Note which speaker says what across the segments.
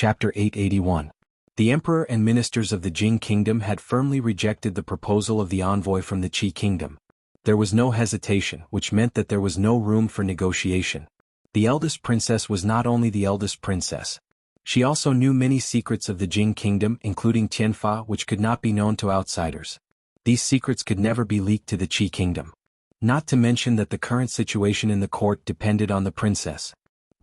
Speaker 1: Chapter 881. The emperor and ministers of the Jing kingdom had firmly rejected the proposal of the envoy from the Qi kingdom. There was no hesitation, which meant that there was no room for negotiation. The eldest princess was not only the eldest princess. She also knew many secrets of the Jing kingdom, including Tianfa, which could not be known to outsiders. These secrets could never be leaked to the Qi kingdom. Not to mention that the current situation in the court depended on the princess.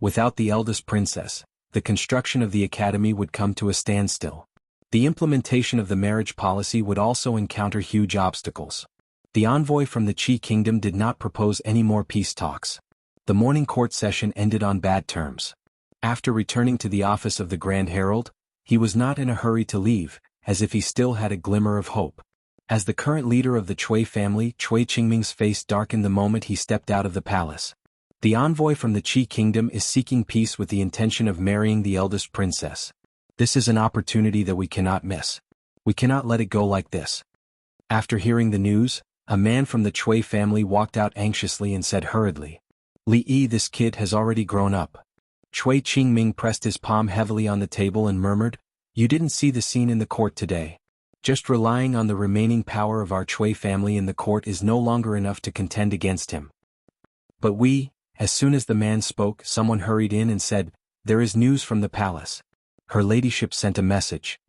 Speaker 1: Without the eldest princess, the construction of the academy would come to a standstill. The implementation of the marriage policy would also encounter huge obstacles. The envoy from the Qi kingdom did not propose any more peace talks. The morning court session ended on bad terms. After returning to the office of the Grand Herald, he was not in a hurry to leave, as if he still had a glimmer of hope. As the current leader of the Cui family, Cui Qingming's face darkened the moment he stepped out of the palace. The envoy from the Qi kingdom is seeking peace with the intention of marrying the eldest princess. This is an opportunity that we cannot miss. We cannot let it go like this. After hearing the news, a man from the Cui family walked out anxiously and said hurriedly, "Li Yi, this kid has already grown up." Cui Qingming pressed his palm heavily on the table and murmured, "You didn't see the scene in the court today. Just relying on the remaining power of our Cui family in the court is no longer enough to contend against him." But as soon as the man spoke, someone hurried in and said, "There is news from the palace. Her ladyship sent a message."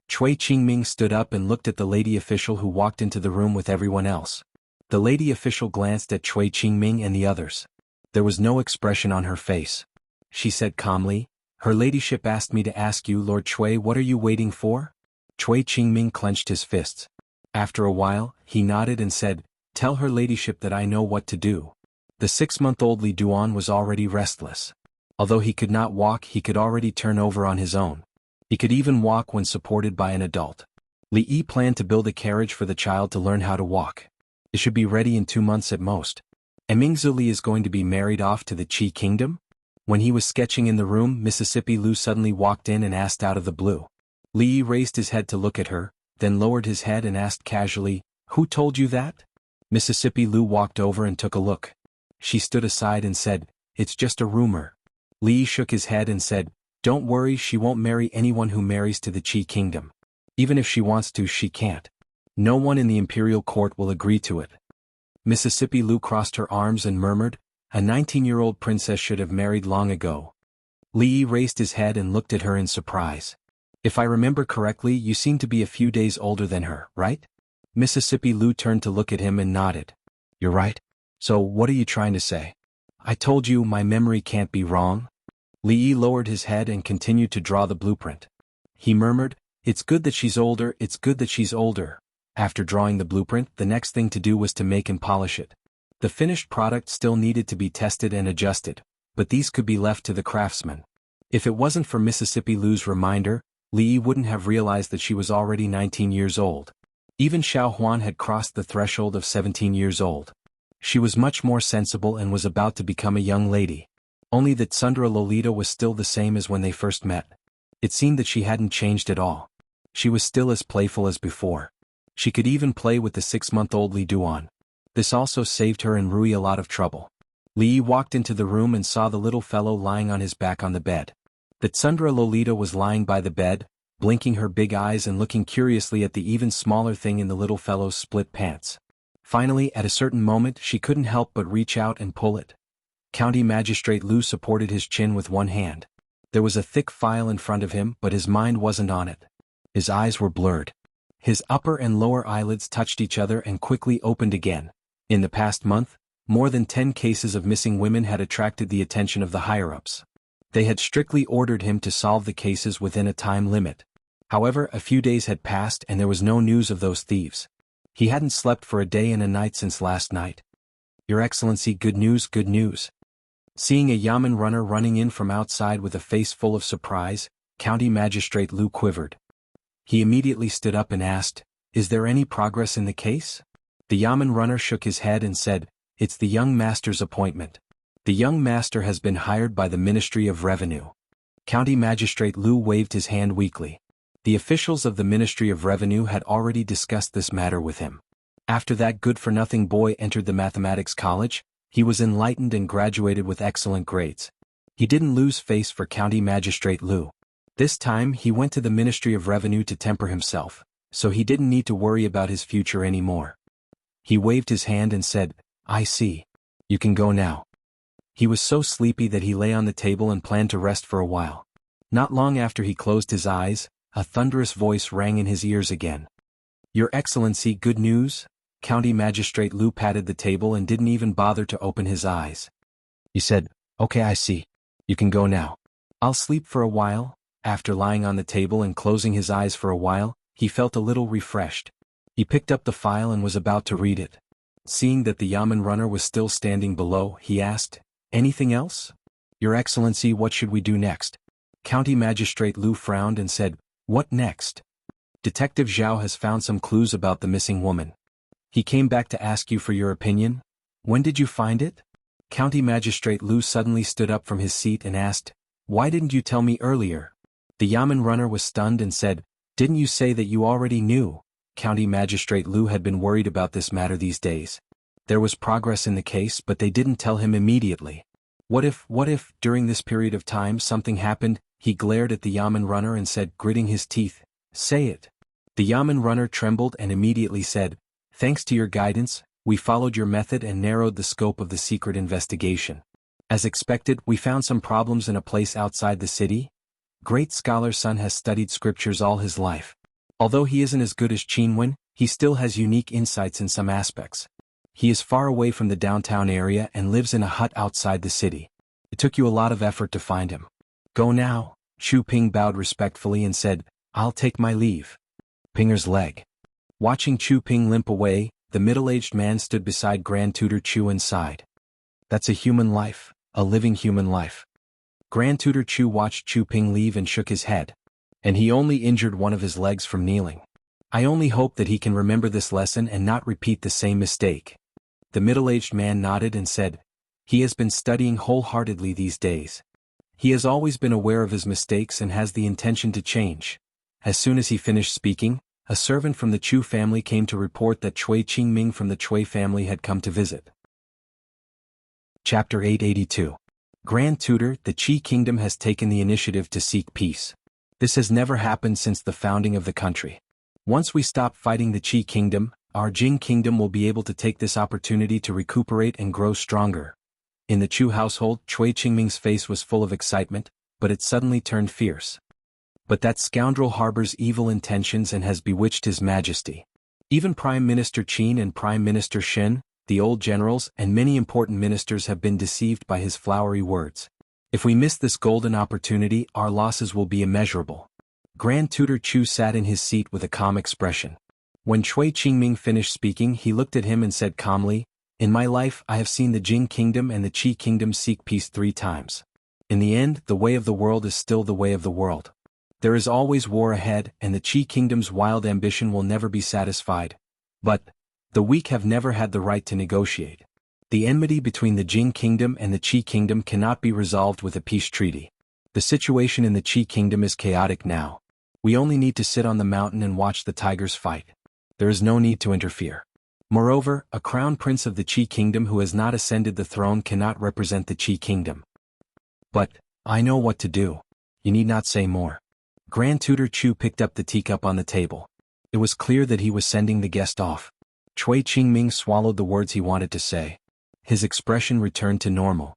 Speaker 1: Cui Qingming stood up and looked at the lady official who walked into the room with everyone else. The lady official glanced at Cui Qingming and the others. There was no expression on her face. She said calmly, "Her ladyship asked me to ask you, Lord Cui, what are you waiting for?" Cui Qingming clenched his fists. After a while, he nodded and said, "Tell her ladyship that I know what to do." The 6-month-old Li Duan was already restless. Although he could not walk, he could already turn over on his own. He could even walk when supported by an adult. Li Yi planned to build a carriage for the child to learn how to walk. It should be ready in 2 months at most. And Mingzu Li is going to be married off to the Qi kingdom? When he was sketching in the room, Mississippi Lu suddenly walked in and asked out of the blue. Li Yi raised his head to look at her, then lowered his head and asked casually, "Who told you that?" Mississippi Lu walked over and took a look. She stood aside and said, "It's just a rumor." Li Yi shook his head and said, "Don't worry, she won't marry anyone who marries to the Qi kingdom. Even if she wants to, she can't. No one in the imperial court will agree to it." Mississippi Lu crossed her arms and murmured, "A 19-year-old princess should have married long ago." Li Yi raised his head and looked at her in surprise. "If I remember correctly, you seem to be a few days older than her, right?" Mississippi Lu turned to look at him and nodded. "You're right. So what are you trying to say?" "I told you my memory can't be wrong." Li Yi lowered his head and continued to draw the blueprint. He murmured, "It's good that she's older, it's good that she's older." After drawing the blueprint, the next thing to do was to make and polish it. The finished product still needed to be tested and adjusted, but these could be left to the craftsman. If it wasn't for Mississippi Lu's reminder, Li Yi wouldn't have realized that she was already 19 years old. Even xuanhuan had crossed the threshold of 17 years old. She was much more sensible and was about to become a young lady. Only that Sundra Lolita was still the same as when they first met. It seemed that she hadn't changed at all. She was still as playful as before. She could even play with the 6-month-old Li Duan. This also saved her and Rui a lot of trouble. Li Yi walked into the room and saw the little fellow lying on his back on the bed. That Sundra Lolita was lying by the bed, blinking her big eyes and looking curiously at the even smaller thing in the little fellow's split pants. Finally, at a certain moment, she couldn't help but reach out and pull it. County Magistrate Lu supported his chin with one hand. There was a thick file in front of him, but his mind wasn't on it. His eyes were blurred. His upper and lower eyelids touched each other and quickly opened again. In the past month, more than 10 cases of missing women had attracted the attention of the higher-ups. They had strictly ordered him to solve the cases within a time limit. However, a few days had passed and there was no news of those thieves. He hadn't slept for a day and a night since last night. "Your Excellency, good news, good news." Seeing a yamen runner running in from outside with a face full of surprise, County Magistrate Lu quivered. He immediately stood up and asked, "Is there any progress in the case?" The yamen runner shook his head and said, "It's the young master's appointment. The young master has been hired by the Ministry of Revenue." County Magistrate Lu waved his hand weakly. The officials of the Ministry of Revenue had already discussed this matter with him. After that good-for-nothing boy entered the mathematics college, he was enlightened and graduated with excellent grades. He didn't lose face for County Magistrate Lu. This time he went to the Ministry of Revenue to temper himself, so he didn't need to worry about his future anymore. He waved his hand and said, "I see. You can go now." He was so sleepy that he lay on the table and planned to rest for a while. Not long after he closed his eyes, a thunderous voice rang in his ears again. "Your Excellency, good news?" County Magistrate Liu patted the table and didn't even bother to open his eyes. He said, "Okay, I see. You can go now. I'll sleep for a while." After lying on the table and closing his eyes for a while, he felt a little refreshed. He picked up the file and was about to read it. Seeing that the Yamen runner was still standing below, he asked, "Anything else?" "Your Excellency, what should we do next?" County Magistrate Liu frowned and said, "What next?" "Detective Zhao has found some clues about the missing woman. He came back to ask you for your opinion." "When did you find it?" County Magistrate Liu suddenly stood up from his seat and asked, "Why didn't you tell me earlier?" The Yamen runner was stunned and said, "Didn't you say that you already knew?" County Magistrate Liu had been worried about this matter these days. There was progress in the case, but they didn't tell him immediately. What if, during this period of time something happened? He glared at the Yamen runner and said, gritting his teeth, "Say it." The Yamen runner trembled and immediately said, "Thanks to your guidance, we followed your method and narrowed the scope of the secret investigation. As expected, we found some problems in a place outside the city. Great scholar Sun has studied scriptures all his life. Although he isn't as good as Xuanhuan, he still has unique insights in some aspects. He is far away from the downtown area and lives in a hut outside the city. It took you a lot of effort to find him. Go now." Chu Ping bowed respectfully and said, "I'll take my leave." Pinger's leg. Watching Chu Ping limp away, the middle-aged man stood beside Grand Tutor Chu and sighed. "That's a human life, a living human life." Grand Tutor Chu watched Chu Ping leave and shook his head. "And he only injured one of his legs from kneeling. I only hope that he can remember this lesson and not repeat the same mistake." The middle-aged man nodded and said, "He has been studying wholeheartedly these days. He has always been aware of his mistakes and has the intention to change." As soon as he finished speaking, a servant from the Chu family came to report that Cui Qingming from the Cui family had come to visit. Chapter 882. Grand Tutor, the Qi Kingdom has taken the initiative to seek peace. This has never happened since the founding of the country. Once we stop fighting the Qi Kingdom, our Jing Kingdom will be able to take this opportunity to recuperate and grow stronger. In the Chu household, Cui Qingming's face was full of excitement, but it suddenly turned fierce. "But that scoundrel harbors evil intentions and has bewitched His Majesty. Even Prime Minister Qin and Prime Minister Shen, the old generals, and many important ministers have been deceived by his flowery words. If we miss this golden opportunity, our losses will be immeasurable." Grand Tutor Chu sat in his seat with a calm expression. When Cui Qingming finished speaking, he looked at him and said calmly, "In my life I have seen the Jing Kingdom and the Qi Kingdom seek peace 3 times. In the end, the way of the world is still the way of the world. There is always war ahead, and the Qi Kingdom's wild ambition will never be satisfied. But the weak have never had the right to negotiate. The enmity between the Jing Kingdom and the Qi Kingdom cannot be resolved with a peace treaty. The situation in the Qi Kingdom is chaotic now. We only need to sit on the mountain and watch the tigers fight. There is no need to interfere. Moreover, a crown prince of the Qi Kingdom who has not ascended the throne cannot represent the Qi Kingdom. But I know what to do. You need not say more." Grand Tutor Chu picked up the teacup on the table. It was clear that he was sending the guest off. Cui Qingming swallowed the words he wanted to say. His expression returned to normal.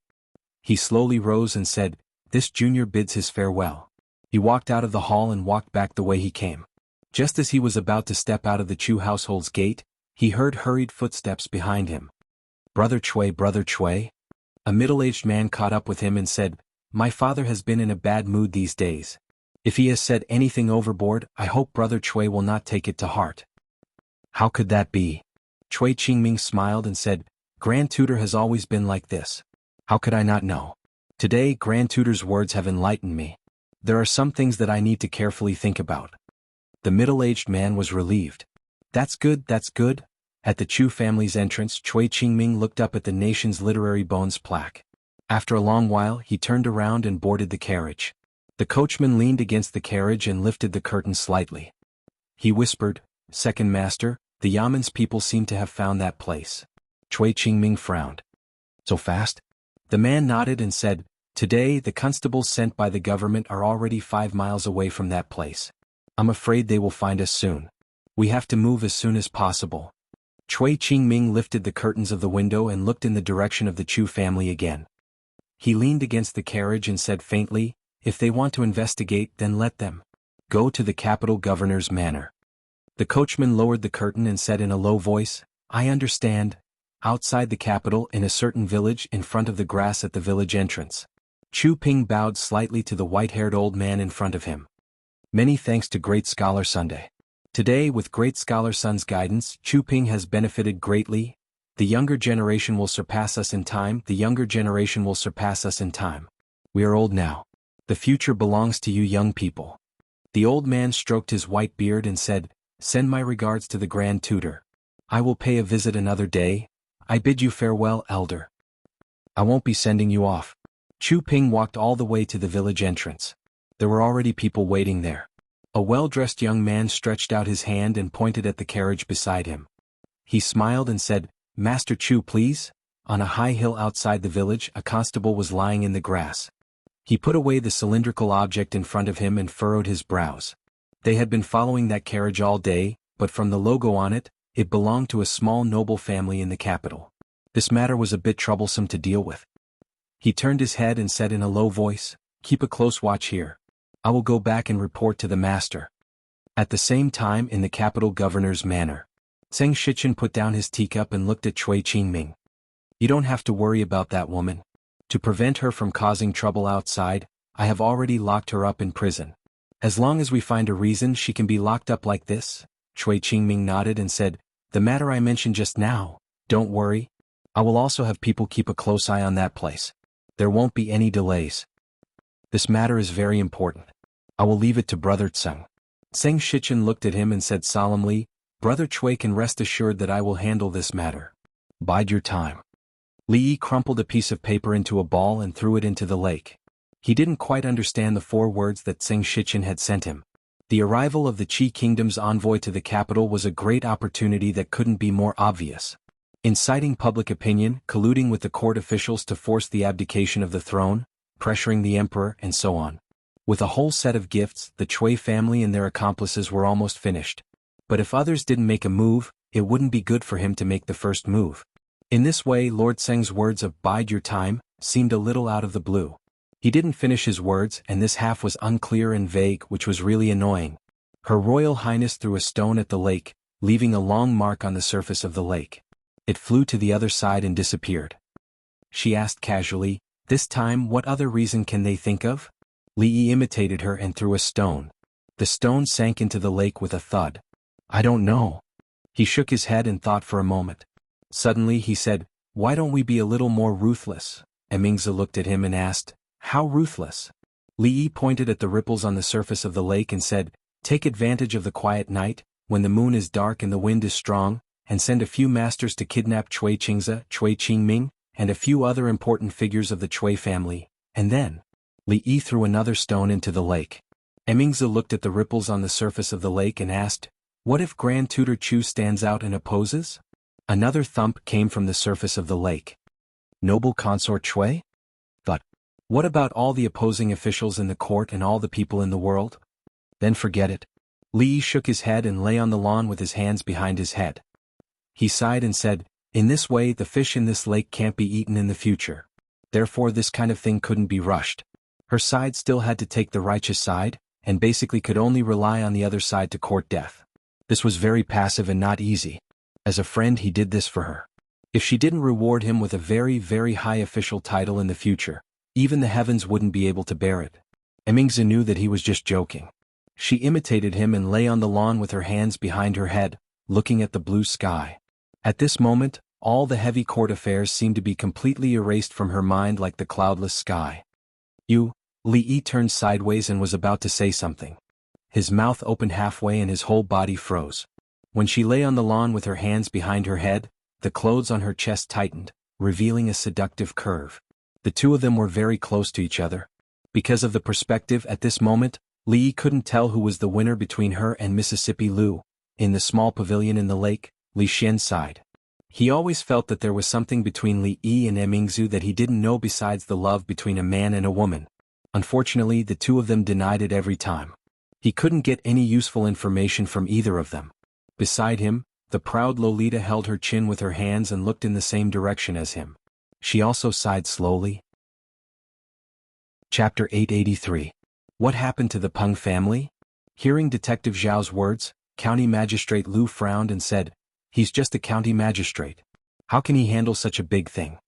Speaker 1: He slowly rose and said, "This junior bids his farewell." He walked out of the hall and walked back the way he came. Just as he was about to step out of the Chu household's gate, he heard hurried footsteps behind him. Brother Cui." A middle-aged man caught up with him and said, "My father has been in a bad mood these days. If he has said anything overboard, I hope Brother Cui will not take it to heart." "How could that be?" Cui Qingming smiled and said, "Grand Tutor has always been like this. How could I not know? Today, Grand Tutor's words have enlightened me. There are some things that I need to carefully think about." The middle-aged man was relieved. That's good. At the Chu family's entrance, Cui Qingming looked up at the nation's literary bones plaque. After a long while, he turned around and boarded the carriage. The coachman leaned against the carriage and lifted the curtain slightly. He whispered, "Second Master, the Yamen's people seem to have found that place." Cui Qingming frowned. "So fast?" The man nodded and said, Today, the constables sent by the government are already 5 miles away from that place. I'm afraid they will find us soon. We have to move as soon as possible. Cui Qingming lifted the curtains of the window and looked in the direction of the Chu family again. He leaned against the carriage and said faintly, "If they want to investigate, then let them. Go to the capital governor's manor." The coachman lowered the curtain and said in a low voice, "I understand. Outside the capital in a certain village in front of the grass at the village entrance." Chu Ping bowed slightly to the white-haired old man in front of him. "Many thanks to Great Scholar Sunday. Today, with Great Scholar Sun's guidance, Chu Ping has benefited greatly. The younger generation will surpass us in time. The younger generation will surpass us in time. We are old now. The future belongs to you young people." The old man stroked his white beard and said, "Send my regards to the Grand Tutor. I will pay a visit another day. I bid you farewell, elder." "I won't be sending you off." Chu Ping walked all the way to the village entrance. There were already people waiting there. A well-dressed young man stretched out his hand and pointed at the carriage beside him. He smiled and said, "Master Chu, please." On a high hill outside the village, a constable was lying in the grass. He put away the cylindrical object in front of him and furrowed his brows. They had been following that carriage all day, but from the logo on it, it belonged to a small noble family in the capital. This matter was a bit troublesome to deal with. He turned his head and said in a low voice, "Keep a close watch here. I will go back and report to the master." At the same time in the capital governor's manor, Zheng Shichen put down his teacup and looked at Cui Qingming. "You don't have to worry about that woman. To prevent her from causing trouble outside, I have already locked her up in prison. As long as we find a reason she can be locked up like this." Cui Qingming nodded and said, "The matter I mentioned just now, don't worry. I will also have people keep a close eye on that place. There won't be any delays. This matter is very important. I will leave it to Brother Tseng." Zheng Shichen looked at him and said solemnly, "Brother Cui can rest assured that I will handle this matter. Bide your time." Li Yi crumpled a piece of paper into a ball and threw it into the lake. He didn't quite understand the 4 words that Zheng Shichen had sent him. The arrival of the Qi Kingdom's envoy to the capital was a great opportunity that couldn't be more obvious. Inciting public opinion, colluding with the court officials to force the abdication of the throne, pressuring the emperor, and so on. With a whole set of gifts, the Cui family and their accomplices were almost finished. But if others didn't make a move, it wouldn't be good for him to make the first move. In this way, Lord Tseng's words of "bide your time" seemed a little out of the blue. He didn't finish his words, and this half was unclear and vague, which was really annoying. Her Royal Highness threw a stone at the lake, leaving a long mark on the surface of the lake. It flew to the other side and disappeared. She asked casually, "This time what other reason can they think of?" Li Yi imitated her and threw a stone. The stone sank into the lake with a thud. "I don't know." He shook his head and thought for a moment. Suddenly he said, "Why don't we be a little more ruthless?" Mingzi looked at him and asked, "How ruthless?" Li Yi pointed at the ripples on the surface of the lake and said, "Take advantage of the quiet night, when the moon is dark and the wind is strong, and send a few masters to kidnap Cui Qingzi, Cui Qingming, and a few other important figures of the Cui family, and then..." Li Yi threw another stone into the lake. Mingzi looked at the ripples on the surface of the lake and asked, "What if Grand Tutor Chu stands out and opposes?" Another thump came from the surface of the lake. "Noble Consort Cui? But what about all the opposing officials in the court and all the people in the world? Then forget it." Li Yi shook his head and lay on the lawn with his hands behind his head. He sighed and said, "In this way the fish in this lake can't be eaten in the future. Therefore this kind of thing couldn't be rushed." Her side still had to take the righteous side, and basically could only rely on the other side to court death. This was very passive and not easy. As a friend he did this for her. If she didn't reward him with a very, very high official title in the future, even the heavens wouldn't be able to bear it. Mingzi knew that he was just joking. She imitated him and lay on the lawn with her hands behind her head, looking at the blue sky. At this moment, all the heavy court affairs seemed to be completely erased from her mind like the cloudless sky. Li Yi turned sideways and was about to say something. His mouth opened halfway and his whole body froze. When she lay on the lawn with her hands behind her head, the clothes on her chest tightened, revealing a seductive curve. The two of them were very close to each other. Because of the perspective at this moment, Li Yi couldn't tell who was the winner between her and Mississippi Lu. In the small pavilion in the lake, Li Xian sighed. He always felt that there was something between Li Yi and Emingzu that he didn't know besides the love between a man and a woman. Unfortunately, the two of them denied it every time. He couldn't get any useful information from either of them. Beside him, the proud Lolita held her chin with her hands and looked in the same direction as him. She also sighed slowly. Chapter 883. What happened to the Peng family? Hearing Detective Zhao's words, County Magistrate Lu frowned and said, "He's just a county magistrate. How can he handle such a big thing?"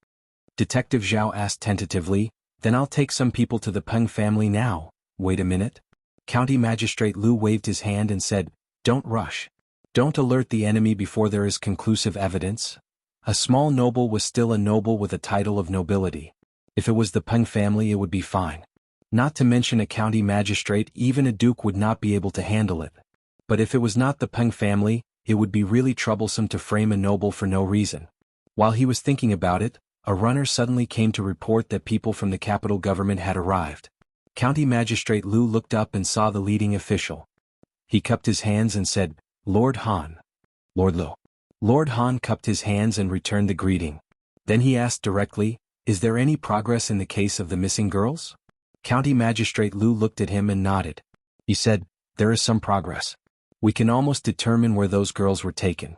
Speaker 1: Detective Zhao asked tentatively, "Then I'll take some people to the Peng family now." "Wait a minute." County Magistrate Lu waved his hand and said, "Don't rush. Don't alert the enemy before there is conclusive evidence." A small noble was still a noble with a title of nobility. If it was the Peng family, it would be fine. Not to mention a county magistrate, even a duke would not be able to handle it. But if it was not the Peng family, it would be really troublesome to frame a noble for no reason. While he was thinking about it, a runner suddenly came to report that people from the capital government had arrived. County Magistrate Lu looked up and saw the leading official. He cupped his hands and said, "Lord Han." "Lord Lo." Lord Han cupped his hands and returned the greeting. Then he asked directly, "Is there any progress in the case of the missing girls?" County Magistrate Lu looked at him and nodded. He said, "There is some progress. We can almost determine where those girls were taken."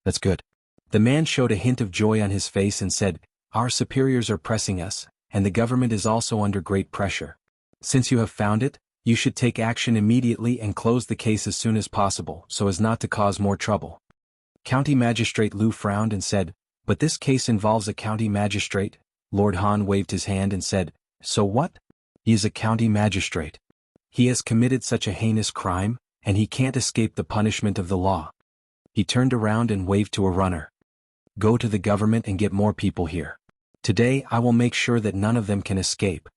Speaker 1: "That's good." The man showed a hint of joy on his face and said, "Our superiors are pressing us, and the government is also under great pressure. Since you have found it, you should take action immediately and close the case as soon as possible so as not to cause more trouble." County Magistrate Lu frowned and said, "But this case involves a county magistrate." Lord Han waved his hand and said, "So what? He is a county magistrate. He has committed such a heinous crime, and he can't escape the punishment of the law." He turned around and waved to a runner. "Go to the government and get more people here. Today I will make sure that none of them can escape."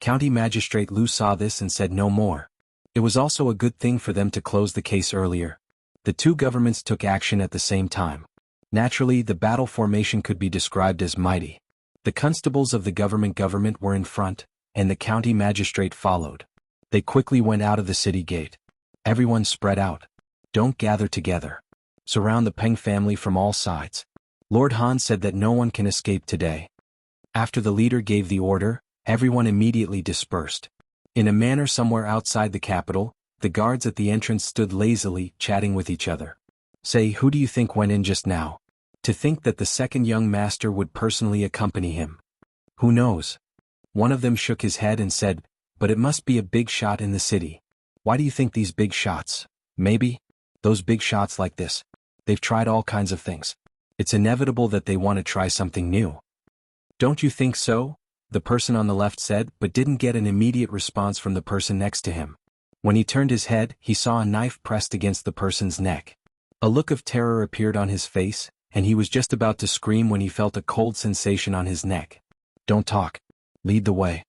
Speaker 1: County Magistrate Lu saw this and said no more. It was also a good thing for them to close the case earlier. The two governments took action at the same time. Naturally, the battle formation could be described as mighty. The constables of the government were in front, and the county magistrate followed. They quickly went out of the city gate. Everyone spread out. Don't gather together. Surround the Peng family from all sides. Lord Han said that no one can escape today. After the leader gave the order, everyone immediately dispersed. In a manner somewhere outside the capital, the guards at the entrance stood lazily, chatting with each other. "Say, who do you think went in just now? To think that the second young master would personally accompany him. Who knows?" One of them shook his head and said, "But it must be a big shot in the city." "Why do you think these big shots?" "Maybe. Those big shots like this. They've tried all kinds of things. It's inevitable that they want to try something new." "Don't you think so?" the person on the left said, but didn't get an immediate response from the person next to him. When he turned his head, he saw a knife pressed against the person's neck. A look of terror appeared on his face, and he was just about to scream when he felt a cold sensation on his neck. "Don't talk. Lead the way."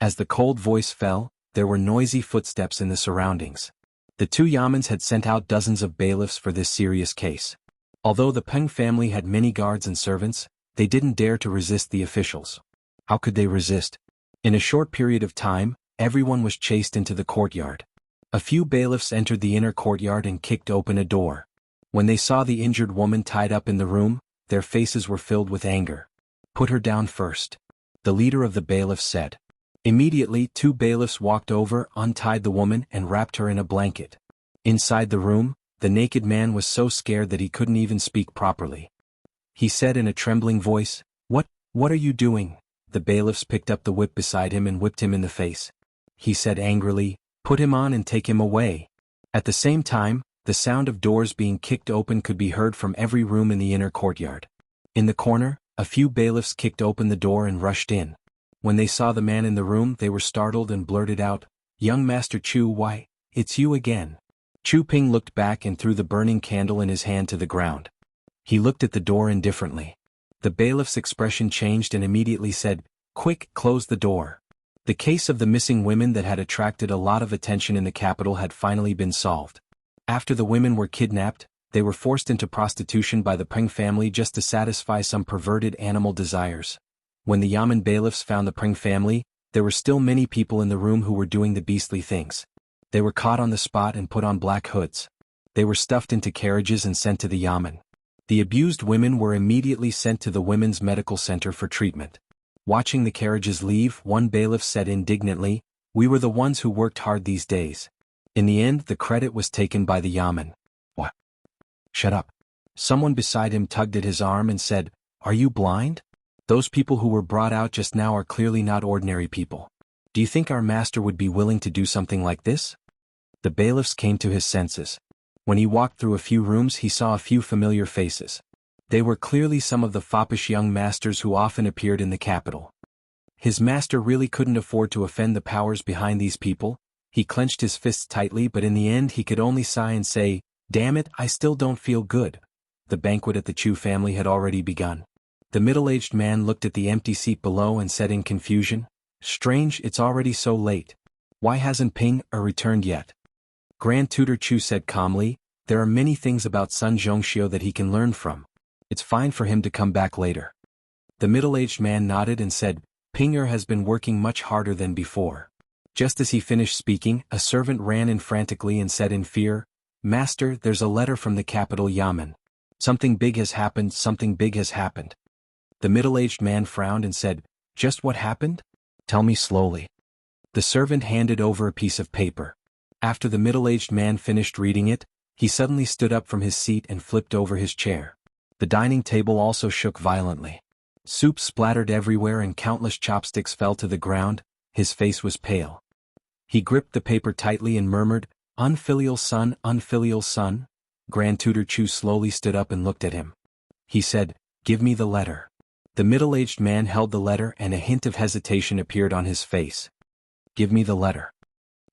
Speaker 1: As the cold voice fell, there were noisy footsteps in the surroundings. The two Yamans had sent out dozens of bailiffs for this serious case. Although the Peng family had many guards and servants, they didn't dare to resist the officials. How could they resist? In a short period of time, everyone was chased into the courtyard. A few bailiffs entered the inner courtyard and kicked open a door. When they saw the injured woman tied up in the room, their faces were filled with anger. "Put her down first," the leader of the bailiffs said. Immediately, two bailiffs walked over, untied the woman, and wrapped her in a blanket. Inside the room, the naked man was so scared that he couldn't even speak properly. He said in a trembling voice, What are you doing?" The bailiffs picked up the whip beside him and whipped him in the face. He said angrily, "Put him on and take him away." At the same time, the sound of doors being kicked open could be heard from every room in the inner courtyard. In the corner, a few bailiffs kicked open the door and rushed in. When they saw the man in the room, they were startled and blurted out, "Young Master Chu, why, it's you again." Chu Ping looked back and threw the burning candle in his hand to the ground. He looked at the door indifferently. The bailiff's expression changed and immediately said, "Quick, close the door." The case of the missing women that had attracted a lot of attention in the capital had finally been solved. After the women were kidnapped, they were forced into prostitution by the Peng family just to satisfy some perverted animal desires. When the Yamen bailiffs found the Peng family, there were still many people in the room who were doing the beastly things. They were caught on the spot and put on black hoods. They were stuffed into carriages and sent to the Yamen. The abused women were immediately sent to the women's medical center for treatment. Watching the carriages leave, one bailiff said indignantly, "We were the ones who worked hard these days." In the end, the credit was taken by the yamen. "What? Shut up." Someone beside him tugged at his arm and said, "Are you blind? Those people who were brought out just now are clearly not ordinary people. Do you think our master would be willing to do something like this?" The bailiffs came to his senses. When he walked through a few rooms, he saw a few familiar faces. They were clearly some of the foppish young masters who often appeared in the capital. His master really couldn't afford to offend the powers behind these people. He clenched his fists tightly, but in the end he could only sigh and say, "Damn it, I still don't feel good." The banquet at the Chu family had already begun. The middle-aged man looked at the empty seat below and said in confusion, "Strange, it's already so late. Why hasn't Ping returned yet?" Grand Tutor Chu said calmly, "There are many things about Sun Zhongxiu that he can learn from. It's fine for him to come back later." The middle-aged man nodded and said, "Ping has been working much harder than before." Just as he finished speaking, a servant ran in frantically and said in fear, "Master, there's a letter from the capital yamen. Something big has happened, something big has happened." The middle-aged man frowned and said, "Just what happened? Tell me slowly." The servant handed over a piece of paper. After the middle-aged man finished reading it, he suddenly stood up from his seat and flipped over his chair. The dining table also shook violently. Soup splattered everywhere and countless chopsticks fell to the ground. His face was pale. He gripped the paper tightly and murmured, unfilial son." Grand Tutor Chu slowly stood up and looked at him. He said, "Give me the letter." The middle-aged man held the letter and a hint of hesitation appeared on his face. "Give me the letter,"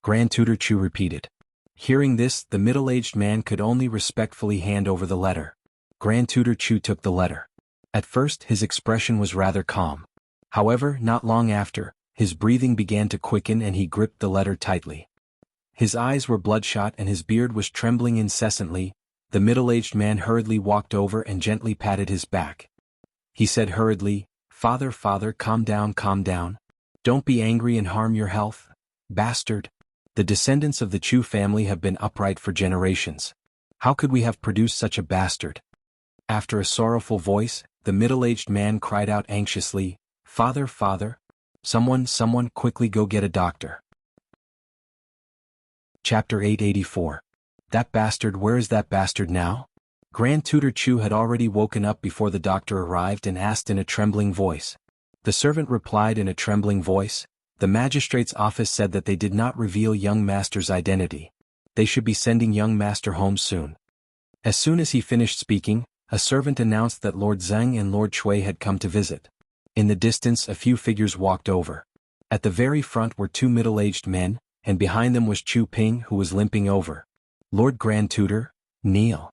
Speaker 1: Grand Tutor Chu repeated. Hearing this, the middle-aged man could only respectfully hand over the letter. Grand Tutor Chu took the letter. At first, his expression was rather calm. However, not long after, his breathing began to quicken and he gripped the letter tightly. His eyes were bloodshot and his beard was trembling incessantly. The middle-aged man hurriedly walked over and gently patted his back. He said hurriedly, Father, calm down. Don't be angry and harm your health, bastard. The descendants of the Chu family have been upright for generations. How could we have produced such a bastard?" After a sorrowful voice, the middle-aged man cried out anxiously, Father, someone quickly go get a doctor." Chapter 884. That bastard, where is that bastard now? Grand Tutor Chu had already woken up before the doctor arrived and asked in a trembling voice. The servant replied in a trembling voice, "The magistrate's office said that they did not reveal young master's identity. They should be sending young master home soon." As soon as he finished speaking, a servant announced that Lord Zheng and Lord Shui had come to visit. In the distance a few figures walked over. At the very front were two middle-aged men, and behind them was Chu Ping who was limping over. "Lord Grand Tutor, kneel."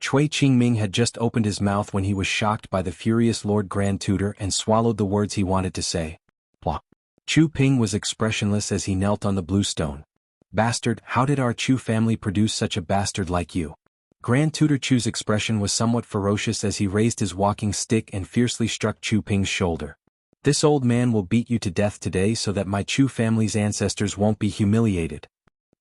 Speaker 1: Chui Qingming had just opened his mouth when he was shocked by the furious Lord Grand Tutor and swallowed the words he wanted to say. Blah. Chu Ping was expressionless as he knelt on the blue stone. "Bastard, how did our Chu family produce such a bastard like you?" Grand Tutor Chu's expression was somewhat ferocious as he raised his walking stick and fiercely struck Chu Ping's shoulder. "This old man will beat you to death today so that my Chu family's ancestors won't be humiliated."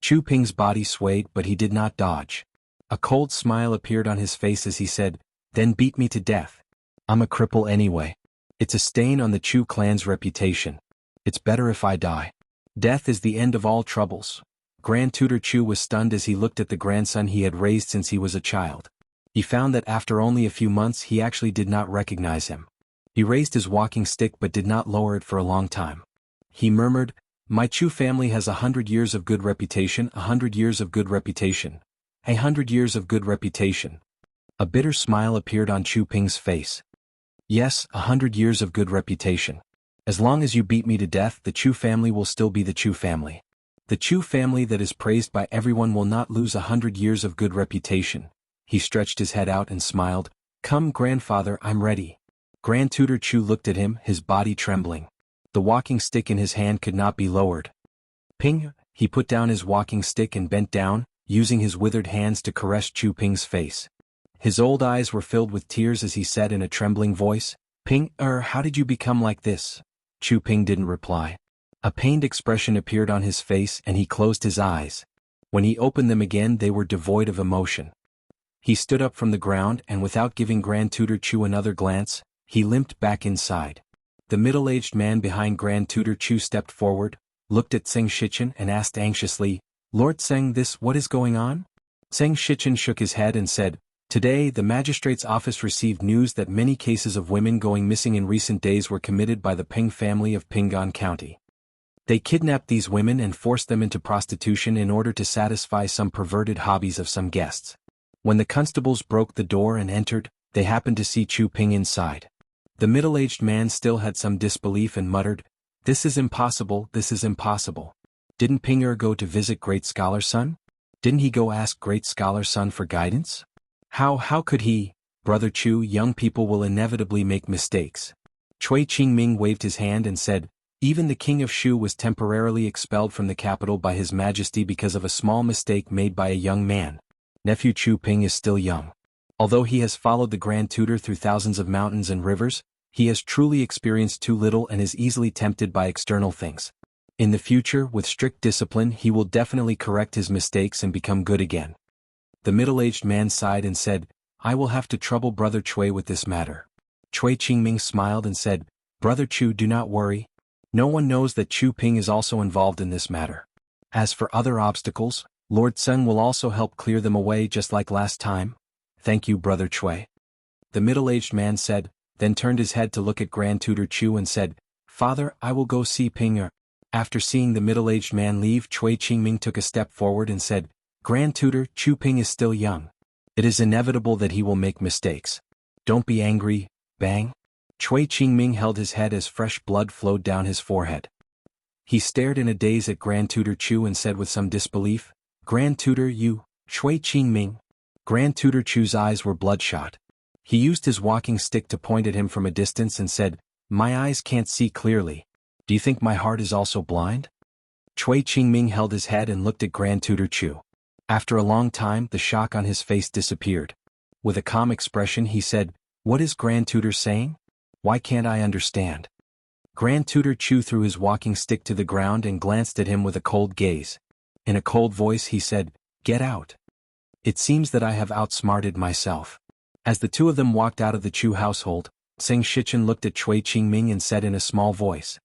Speaker 1: Chu Ping's body swayed but he did not dodge. A cold smile appeared on his face as he said, "Then beat me to death. I'm a cripple anyway. It's a stain on the Chu clan's reputation. It's better if I die. Death is the end of all troubles." Grand Tutor Chu was stunned as he looked at the grandson he had raised since he was a child. He found that after only a few months he actually did not recognize him. He raised his walking stick but did not lower it for a long time. He murmured, "My Chu family has 100 years of good reputation, 100 years of good reputation. 100 years of good reputation." A bitter smile appeared on Chu Ping's face. "Yes, 100 years of good reputation. As long as you beat me to death, the Chu family will still be the Chu family. The Chu family that is praised by everyone will not lose 100 years of good reputation." He stretched his head out and smiled, "Come, grandfather, I'm ready." Grand Tutor Chu looked at him, his body trembling. The walking stick in his hand could not be lowered. Ping, he put down his walking stick and bent down, using his withered hands to caress Chu Ping's face. His old eyes were filled with tears as he said in a trembling voice, "Ping, how did you become like this?" Chu Ping didn't reply. A pained expression appeared on his face and he closed his eyes. When he opened them again they were devoid of emotion. He stood up from the ground and without giving Grand Tutor Chu another glance, he limped back inside. The middle-aged man behind Grand Tutor Chu stepped forward, looked at Zheng Shichen and asked anxiously, "Lord Zheng, what is going on?" Zheng Shichen shook his head and said, "Today the magistrate's office received news that many cases of women going missing in recent days were committed by the Ping family of Pinggan County. They kidnapped these women and forced them into prostitution in order to satisfy some perverted hobbies of some guests. When the constables broke the door and entered, they happened to see Chu Ping inside." The middle-aged man still had some disbelief and muttered, "This is impossible, this is impossible. Didn't Ping go to visit Great Scholar Sun? Didn't he go ask Great Scholar Sun for guidance? How could he? Brother Chu, young people will inevitably make mistakes." Cui Qingming waved his hand and said, "Even the king of Shu was temporarily expelled from the capital by his majesty because of a small mistake made by a young man. Nephew Chu Ping is still young. Although he has followed the Grand Tutor through thousands of mountains and rivers, he has truly experienced too little and is easily tempted by external things. In the future, with strict discipline, he will definitely correct his mistakes and become good again." The middle-aged man sighed and said, "I will have to trouble Brother Cui with this matter." Cui Qingming smiled and said, "Brother Chu, do not worry. No one knows that Chu Ping is also involved in this matter. As for other obstacles, Lord Zheng will also help clear them away just like last time. Thank you, Brother Cui." The middle-aged man said, then turned his head to look at Grand Tutor Chu and said, "Father, I will go see Ping." After seeing the middle-aged man leave, Cui Qingming took a step forward and said, "Grand Tutor, Chu Ping is still young. It is inevitable that he will make mistakes. Don't be angry, bang." Cui Qingming held his head as fresh blood flowed down his forehead. He stared in a daze at Grand Tutor Chu and said with some disbelief, "Grand Tutor, you, Cui Qingming." Grand Tutor Chu's eyes were bloodshot. He used his walking stick to point at him from a distance and said, "My eyes can't see clearly. Do you think my heart is also blind?" Cui Qingming held his head and looked at Grand Tutor Chu. After a long time, the shock on his face disappeared. With a calm expression, he said, "What is Grand Tutor saying? Why can't I understand?" Grand Tutor Chu threw his walking stick to the ground and glanced at him with a cold gaze. In a cold voice he said, "Get out. It seems that I have outsmarted myself." As the two of them walked out of the Chu household, Zheng Shichen looked at Cui Qingming and said in a small voice,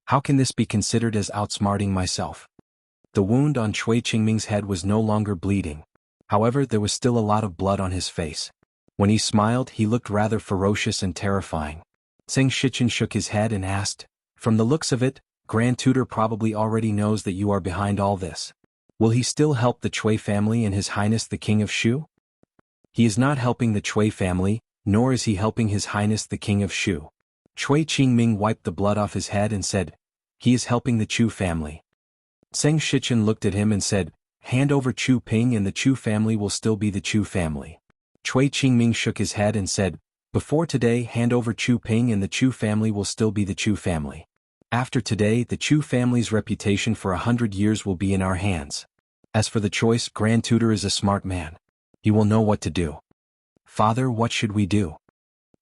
Speaker 1: "How can this be considered as outsmarting myself?" The wound on Cui Qingming's head was no longer bleeding. However, there was still a lot of blood on his face. When he smiled, he looked rather ferocious and terrifying. Zheng Shichen shook his head and asked, "From the looks of it, Grand Tutor probably already knows that you are behind all this. Will he still help the Cui family and His Highness the King of Shu?" "He is not helping the Cui family, nor is he helping His Highness the King of Shu." Cui Qingming wiped the blood off his head and said, "He is helping the Chu family." Zheng Shichen looked at him and said, "Hand over Chu Ping and the Chu family will still be the Chu family." Cui Qingming shook his head and said, "Before today, hand over Chu Ping and the Chu family will still be the Chu family. After today, the Chu family's reputation for 100 years will be in our hands. As for the choice, Grand Tutor is a smart man. He will know what to do." "Father, what should we do?"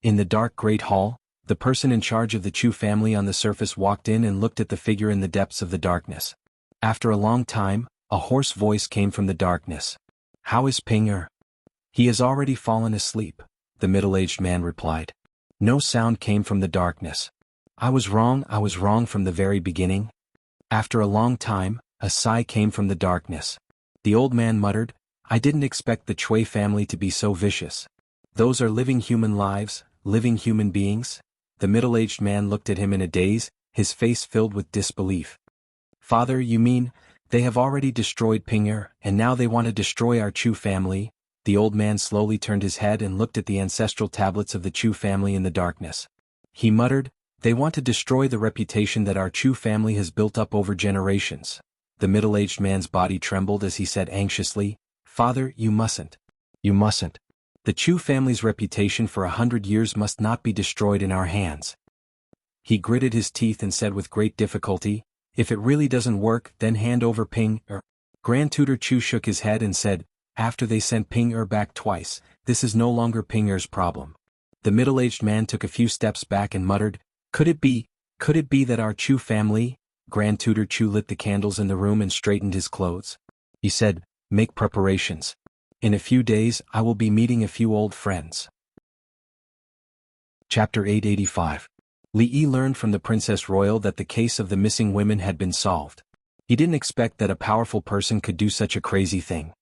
Speaker 1: In the dark great hall, the person in charge of the Chu family on the surface walked in and looked at the figure in the depths of the darkness. After a long time, a hoarse voice came from the darkness. "How is Ping?" "He has already fallen asleep," the middle-aged man replied. No sound came from the darkness. I was wrong from the very beginning." After a long time, a sigh came from the darkness. The old man muttered, "I didn't expect the Cui family to be so vicious. Those are living human lives, living human beings." The middle-aged man looked at him in a daze, his face filled with disbelief. "Father, you mean, they have already destroyed Ping, and now they want to destroy our Chu family?" The old man slowly turned his head and looked at the ancestral tablets of the Chu family in the darkness. He muttered, "They want to destroy the reputation that our Chu family has built up over generations." The middle-aged man's body trembled as he said anxiously, "Father, you mustn't. You mustn't. The Chu family's reputation for 100 years must not be destroyed in our hands." He gritted his teeth and said with great difficulty, "If it really doesn't work, then hand over Ping." Grand Tutor Chu shook his head and said, "After they sent Ping back twice, this is no longer Ping's problem." The middle-aged man took a few steps back and muttered, Could it be that our Chu family?" Grand Tutor Chu lit the candles in the room and straightened his clothes. He said, "Make preparations. In a few days I will be meeting a few old friends. Chapter 885. Li Yi learned from the Princess Royal that the case of the missing women had been solved. He didn't expect that a powerful person could do such a crazy thing.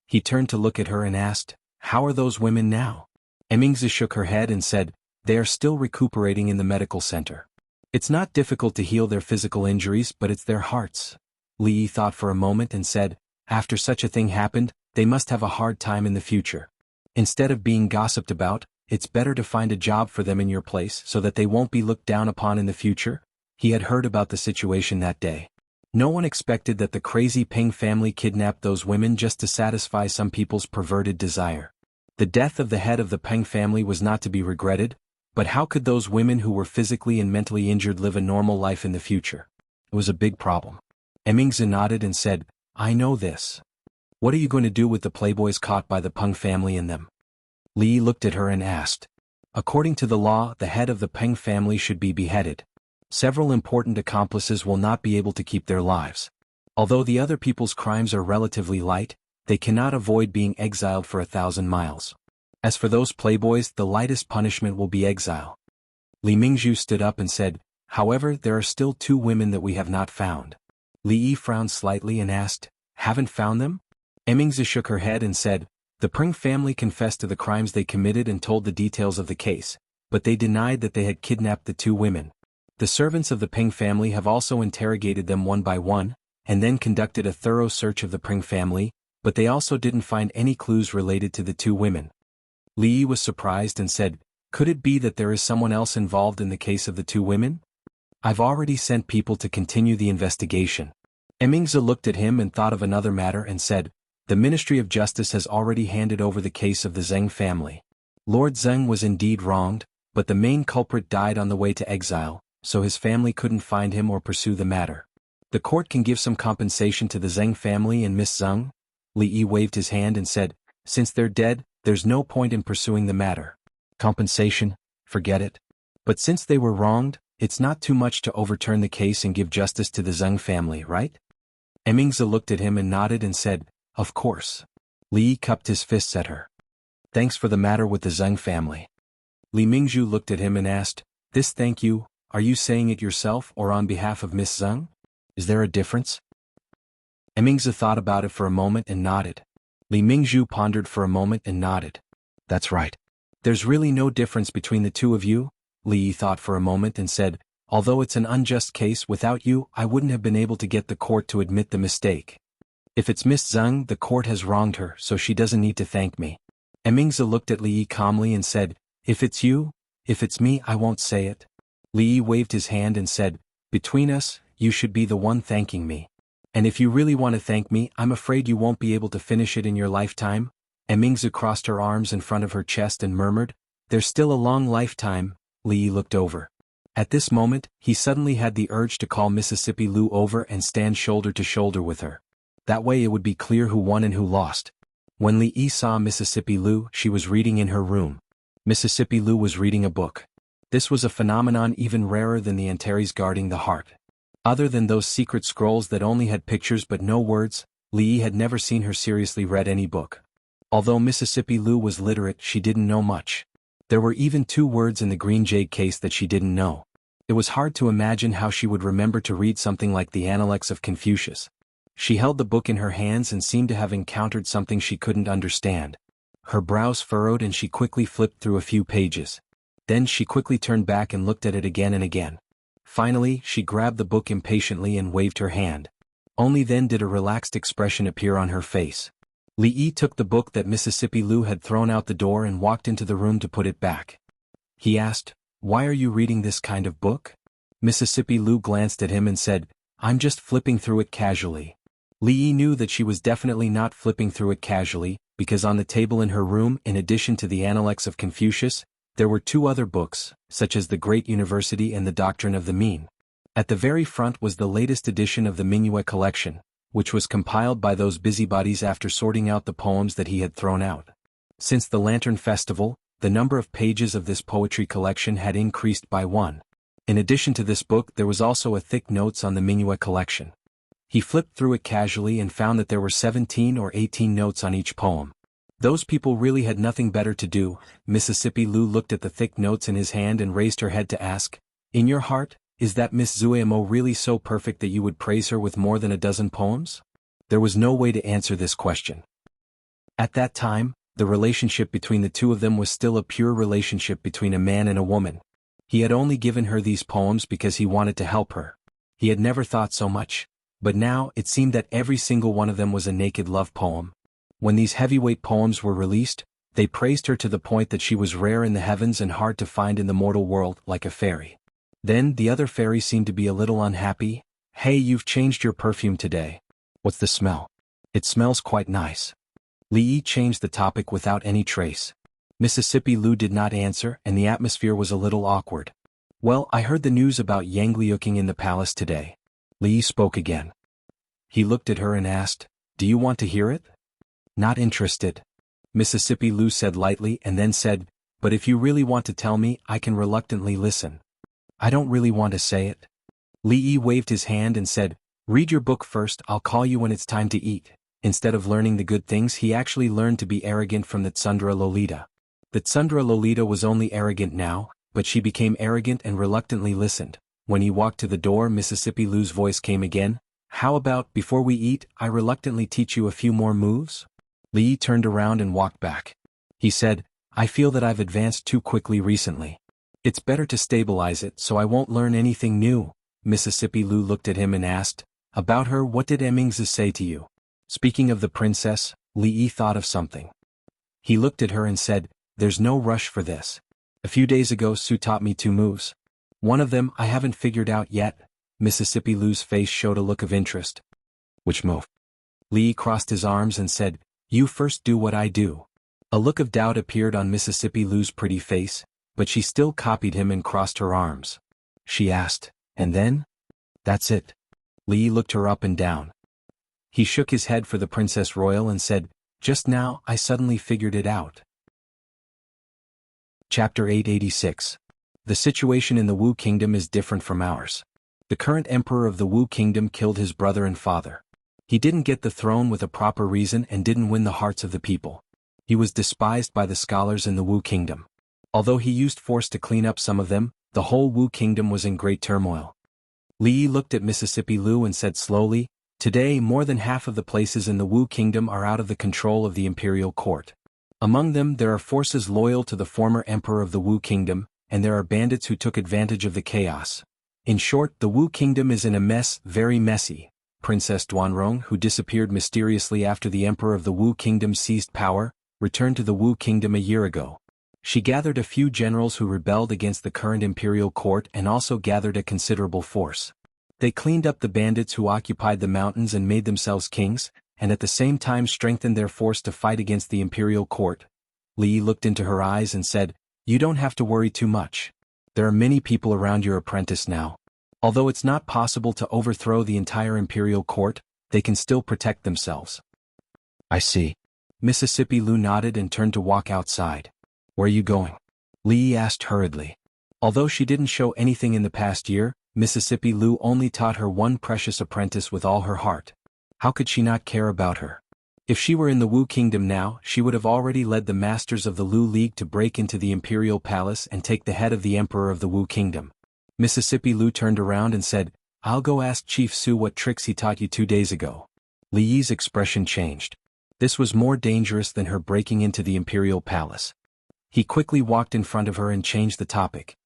Speaker 1: He turned to look at her and asked, "How are those women now?" Xianxia shook her head and said, "They are still recuperating in the medical center. It's not difficult to heal their physical injuries, but it's their hearts." Li Yi thought for a moment and said, "After such a thing happened, they must have a hard time in the future. Instead of being gossiped about, it's better to find a job for them in your place so that they won't be looked down upon in the future." He had heard about the situation that day. No one expected that the crazy Ping family kidnapped those women just to satisfy some people's perverted desire. The death of the head of the Peng family was not to be regretted, but how could those women who were physically and mentally injured live a normal life in the future? It was a big problem. Xianxia nodded and said, "I know this. What are you going to do with the playboys caught by the Peng family and them?" Li Yi looked at her and asked. According to the law, the head of the Peng family should be beheaded. Several important accomplices will not be able to keep their lives. Although the other people's crimes are relatively light, they cannot avoid being exiled for 1,000 miles. As for those playboys, the lightest punishment will be exile. Li Mingzhu stood up and said, "However, there are still 2 women that we have not found." Li Yi frowned slightly and asked, "Haven't found them?" Xianxia shook her head and said, "The Pring family confessed to the crimes they committed and told the details of the case, but they denied that they had kidnapped the 2 women. The servants of the Ping family have also interrogated them one by one, and then conducted a thorough search of the Pring family, but they also didn't find any clues related to the 2 women." Li Yi was surprised and said, "Could it be that there is someone else involved in the case of the 2 women? I've already sent people to continue the investigation." Xianxia looked at him and thought of another matter and said, "The Ministry of Justice has already handed over the case of the Zheng family. Lord Zheng was indeed wronged, but the main culprit died on the way to exile, so his family couldn't find him or pursue the matter. The court can give some compensation to the Zheng family and Miss Zheng." Li Yi waved his hand and said, "Since they're dead, there's no point in pursuing the matter. Compensation? Forget it. But since they were wronged, it's not too much to overturn the case and give justice to the Zheng family, right?" Xianxia looked at him and nodded and said, "Of course." Li Yi cupped his fists at her. "Thanks for the matter with the Zheng family." Li Mingzhu looked at him and asked, "This thank you, are you saying it yourself or on behalf of Miss Zheng? Is there a difference?" Xianxia thought about it for a moment and nodded. Li Mingzhu pondered for a moment and nodded. "That's right. There's really no difference between the 2 of you." Li Yi thought for a moment and said, "Although it's an unjust case, without you I wouldn't have been able to get the court to admit the mistake. If it's Miss Zheng, the court has wronged her, so she doesn't need to thank me." Xianxia looked at Li Yi calmly and said, "If it's you, if it's me, I won't say it." Li Yi waved his hand and said, "Between us, you should be the one thanking me. And if you really want to thank me, I'm afraid you won't be able to finish it in your lifetime." Xianxia crossed her arms in front of her chest and murmured, "There's still a long lifetime." Li Yi looked over. At this moment, he suddenly had the urge to call Mississippi Lu over and stand shoulder to shoulder with her. That way it would be clear who won and who lost. When Li Yi saw Mississippi Lu, she was reading in her room. Mississippi Lu was reading a book. This was a phenomenon even rarer than the Antares guarding the heart. Other than those secret scrolls that only had pictures but no words, Li Yi had never seen her seriously read any book. Although Mississippi Lu was literate, she didn't know much. There were even 2 words in the green jade case that she didn't know. It was hard to imagine how she would remember to read something like the Analects of Confucius. She held the book in her hands and seemed to have encountered something she couldn't understand. Her brows furrowed and she quickly flipped through a few pages. Then she quickly turned back and looked at it again and again. Finally, she grabbed the book impatiently and waved her hand. Only then did a relaxed expression appear on her face. Li Yi took the book that Mississippi Lu had thrown out the door and walked into the room to put it back. He asked, "Why are you reading this kind of book?" Mississippi Lu glanced at him and said, "I'm just flipping through it casually." Li Yi knew that she was definitely not flipping through it casually, because on the table in her room, in addition to the Analects of Confucius, there were 2 other books, such as The Great University and The Doctrine of the Mean. At the very front was the latest edition of the Minuet collection, which was compiled by those busybodies after sorting out the poems that he had thrown out. Since the Lantern Festival, the number of pages of this poetry collection had increased by 1. In addition to this book, there was also a thick notes on the Minuet collection. He flipped through it casually and found that there were 17 or 18 notes on each poem. Those people really had nothing better to do. Mississippi Lou looked at the thick notes in his hand and raised her head to ask, "In your heart, is that Miss Xuemo really so perfect that you would praise her with more than a dozen poems?" There was no way to answer this question. At that time, the relationship between the two of them was still a pure relationship between a man and a woman. He had only given her these poems because he wanted to help her. He had never thought so much, but now it seemed that every single one of them was a naked love poem. When these heavyweight poems were released, they praised her to the point that she was rare in the heavens and hard to find in the mortal world, like a fairy. Then the other fairy seemed to be a little unhappy. "Hey, you've changed your perfume today. What's the smell? It smells quite nice." Li changed the topic without any trace. Mississippi Lou did not answer, and the atmosphere was a little awkward. "Well, I heard the news about Yangliuking in the palace today." Li spoke again. He looked at her and asked, "Do you want to hear it?" "Not interested." Mississippi Lou said lightly and then said, "But if you really want to tell me, I can reluctantly listen." "I don't really want to say it." Li waved his hand and said, "Read your book first, I'll call you when it's time to eat." Instead of learning the good things, he actually learned to be arrogant from the Tsundra Lolita. The Tsundra Lolita was only arrogant now, but she became arrogant and reluctantly listened. When he walked to the door, Mississippi Lou's voice came again. "How about, before we eat, I reluctantly teach you a few more moves?" Li turned around and walked back. He said, "I feel that I've advanced too quickly recently. It's better to stabilize it so I won't learn anything new." Mississippi Lou looked at him and asked, "About her, what did Emingzi say to you?" Speaking of the princess, Li thought of something. He looked at her and said, "There's no rush for this. A few days ago Su taught me 2 moves. One of them I haven't figured out yet." Mississippi Lou's face showed a look of interest. "Which move?" Li crossed his arms and said, "You first do what I do." A look of doubt appeared on Mississippi Lou's pretty face, but she still copied him and crossed her arms. She asked, "And then?" "That's it." Li looked her up and down. He shook his head for the Princess Royal and said, "Just now I suddenly figured it out." Chapter 886. The situation in the Wu Kingdom is different from ours. The current emperor of the Wu Kingdom killed his brother and father. He didn't get the throne with a proper reason and didn't win the hearts of the people. He was despised by the scholars in the Wu Kingdom. Although he used force to clean up some of them, the whole Wu Kingdom was in great turmoil. Li looked at Mississippi Lou and said slowly, "Today more than half of the places in the Wu Kingdom are out of the control of the imperial court. Among them there are forces loyal to the former emperor of the Wu Kingdom, and there are bandits who took advantage of the chaos. In short, the Wu Kingdom is in a mess, very messy." Princess Duanrong, who disappeared mysteriously after the emperor of the Wu Kingdom seized power, returned to the Wu Kingdom a year ago. She gathered a few generals who rebelled against the current imperial court and also gathered a considerable force. They cleaned up the bandits who occupied the mountains and made themselves kings, and at the same time strengthened their force to fight against the imperial court. Li looked into her eyes and said, "You don't have to worry too much. There are many people around your apprentice now. Although it's not possible to overthrow the entire imperial court, they can still protect themselves." "I see." Mississippi Lou nodded and turned to walk outside. "Where are you going?" Li asked hurriedly. Although she didn't show anything in the past year, Mississippi Lou only taught her one precious apprentice with all her heart. How could she not care about her? If she were in the Wu Kingdom now, she would have already led the masters of the Lu League to break into the imperial palace and take the head of the emperor of the Wu Kingdom. Mississippi Lou turned around and said, "I'll go ask Chief Su what tricks he taught you 2 days ago." Li's expression changed. This was more dangerous than her breaking into the imperial palace. He quickly walked in front of her and changed the topic.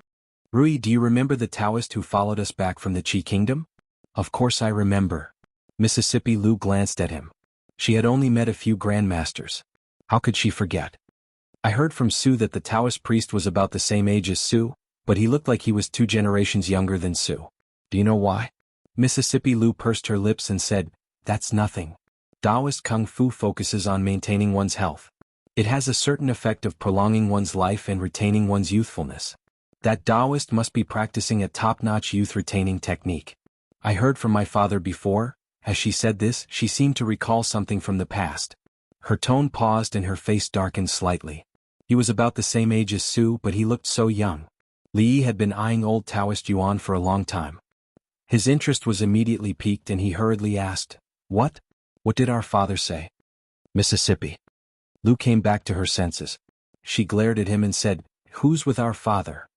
Speaker 1: "Rui, do you remember the Taoist who followed us back from the Qi Kingdom?" "Of course I remember." Mississippi Lou glanced at him. She had only met a few grandmasters. How could she forget? "I heard from Su that the Taoist priest was about the same age as Su, but he looked like he was 2 generations younger than Su. Do you know why?" Mississippi Lou pursed her lips and said, "That's nothing. Taoist Kung Fu focuses on maintaining one's health. It has a certain effect of prolonging one's life and retaining one's youthfulness. That Taoist must be practicing a top-notch youth-retaining technique. I heard from my father before." As she said this, she seemed to recall something from the past. Her tone paused and her face darkened slightly. He was about the same age as Su, but he looked so young. Li had been eyeing old Taoist Yuan for a long time. His interest was immediately piqued and he hurriedly asked, "What? What did our father say?" "Mississippi." Lu came back to her senses. She glared at him and said, "Who's with our father?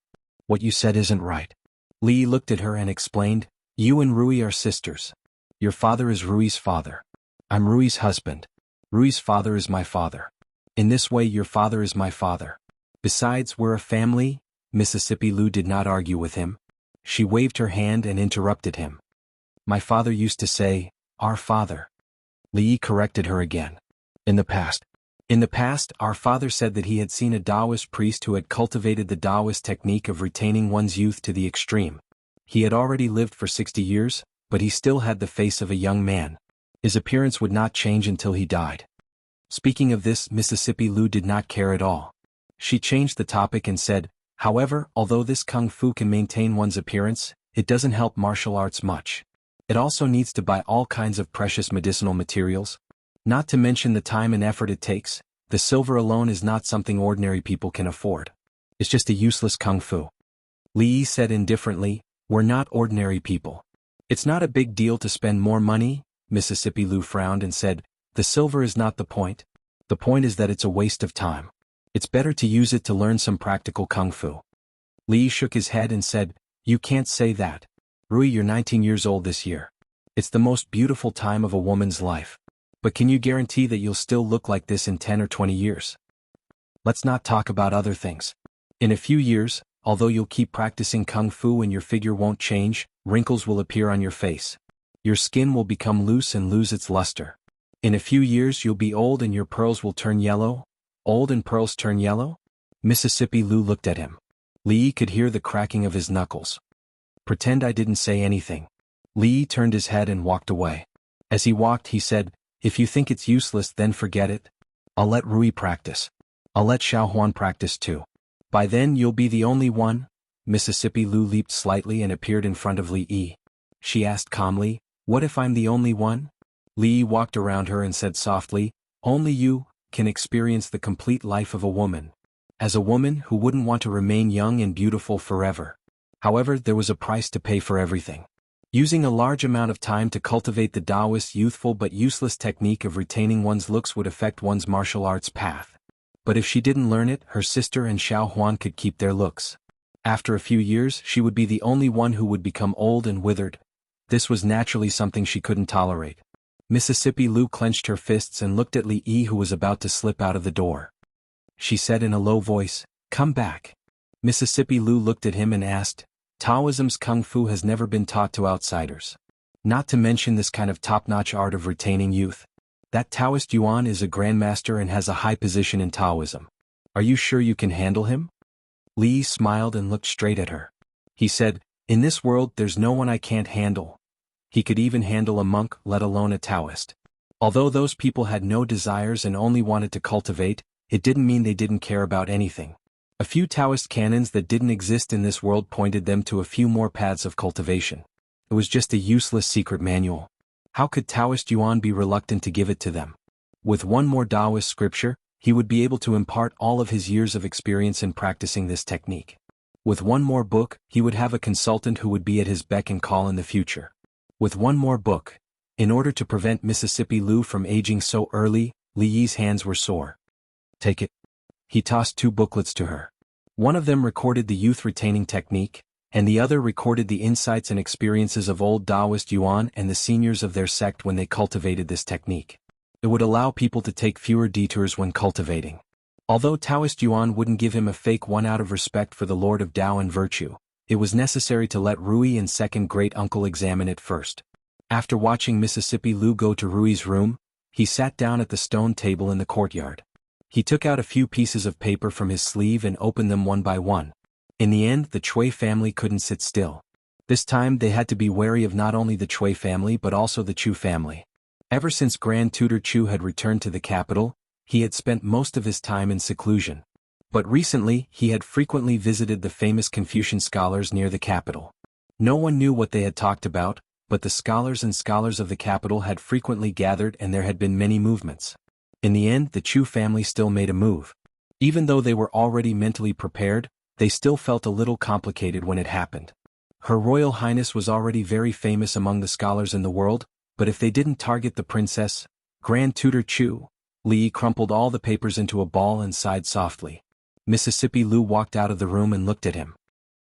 Speaker 1: What you said isn't right." Li looked at her and explained, "You and Rui are sisters. Your father is Rui's father. I'm Rui's husband. Rui's father is my father. In this way your father is my father. Besides, we're a family." Mississippi Lu did not argue with him. She waved her hand and interrupted him. "My father used to say, 'Our father.'" Li corrected her again. In the past, our father said that he had seen a Taoist priest who had cultivated the Taoist technique of retaining one's youth to the extreme. He had already lived for 60 years, but he still had the face of a young man. His appearance would not change until he died. Speaking of this, Mississippi Lu did not care at all. She changed the topic and said, "However, although this kung fu can maintain one's appearance, it doesn't help martial arts much. It also needs to buy all kinds of precious medicinal materials. Not to mention the time and effort it takes. The silver alone is not something ordinary people can afford. It's just a useless kung fu." Li said indifferently, "We're not ordinary people. It's not a big deal to spend more money." Mississippi Lu frowned and said, "The silver is not the point. The point is that it's a waste of time. It's better to use it to learn some practical kung fu." Li shook his head and said, "You can't say that. Rui, you're 19 years old this year. It's the most beautiful time of a woman's life. But can you guarantee that you'll still look like this in 10 or 20 years? Let's not talk about other things. In a few years, although you'll keep practicing kung fu and your figure won't change, wrinkles will appear on your face. Your skin will become loose and lose its luster. In a few years you'll be old and your pearls will turn yellow." "Old and pearls turn yellow?" Mississippi Lu looked at him. Li could hear the cracking of his knuckles. "Pretend I didn't say anything." Li turned his head and walked away. As he walked he said, "If you think it's useless then forget it. I'll let Rui practice. I'll let Xuanhuan practice too. By then you'll be the only one." Mississippi Lu leaped slightly and appeared in front of Li. She asked calmly, "What if I'm the only one?" Li walked around her and said softly, "Only you can experience the complete life of a woman. As a woman who wouldn't want to remain young and beautiful forever. However, there was a price to pay for everything. Using a large amount of time to cultivate the Taoist youthful but useless technique of retaining one's looks would affect one's martial arts path. But if she didn't learn it, her sister and Xuanhuan could keep their looks. After a few years, she would be the only one who would become old and withered. This was naturally something she couldn't tolerate." Mississippi Lu clenched her fists and looked at Li, who was about to slip out of the door. She said in a low voice, "Come back." Mississippi Lu looked at him and asked, "Taoism's kung fu has never been taught to outsiders. Not to mention this kind of top-notch art of retaining youth. That Taoist Yuan is a grandmaster and has a high position in Taoism. Are you sure you can handle him?" Li smiled and looked straight at her. He said, "In this world there's no one I can't handle." He could even handle a monk, let alone a Taoist. Although those people had no desires and only wanted to cultivate, it didn't mean they didn't care about anything. A few Taoist canons that didn't exist in this world pointed them to a few more paths of cultivation. It was just a useless secret manual. How could Taoist Yuan be reluctant to give it to them? With one more Taoist scripture, he would be able to impart all of his years of experience in practicing this technique. With one more book, he would have a consultant who would be at his beck and call in the future. With one more book. In order to prevent Mississippi Lu from aging so early, Li's hands were sore. "Take it." He tossed 2 booklets to her. One of them recorded the youth retaining technique, and the other recorded the insights and experiences of old Taoist Yuan and the seniors of their sect when they cultivated this technique. It would allow people to take fewer detours when cultivating. Although Taoist Yuan wouldn't give him a fake one out of respect for the Lord of Tao and virtue, it was necessary to let Rui and second great-uncle examine it first. After watching Mississippi Lu go to Rui's room, he sat down at the stone table in the courtyard. He took out a few pieces of paper from his sleeve and opened them one by one. In the end, the Chui family couldn't sit still. This time they had to be wary of not only the Chui family but also the Chu family. Ever since Grand Tutor Chu had returned to the capital, he had spent most of his time in seclusion. But recently, he had frequently visited the famous Confucian scholars near the capital. No one knew what they had talked about, but the scholars of the capital had frequently gathered and there had been many movements. In the end, the Chu family still made a move. Even though they were already mentally prepared, they still felt a little complicated when it happened. Her Royal Highness was already very famous among the scholars in the world, but if they didn't target the princess, Grand Tutor Chu, Li crumpled all the papers into a ball and sighed softly. Mississippi Lu walked out of the room and looked at him.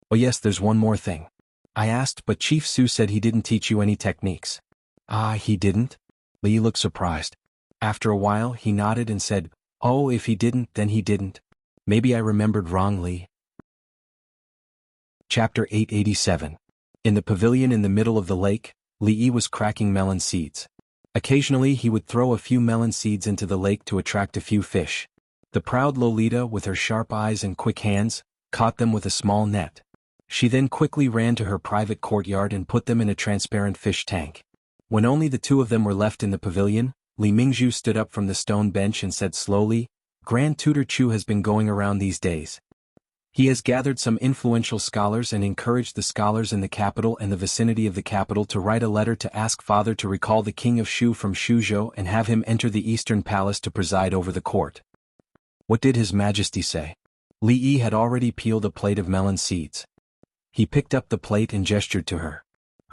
Speaker 1: Oh yes, there's one more thing. I asked, but Chief Su said he didn't teach you any techniques. Ah, he didn't? Li looked surprised. After a while, he nodded and said, oh, if he didn't, then he didn't. Maybe I remembered wrongly. Chapter 887. In the pavilion in the middle of the lake, Li was cracking melon seeds. Occasionally he would throw a few melon seeds into the lake to attract a few fish. The proud Lolita, with her sharp eyes and quick hands, caught them with a small net. She then quickly ran to her private courtyard and put them in a transparent fish tank. When only the two of them were left in the pavilion, Li Mingzhu stood up from the stone bench and said slowly, Grand Tutor Chu has been going around these days. He has gathered some influential scholars and encouraged the scholars in the capital and the vicinity of the capital to write a letter to ask Father to recall the king of Shu from Shuzhou and have him enter the Eastern Palace to preside over the court. What did His Majesty say? Li Yi had already peeled a plate of melon seeds. He picked up the plate and gestured to her.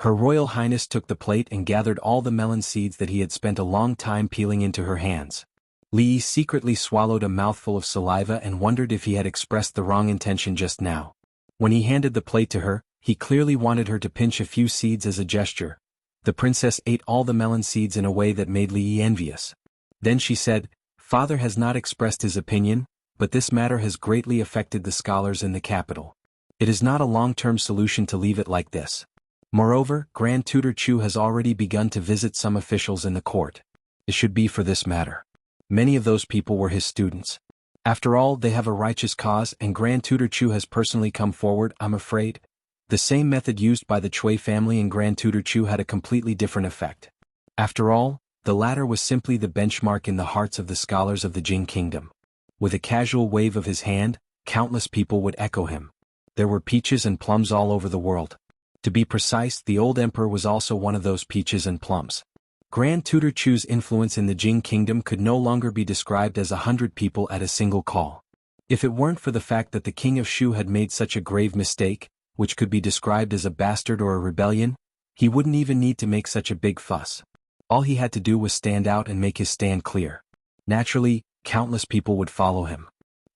Speaker 1: Her Royal Highness took the plate and gathered all the melon seeds that he had spent a long time peeling into her hands. Li Yi secretly swallowed a mouthful of saliva and wondered if he had expressed the wrong intention just now. When he handed the plate to her, he clearly wanted her to pinch a few seeds as a gesture. The princess ate all the melon seeds in a way that made Li Yi envious. Then she said, Father has not expressed his opinion, but this matter has greatly affected the scholars in the capital. It is not a long-term solution to leave it like this. Moreover, Grand Tutor Chu has already begun to visit some officials in the court. It should be for this matter. Many of those people were his students. After all, they have a righteous cause and Grand Tutor Chu has personally come forward, I'm afraid. The same method used by the Cui family and Grand Tutor Chu had a completely different effect. After all, the latter was simply the benchmark in the hearts of the scholars of the Jing kingdom. With a casual wave of his hand, countless people would echo him. There were peaches and plums all over the world. To be precise, the old emperor was also one of those peaches and plums. Grand Tutor Chu's influence in the Jing kingdom could no longer be described as 100 people at a single call. If it weren't for the fact that the king of Shu had made such a grave mistake, which could be described as a bastard or a rebellion, he wouldn't even need to make such a big fuss. All he had to do was stand out and make his stand clear. Naturally, countless people would follow him.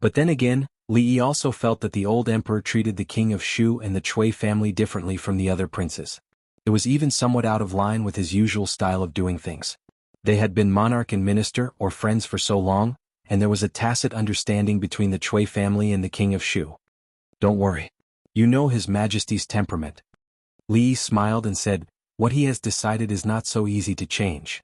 Speaker 1: But then again, Li Yi also felt that the old emperor treated the king of Shu and the Cui family differently from the other princes. It was even somewhat out of line with his usual style of doing things. They had been monarch and minister or friends for so long, and there was a tacit understanding between the Cui family and the king of Shu. Don't worry. You know His Majesty's temperament. Li Yi smiled and said, what he has decided is not so easy to change.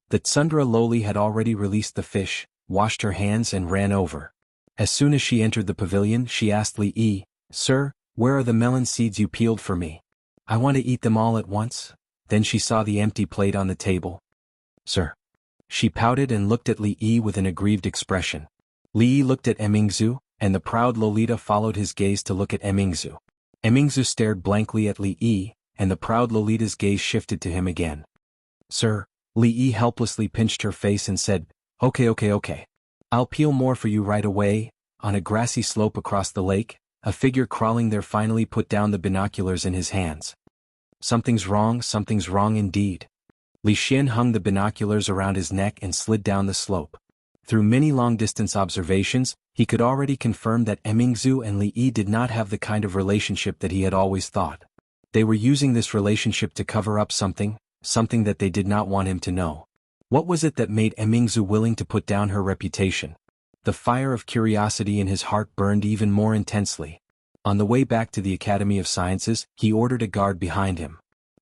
Speaker 1: The Tsundra Loli had already released the fish, washed her hands and ran over. As soon as she entered the pavilion, she asked Li Yi, Sir, where are the melon seeds you peeled for me? I want to eat them all at once. Then she saw the empty plate on the table. Sir. She pouted and looked at Li Yi with an aggrieved expression. Li Yi looked at Emingzu, and the proud Lolita followed his gaze to look at Emingzu. Emingzu stared blankly at Li Yi, and the proud Lolita's gaze shifted to him again. Sir, Li Yi helplessly pinched her face and said, Okay. I'll peel more for you right away. On a grassy slope across the lake, a figure crawling there finally put down the binoculars in his hands. Something's wrong indeed. Li Xian hung the binoculars around his neck and slid down the slope. Through many long-distance observations, he could already confirm that Emingzu and Li Yi did not have the kind of relationship that he had always thought. They were using this relationship to cover up something that they did not want him to know. What was it that made Emingzu willing to put down her reputation? The fire of curiosity in his heart burned even more intensely. On the way back to the Academy of Sciences, he ordered a guard behind him.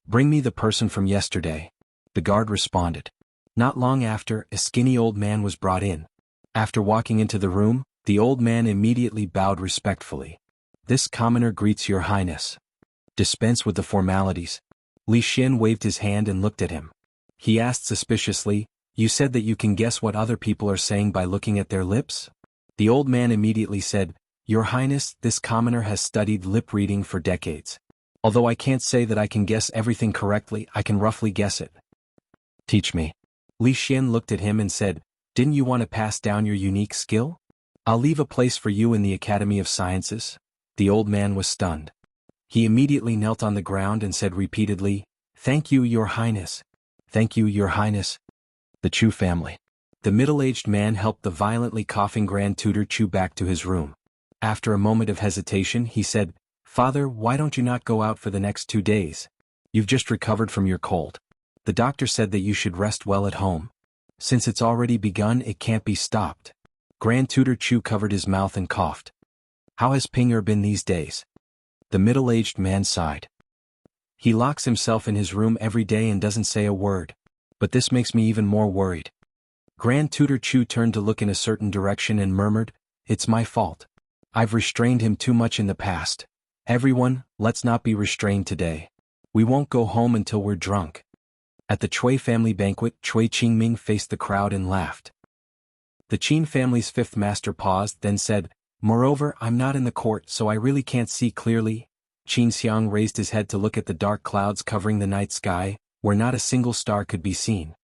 Speaker 1: Bring me the person from yesterday. The guard responded. Not long after, a skinny old man was brought in. After walking into the room, the old man immediately bowed respectfully. This commoner greets your highness. Dispense with the formalities. Li Xin waved his hand and looked at him. He asked suspiciously, you said that you can guess what other people are saying by looking at their lips? The old man immediately said, Your Highness, this commoner has studied lip reading for decades. Although I can't say that I can guess everything correctly, I can roughly guess it. Teach me. Li Xian looked at him and said, Didn't you want to pass down your unique skill? I'll leave a place for you in the Academy of Sciences. The old man was stunned. He immediately knelt on the ground and said repeatedly, Thank you, Your Highness. Thank you, Your Highness. The Chu family. The middle-aged man helped the violently coughing Grand Tutor Chu back to his room. After a moment of hesitation he said, "Father, why don't you not go out for the next 2 days? You've just recovered from your cold. The doctor said that you should rest well at home. Since it's already begun, it can't be stopped." Grand Tutor Chu covered his mouth and coughed. "How has Ping been these days?" The middle-aged man sighed. "He locks himself in his room every day and doesn't say a word. But this makes me even more worried." Grand Tutor Chu turned to look in a certain direction and murmured, "It's my fault. I've restrained him too much in the past. Everyone, let's not be restrained today. We won't go home until we're drunk." At the Chui family banquet, Chui Qingming faced the crowd and laughed. The Qin family's fifth master paused, then said, "Moreover, I'm not in the court, so I really can't see clearly." Qin Xiang raised his head to look at the dark clouds covering the night sky, where not a single star could be seen.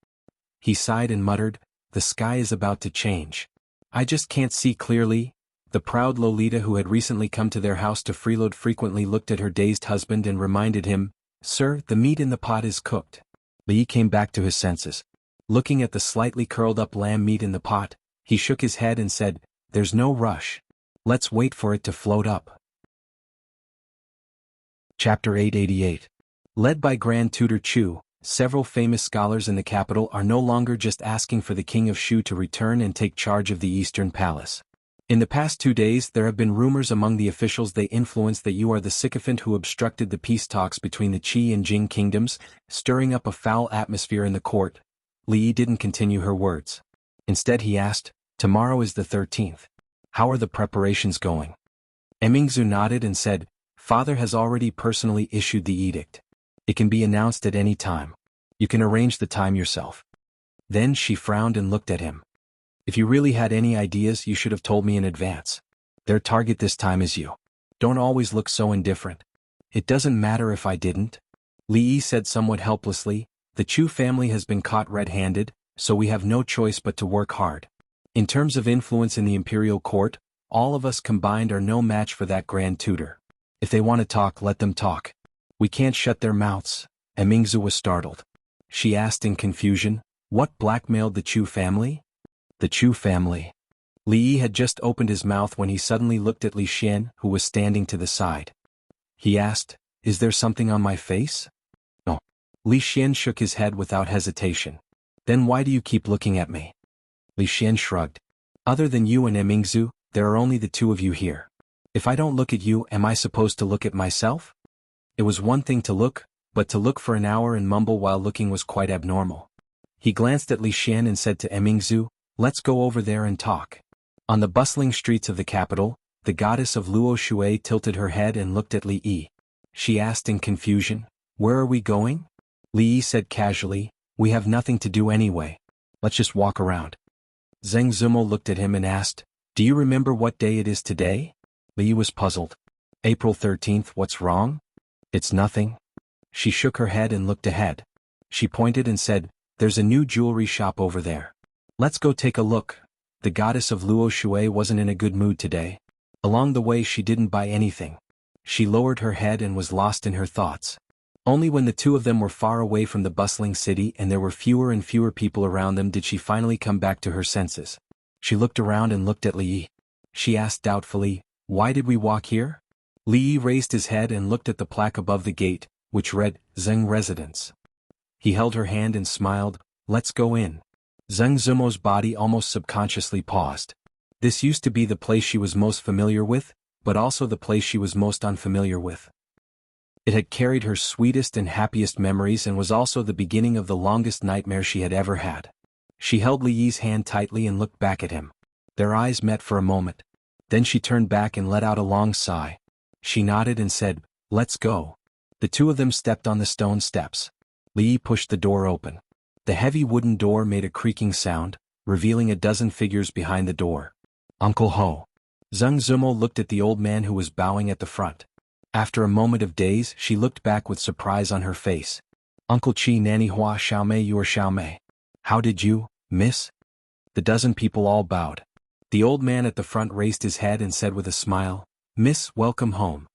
Speaker 1: He sighed and muttered, "The sky is about to change. I just can't see clearly." The proud Lolita who had recently come to their house to freeload frequently looked at her dazed husband and reminded him, "Sir, the meat in the pot is cooked." Li came back to his senses. Looking at the slightly curled up lamb meat in the pot, he shook his head and said, "There's no rush. Let's wait for it to float up." Chapter 888. Led by Grand Tutor Chu, several famous scholars in the capital are no longer just asking for the King of Shu to return and take charge of the Eastern Palace. In the past 2 days there have been rumors among the officials they influence that you are the sycophant who obstructed the peace talks between the Qi and Jing kingdoms, stirring up a foul atmosphere in the court. Li didn't continue her words. Instead he asked, "Tomorrow is the 13th. How are the preparations going?" Emingzu nodded and said, "Father has already personally issued the edict. It can be announced at any time. You can arrange the time yourself." Then she frowned and looked at him. "If you really had any ideas, you should have told me in advance. Their target this time is you. Don't always look so indifferent." "It doesn't matter if I didn't," Li Yi said somewhat helplessly. "The Chu family has been caught red-handed, so we have no choice but to work hard. In terms of influence in the imperial court, all of us combined are no match for that Grand Tutor. If they want to talk, let them talk. We can't shut their mouths." Emingzu was startled. She asked in confusion, "What blackmailed the Chu family?" "The Chu family." Li Yi had just opened his mouth when he suddenly looked at Li Xian, who was standing to the side. He asked, "Is there something on my face?" "No." Li Xian shook his head without hesitation. "Then why do you keep looking at me?" Li Xian shrugged. "Other than you and Emingzu, there are only the two of you here. If I don't look at you, am I supposed to look at myself?" It was one thing to look, but to look for an hour and mumble while looking was quite abnormal. He glanced at Li Xian and said to Emingzu, "Let's go over there and talk." On the bustling streets of the capital, the goddess of Luo Shui tilted her head and looked at Li Yi. She asked in confusion, "Where are we going?" Li Yi said casually, "We have nothing to do anyway. Let's just walk around." Zheng Zumo looked at him and asked, "Do you remember what day it is today?" Li Yi was puzzled. "April 13th, what's wrong?" "It's nothing." She shook her head and looked ahead. She pointed and said, "There's a new jewelry shop over there. Let's go take a look." The goddess of Luo Shui wasn't in a good mood today. Along the way she didn't buy anything. She lowered her head and was lost in her thoughts. Only when the two of them were far away from the bustling city and there were fewer and fewer people around them did she finally come back to her senses. She looked around and looked at Li Yi. She asked doubtfully, "Why did we walk here?" Li Yi raised his head and looked at the plaque above the gate, which read, "Zheng Residence." He held her hand and smiled, "Let's go in." Zheng Zumo's body almost subconsciously paused. This used to be the place she was most familiar with, but also the place she was most unfamiliar with. It had carried her sweetest and happiest memories and was also the beginning of the longest nightmare she had ever had. She held Li Yi's hand tightly and looked back at him. Their eyes met for a moment. Then she turned back and let out a long sigh. She nodded and said, "Let's go." The two of them stepped on the stone steps. Li Yi pushed the door open. The heavy wooden door made a creaking sound, revealing a dozen figures behind the door. "Uncle Ho." Zheng Zumo looked at the old man who was bowing at the front. After a moment of daze, she looked back with surprise on her face. "Uncle Chi Nani Hua Xiaomei, you are Xiaomei. How did you, miss?" The dozen people all bowed. The old man at the front raised his head and said with a smile, "Miss, welcome home."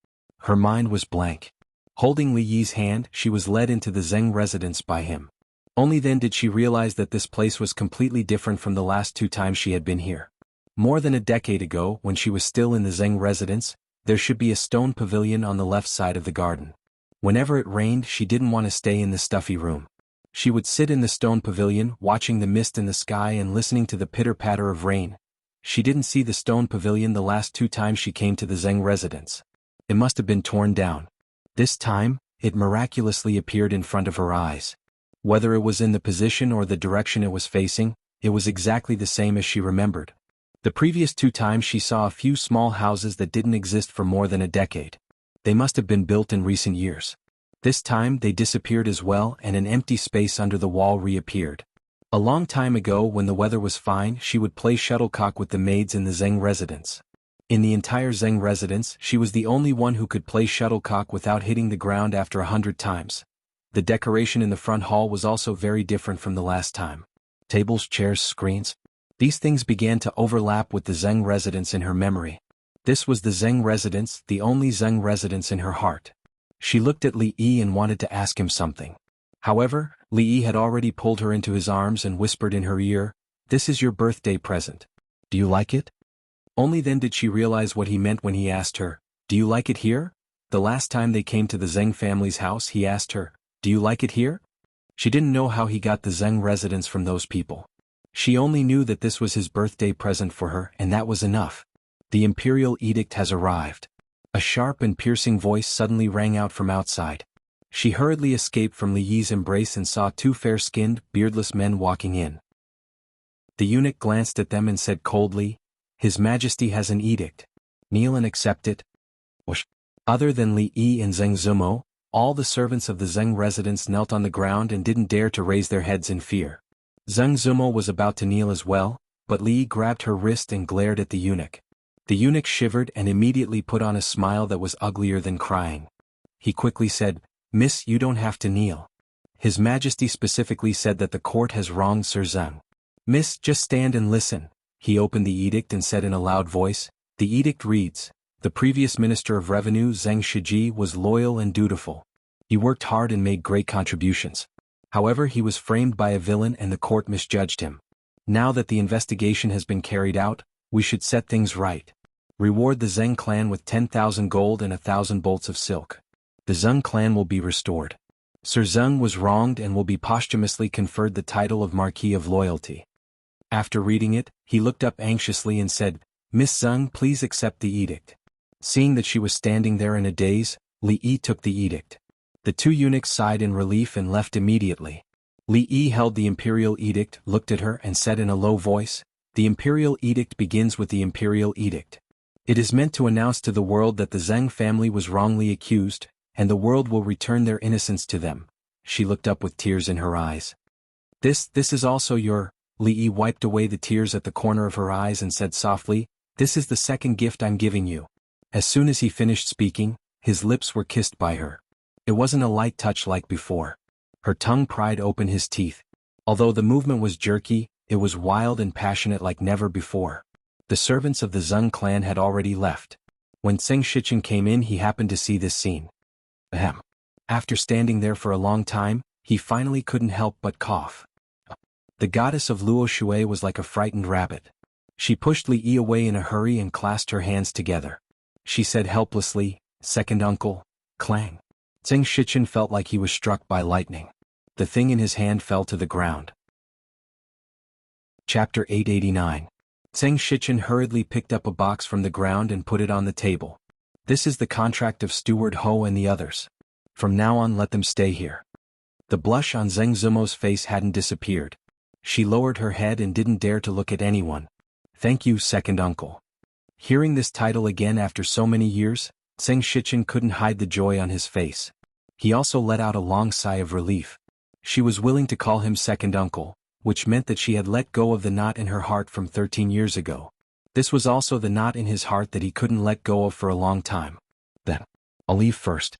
Speaker 1: Her mind was blank. Holding Li Yi's hand, she was led into the Zheng residence by him. Only then did she realize that this place was completely different from the last 2 times she had been here. More than a decade ago, when she was still in the Zheng residence, there should be a stone pavilion on the left side of the garden. Whenever it rained, she didn't want to stay in the stuffy room. She would sit in the stone pavilion, watching the mist in the sky and listening to the pitter-patter of rain. She didn't see the stone pavilion the last 2 times she came to the Zheng residence. It must have been torn down. This time, it miraculously appeared in front of her eyes. Whether it was in the position or the direction it was facing, it was exactly the same as she remembered. The previous 2 times she saw a few small houses that didn't exist for more than a decade. They must have been built in recent years. This time they disappeared as well, and an empty space under the wall reappeared. A long time ago, when the weather was fine, she would play shuttlecock with the maids in the Zheng residence. In the entire Zheng residence, she was the only one who could play shuttlecock without hitting the ground after 100 times. The decoration in the front hall was also very different from the last time. Tables, chairs, screens. These things began to overlap with the Zheng residence in her memory. This was the Zheng residence, the only Zheng residence in her heart. She looked at Li Yi and wanted to ask him something. However, Li Yi had already pulled her into his arms and whispered in her ear, "This is your birthday present. Do you like it?" Only then did she realize what he meant when he asked her, "Do you like it here?" The last time they came to the Zheng family's house, he asked her, "Do you like it here?" She didn't know how he got the Zheng residence from those people. She only knew that this was his birthday present for her, and that was enough. The imperial edict has arrived. A sharp and piercing voice suddenly rang out from outside. She hurriedly escaped from Li Yi's embrace and saw 2 fair-skinned, beardless men walking in. The eunuch glanced at them and said coldly, "His Majesty has an edict. Kneel and accept it." Whoosh. Other than Li Yi and Zheng Zumo, all the servants of the Zheng residence knelt on the ground and didn't dare to raise their heads in fear. Zheng Zumo was about to kneel as well, but Li Yi grabbed her wrist and glared at the eunuch. The eunuch shivered and immediately put on a smile that was uglier than crying. He quickly said, "Miss, you don't have to kneel. His Majesty specifically said that the court has wronged Sir Zheng. Miss, just stand and listen." He opened the edict and said in a loud voice, "The edict reads, the previous Minister of Revenue Zheng Shiji was loyal and dutiful. He worked hard and made great contributions. However, he was framed by a villain and the court misjudged him. Now that the investigation has been carried out, we should set things right. Reward the Zheng clan with 10,000 gold and 1,000 bolts of silk. The Zheng clan will be restored. Sir Zheng was wronged and will be posthumously conferred the title of Marquis of Loyalty." After reading it, he looked up anxiously and said, "Miss Zheng, please accept the edict." Seeing that she was standing there in a daze, Li Yi took the edict. The 2 eunuchs sighed in relief and left immediately. Li Yi held the imperial edict, looked at her and said in a low voice, "The imperial edict begins with the imperial edict. It is meant to announce to the world that the Zheng family was wrongly accused, and the world will return their innocence to them." She looked up with tears in her eyes. This is also your—" Li Yi wiped away the tears at the corner of her eyes and said softly, "This is the second gift I'm giving you." As soon as he finished speaking, his lips were kissed by her. It wasn't a light touch like before. Her tongue pried open his teeth. Although the movement was jerky, it was wild and passionate like never before. The servants of the Zheng clan had already left. When Zheng Shichen came in, he happened to see this scene. Ahem. After standing there for a long time, he finally couldn't help but cough. The goddess of Luo Shui was like a frightened rabbit. She pushed Li Yi away in a hurry and clasped her hands together. She said helplessly, "Second uncle." Clang. Zheng Shichen felt like he was struck by lightning. The thing in his hand fell to the ground. Chapter 889. Zheng Shichen hurriedly picked up a box from the ground and put it on the table. "This is the contract of Steward Ho and the others. From now on, let them stay here." The blush on Zheng Zumo's face hadn't disappeared. She lowered her head and didn't dare to look at anyone. "Thank you, second uncle." Hearing this title again after so many years, Zheng Shichen couldn't hide the joy on his face. He also let out a long sigh of relief. She was willing to call him second uncle, which meant that she had let go of the knot in her heart from 13 years ago. This was also the knot in his heart that he couldn't let go of for a long time. "Then, I'll leave first."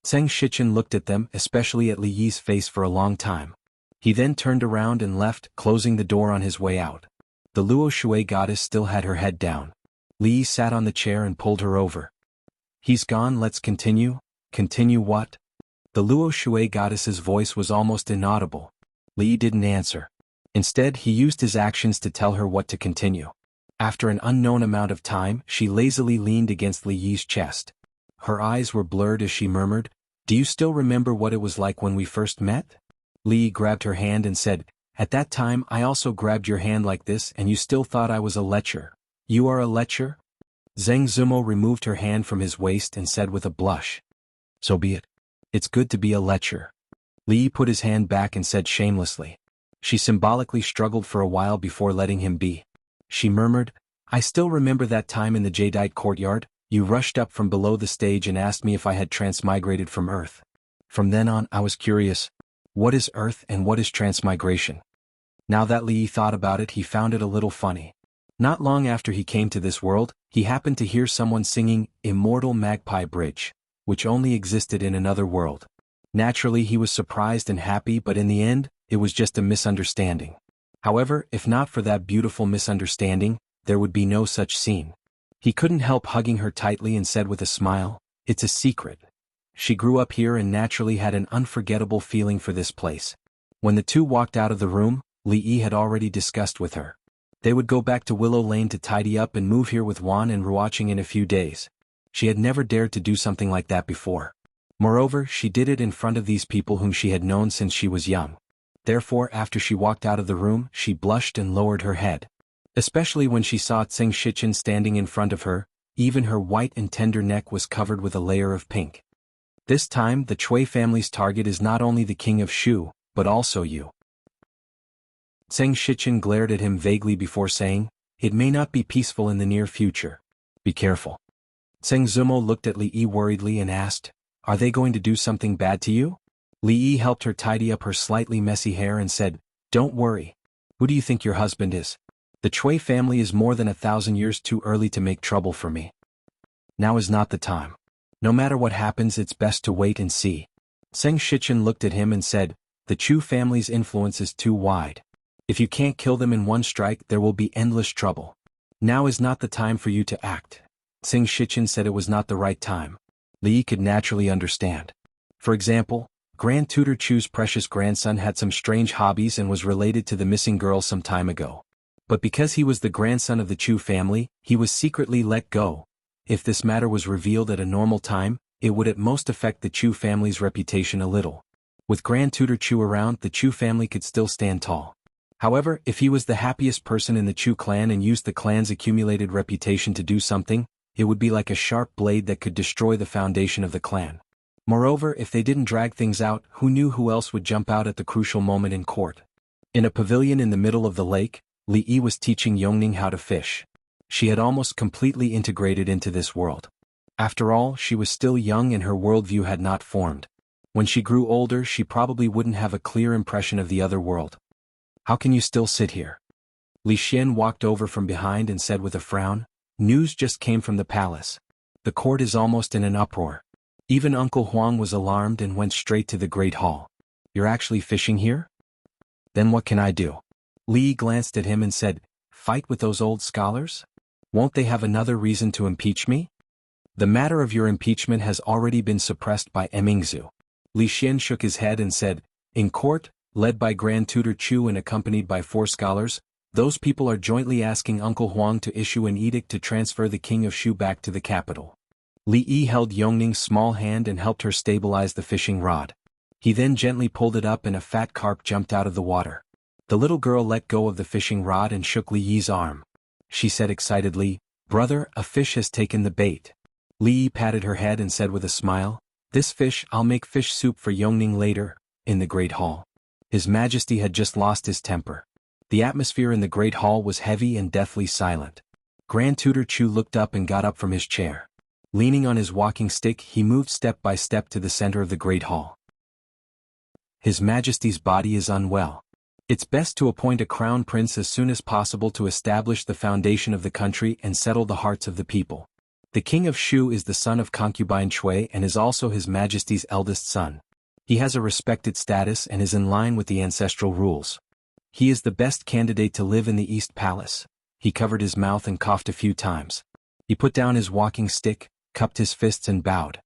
Speaker 1: Zheng Shichen looked at them, especially at Li Yi's face, for a long time. He then turned around and left, closing the door on his way out. The Luo Shui goddess still had her head down. Li Yi sat on the chair and pulled her over. "He's gone, let's continue." "Continue what?" The Luo Shui goddess's voice was almost inaudible. Li didn't answer. Instead, he used his actions to tell her what to continue. After an unknown amount of time, she lazily leaned against Li Yi's chest. Her eyes were blurred as she murmured, "Do you still remember what it was like when we first met?" Li grabbed her hand and said, "At that time I also grabbed your hand like this and you still thought I was a lecher. You are a lecher?" Zheng Zumo removed her hand from his waist and said with a blush, "So be it. It's good to be a lecher." Li put his hand back and said shamelessly. She symbolically struggled for a while before letting him be. She murmured, "I still remember that time in the jadeite courtyard. You rushed up from below the stage and asked me if I had transmigrated from Earth. From then on, I was curious. What is Earth and what is transmigration?" Now that Li thought about it, he found it a little funny. Not long after he came to this world, he happened to hear someone singing Immortal Magpie Bridge, which only existed in another world. Naturally, he was surprised and happy, but in the end, it was just a misunderstanding. However, if not for that beautiful misunderstanding, there would be no such scene. He couldn't help hugging her tightly and said with a smile, "It's a secret." She grew up here and naturally had an unforgettable feeling for this place. When the two walked out of the room, Li Yi had already discussed with her. They would go back to Willow Lane to tidy up and move here with Juan and Ruoqing in a few days. She had never dared to do something like that before. Moreover, she did it in front of these people whom she had known since she was young. Therefore, after she walked out of the room, she blushed and lowered her head. Especially when she saw Xianxia standing in front of her, even her white and tender neck was covered with a layer of pink. This time, the Chui family's target is not only the king of Shu, but also you. Xianxia glared at him vaguely before saying, "It may not be peaceful in the near future. Be careful." Zheng Zumo looked at Li Yi worriedly and asked, "Are they going to do something bad to you?" Li Yi helped her tidy up her slightly messy hair and said, "Don't worry. Who do you think your husband is? The Chui family is more than 1,000 years too early to make trouble for me. Now is not the time. No matter what happens, it's best to wait and see." Xianxia looked at him and said, "The Chu family's influence is too wide. If you can't kill them in one strike, there will be endless trouble. Now is not the time for you to act." Xianxia said it was not the right time. Li Yi could naturally understand. For example, Grand Tutor Chu's precious grandson had some strange hobbies and was related to the missing girl some time ago. But because he was the grandson of the Chu family, he was secretly let go. If this matter was revealed at a normal time, it would at most affect the Chu family's reputation a little. With Grand Tutor Chu around, the Chu family could still stand tall. However, if he was the happiest person in the Chu clan and used the clan's accumulated reputation to do something, it would be like a sharp blade that could destroy the foundation of the clan. Moreover, if they didn't drag things out, who knew who else would jump out at the crucial moment in court? In a pavilion in the middle of the lake, Li Yi was teaching Yongning how to fish. She had almost completely integrated into this world. After all, she was still young and her worldview had not formed. When she grew older, she probably wouldn't have a clear impression of the other world. "How can you still sit here?" Li Xian walked over from behind and said with a frown, "News just came from the palace. The court is almost in an uproar. Even Uncle Huang was alarmed and went straight to the Great Hall. You're actually fishing here? Then what can I do?" Li glanced at him and said, "Fight with those old scholars? Won't they have another reason to impeach me?" "The matter of your impeachment has already been suppressed by Mingzu." Li Xian shook his head and said, "In court, led by Grand Tutor Chu and accompanied by 4 scholars, those people are jointly asking Uncle Huang to issue an edict to transfer the king of Shu back to the capital." Li Yi held Yongning's small hand and helped her stabilize the fishing rod. He then gently pulled it up and a fat carp jumped out of the water. The little girl let go of the fishing rod and shook Li Yi's arm. She said excitedly, "Brother, a fish has taken the bait." Li Yi patted her head and said with a smile, "This fish, I'll make fish soup for Yongning later, in the Great Hall." His Majesty had just lost his temper. The atmosphere in the Great Hall was heavy and deathly silent. Grand Tutor Chu looked up and got up from his chair. Leaning on his walking stick, he moved step by step to the center of the Great Hall. "His Majesty's body is unwell. It's best to appoint a crown prince as soon as possible to establish the foundation of the country and settle the hearts of the people. The King of Shu is the son of concubine Chui and is also His Majesty's eldest son. He has a respected status and is in line with the ancestral rules. He is the best candidate to live in the East Palace." He covered his mouth and coughed a few times. He put down his walking stick, cupped his fists and bowed.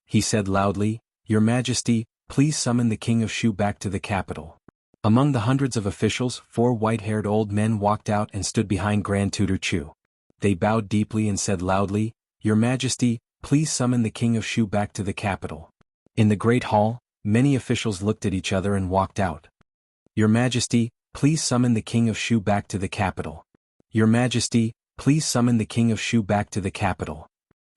Speaker 1: He said loudly, "Your Majesty, please summon the King of Shu back to the capital." Among the hundreds of officials, 4 white-haired old men walked out and stood behind Grand Tutor Chu. They bowed deeply and said loudly, "Your Majesty, please summon the King of Shu back to the capital." In the Great Hall, many officials looked at each other and walked out. "Your Majesty, please summon the King of Shu back to the capital." "Your Majesty, please summon the King of Shu back to the capital."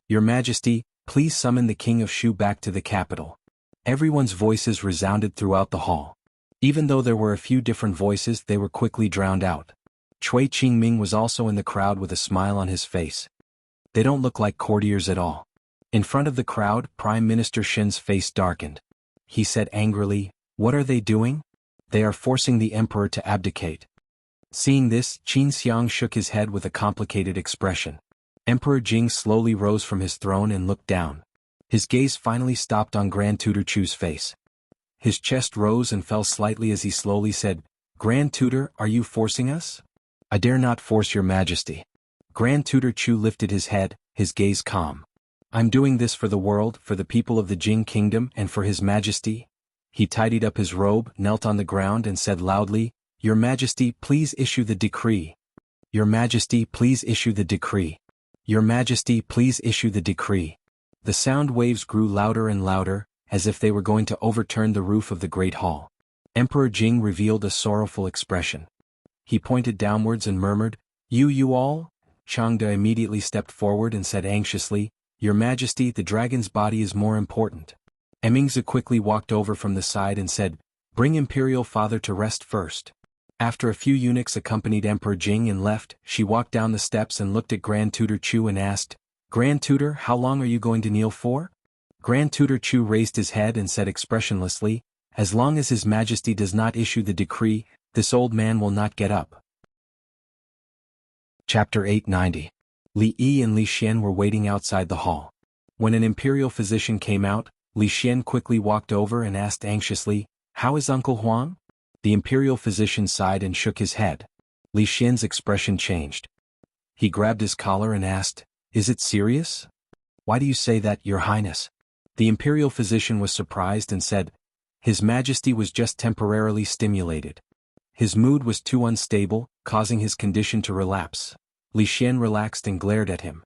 Speaker 1: "Your Majesty, please summon the King of Shu back to the capital." Everyone's voices resounded throughout the hall. Even though there were a few different voices, they were quickly drowned out. Cui Qingming was also in the crowd with a smile on his face. "They don't look like courtiers at all." In front of the crowd, Prime Minister Shen's face darkened. He said angrily, "What are they doing? They are forcing the emperor to abdicate." Seeing this, Qin Xiang shook his head with a complicated expression. Emperor Jing slowly rose from his throne and looked down. His gaze finally stopped on Grand Tutor Chu's face. His chest rose and fell slightly as he slowly said, "Grand Tutor, are you forcing us?" "I dare not force your Majesty." Grand Tutor Chu lifted his head, his gaze calm. "I'm doing this for the world, for the people of the Jing Kingdom, and for His Majesty." He tidied up his robe, knelt on the ground and said loudly, "Your Majesty, please issue the decree. Your Majesty, please issue the decree. Your Majesty, please issue the decree." The sound waves grew louder and louder, as if they were going to overturn the roof of the Great Hall. Emperor Jing revealed a sorrowful expression. He pointed downwards and murmured, You all?" Changde immediately stepped forward and said anxiously, "Your Majesty, the dragon's body is more important." Emingzi quickly walked over from the side and said, "Bring Imperial Father to rest first." After a few eunuchs accompanied Emperor Jing and left, she walked down the steps and looked at Grand Tutor Chu and asked, "Grand Tutor, how long are you going to kneel for?" Grand Tutor Chu raised his head and said expressionlessly, "As long as His Majesty does not issue the decree, this old man will not get up." Chapter 890. Li Yi and Li Xian were waiting outside the hall. When an imperial physician came out, Li Xian quickly walked over and asked anxiously, "How is Uncle Huang?" The imperial physician sighed and shook his head. Li Xian's expression changed. He grabbed his collar and asked, "Is it serious?" "Why do you say that, Your Highness?" The imperial physician was surprised and said, "His Majesty was just temporarily stimulated. His mood was too unstable, causing his condition to relapse." Li Xian relaxed and glared at him.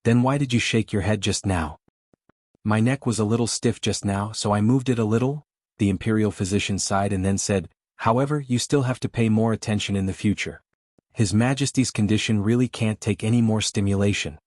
Speaker 1: "Then why did you shake your head just now?" "My neck was a little stiff just now, so I moved it a little," the imperial physician sighed and then said, "However, you still have to pay more attention in the future. His Majesty's condition really can't take any more stimulation.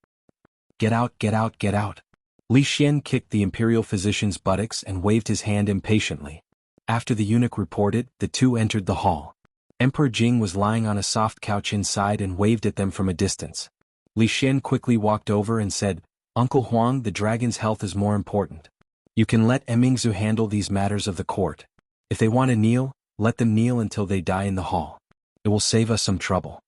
Speaker 1: Get out, get out, get out." Li Xian kicked the imperial physician's buttocks and waved his hand impatiently. After the eunuch reported, the two entered the hall. Emperor Jing was lying on a soft couch inside and waved at them from a distance. Li Xian quickly walked over and said, "Uncle Huang, the dragon's health is more important. You can let Emingzi handle these matters of the court. If they want to kneel, let them kneel until they die in the hall. It will save us some trouble."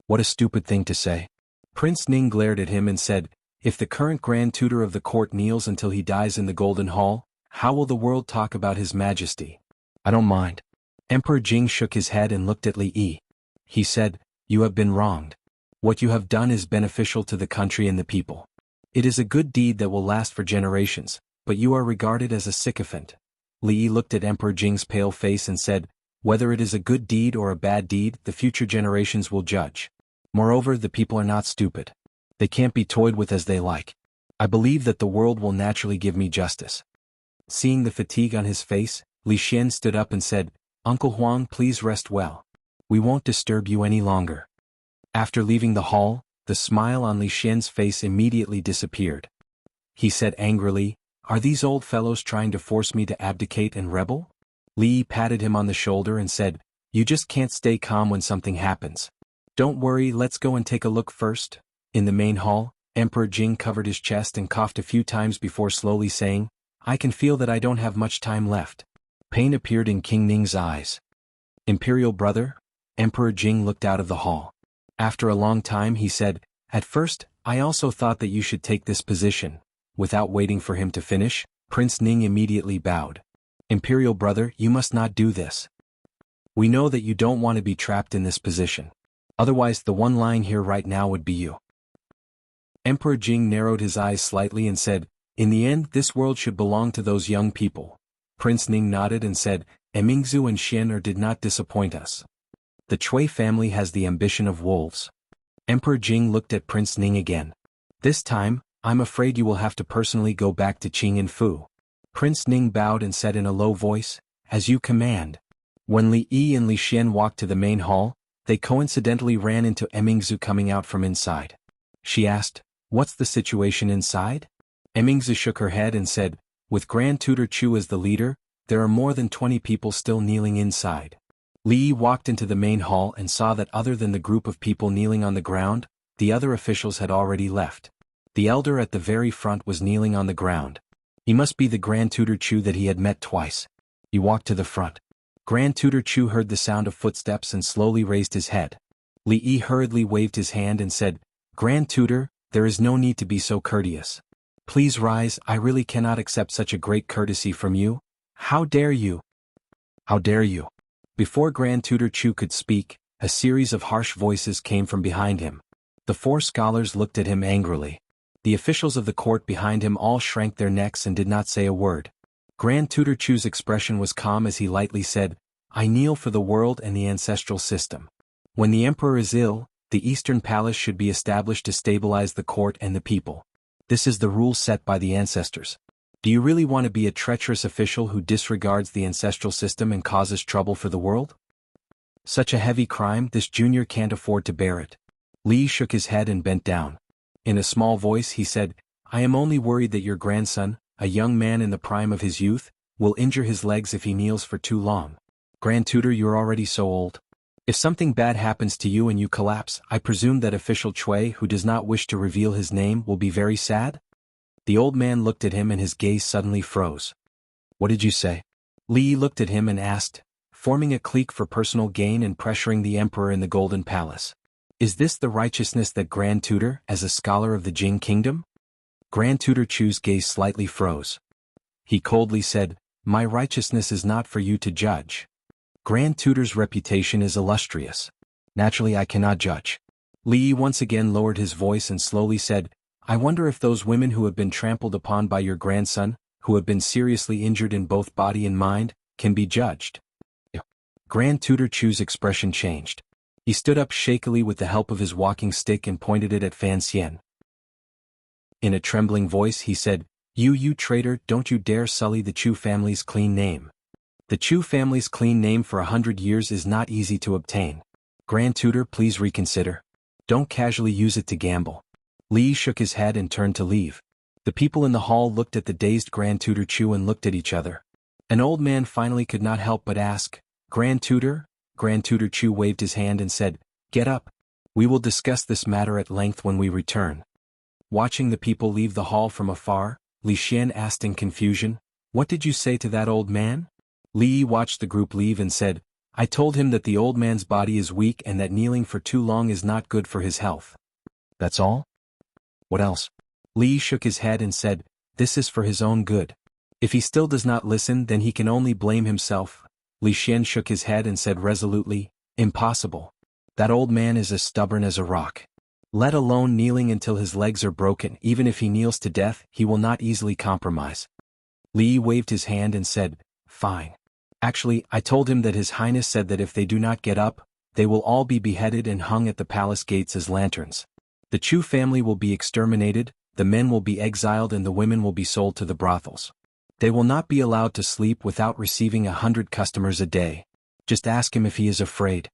Speaker 1: "What a stupid thing to say." Prince Ning glared at him and said, "If the current Grand Tutor of the court kneels until he dies in the Golden Hall, how will the world talk about His Majesty?" "I don't mind." Emperor Jing shook his head and looked at Li Yi. He said, "You have been wronged. What you have done is beneficial to the country and the people. It is a good deed that will last for generations, but you are regarded as a sycophant." Li Yi looked at Emperor Jing's pale face and said, "Whether it is a good deed or a bad deed, the future generations will judge. Moreover, the people are not stupid. They can't be toyed with as they like. I believe that the world will naturally give me justice." Seeing the fatigue on his face, Li Xian stood up and said, "Uncle Huang, please rest well. We won't disturb you any longer." After leaving the hall, the smile on Li Xian's face immediately disappeared. He said angrily, "Are these old fellows trying to force me to abdicate and rebel?" Li Yi patted him on the shoulder and said, "You just can't stay calm when something happens. Don't worry, let's go and take a look first." In the main hall, Emperor Jing covered his chest and coughed a few times before slowly saying, "I can feel that I don't have much time left." Pain appeared in King Ning's eyes. "Imperial brother?" Emperor Jing looked out of the hall. After a long time he said, "At first, I also thought that you should take this position." Without waiting for him to finish, Prince Ning immediately bowed. "Imperial brother, you must not do this. We know that you don't want to be trapped in this position. Otherwise the one lying here right now would be you." Emperor Jing narrowed his eyes slightly and said, "In the end, this world should belong to those young people." Prince Ning nodded and said, Emingzu and Xian did not disappoint us. The Chui family has the ambition of wolves. Emperor Jing looked at Prince Ning again. This time, I'm afraid you will have to personally go back to Qing and Fu. Prince Ning bowed and said in a low voice, as you command. When Li Yi and Li Xian walked to the main hall, they coincidentally ran into Emingzu coming out from inside. She asked, what's the situation inside? Emingzu shook her head and said, with Grand Tutor Chu as the leader, there are more than 20 people still kneeling inside. Li Yi walked into the main hall and saw that other than the group of people kneeling on the ground, the other officials had already left. The elder at the very front was kneeling on the ground. He must be the Grand Tutor Chu that he had met twice. He walked to the front. Grand Tutor Chu heard the sound of footsteps and slowly raised his head. Li Yi hurriedly waved his hand and said, Grand Tutor, there is no need to be so courteous. Please rise, I really cannot accept such a great courtesy from you. How dare you? How dare you? Before Grand Tutor Chu could speak, a series of harsh voices came from behind him. The 4 scholars looked at him angrily. The officials of the court behind him all shrank their necks and did not say a word. Grand Tutor Chu's expression was calm as he lightly said, I kneel for the world and the ancestral system. When the emperor is ill, the Eastern Palace should be established to stabilize the court and the people. This is the rule set by the ancestors. Do you really want to be a treacherous official who disregards the ancestral system and causes trouble for the world? Such a heavy crime, this junior can't afford to bear it. Li shook his head and bent down. In a small voice he said, I am only worried that your grandson, a young man in the prime of his youth, will injure his legs if he kneels for too long. Grand Tutor, you're already so old. If something bad happens to you and you collapse, I presume that official Chui, who does not wish to reveal his name, will be very sad? The old man looked at him and his gaze suddenly froze. What did you say? Li looked at him and asked, forming a clique for personal gain and pressuring the emperor in the Golden Palace. Is this the righteousness that Grand Tutor, as a scholar of the Jing Kingdom? Grand Tutor Chu's gaze slightly froze. He coldly said, my righteousness is not for you to judge. Grand Tutor's reputation is illustrious. Naturally I cannot judge. Li once again lowered his voice and slowly said, I wonder if those women who have been trampled upon by your grandson, who have been seriously injured in both body and mind, can be judged. Grand Tutor Chu's expression changed. He stood up shakily with the help of his walking stick and pointed it at Fan Xian. In a trembling voice he said, You traitor, don't you dare sully the Chu family's clean name. The Chu family's clean name for 100 years is not easy to obtain. Grand Tutor, please reconsider. Don't casually use it to gamble. Li shook his head and turned to leave. The people in the hall looked at the dazed Grand Tutor Chu and looked at each other. An old man finally could not help but ask, Grand Tutor? Grand Tutor Chu waved his hand and said, Get up. We will discuss this matter at length when we return. Watching the people leave the hall from afar, Li Xian asked in confusion, What did you say to that old man? Li watched the group leave and said, I told him that the old man's body is weak and that kneeling for too long is not good for his health. That's all? What else? Li shook his head and said, This is for his own good. If he still does not listen, then he can only blame himself. Li Xian shook his head and said resolutely, Impossible. That old man is as stubborn as a rock. Let alone kneeling until his legs are broken, even if he kneels to death, he will not easily compromise. Li waved his hand and said, Fine. Actually, I told him that His Highness said that if they do not get up, they will all be beheaded and hung at the palace gates as lanterns. The Chu family will be exterminated, the men will be exiled and the women will be sold to the brothels. They will not be allowed to sleep without receiving 100 customers a day. Just ask him if he is afraid.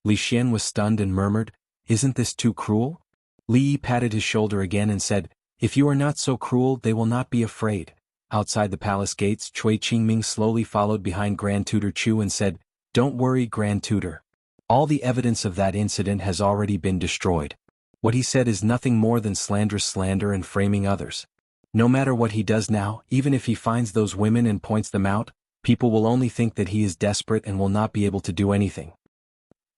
Speaker 1: Li Xian was stunned and murmured, Isn't this too cruel? Li patted his shoulder again and said, If you are not so cruel, they will not be afraid. Outside the palace gates, Cui Qingming slowly followed behind Grand Tutor Chu and said, Don't worry, Grand Tutor. All the evidence of that incident has already been destroyed. What he said is nothing more than slanderous slander and framing others. No matter what he does now, even if he finds those women and points them out, people will only think that he is desperate and will not be able to do anything.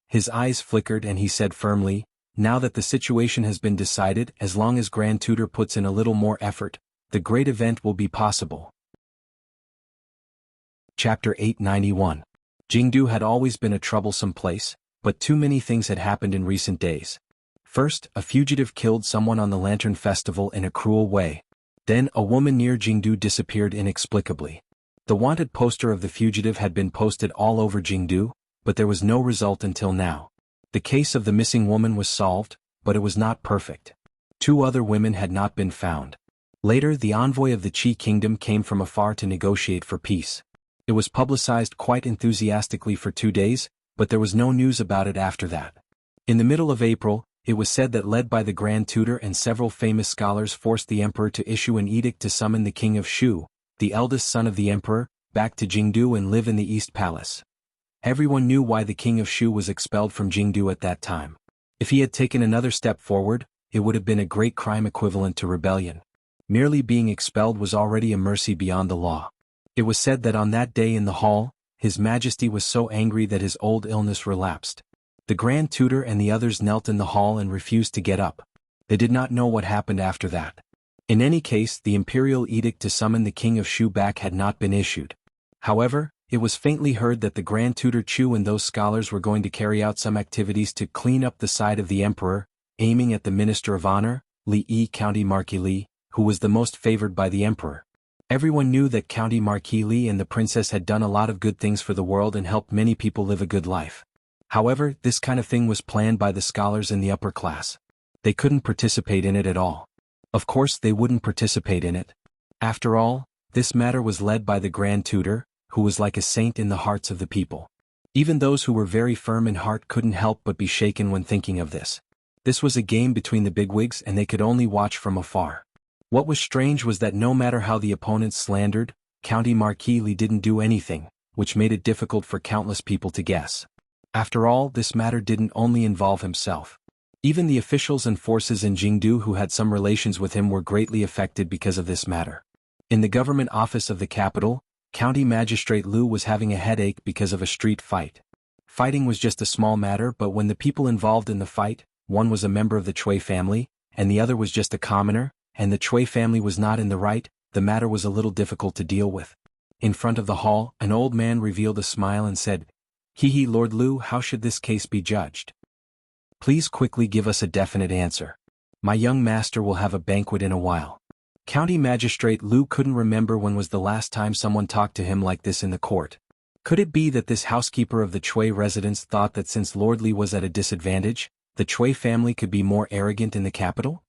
Speaker 1: His eyes flickered and he said firmly, Now that the situation has been decided, as long as Grand Tutor puts in a little more effort, the great event will be possible. Chapter 891. Jingdu had always been a troublesome place, but too many things had happened in recent days. First, a fugitive killed someone on the Lantern Festival in a cruel way. Then, a woman near Jingdu disappeared inexplicably. The wanted poster of the fugitive had been posted all over Jianghu, but there was no result until now. The case of the missing woman was solved, but it was not perfect. 2 other women had not been found. Later, the envoy of the Qi kingdom came from afar to negotiate for peace. It was publicized quite enthusiastically for 2 days, but there was no news about it after that. In the middle of April, it was said that led by the Grand Tutor and several famous scholars forced the emperor to issue an edict to summon the king of Shu, the eldest son of the emperor, back to Jianghu and live in the East Palace. Everyone knew why the king of Shu was expelled from Jianghu at that time. If he had taken another step forward, it would have been a great crime equivalent to rebellion. Merely being expelled was already a mercy beyond the law. It was said that on that day in the hall, His Majesty was so angry that his old illness relapsed. The Grand Tutor and the others knelt in the hall and refused to get up. They did not know what happened after that. In any case, the imperial edict to summon the king of Shu back had not been issued. However, it was faintly heard that the Grand Tutor Chu and those scholars were going to carry out some activities to clean up the side of the emperor, aiming at the Minister of Honor, Li County Marquis Li, who was the most favored by the emperor. Everyone knew that County Marquis Li and the princess had done a lot of good things for the world and helped many people live a good life. However, this kind of thing was planned by the scholars in the upper class. They couldn't participate in it at all. Of course they wouldn't participate in it. After all, this matter was led by the Grand Tutor, who was like a saint in the hearts of the people. Even those who were very firm in heart couldn't help but be shaken when thinking of this. This was a game between the bigwigs and they could only watch from afar. What was strange was that no matter how the opponents slandered, County Marquis Li didn't do anything, which made it difficult for countless people to guess. After all, this matter didn't only involve himself. Even the officials and forces in Jianghu who had some relations with him were greatly affected because of this matter. In the government office of the capital, County Magistrate Liu was having a headache because of a street fight. Fighting was just a small matter, but when the people involved in the fight, one was a member of the Chui family, and the other was just a commoner, and the Chui family was not in the right, the matter was a little difficult to deal with. In front of the hall, an old man revealed a smile and said, "Hee, Lord Liu, how should this case be judged? Please quickly give us a definite answer. My young master will have a banquet in a while." County Magistrate Liu couldn't remember when was the last time someone talked to him like this in the court. Could it be that this housekeeper of the Chui residence thought that since Lord Li was at a disadvantage, the Chui family could be more arrogant in the capital?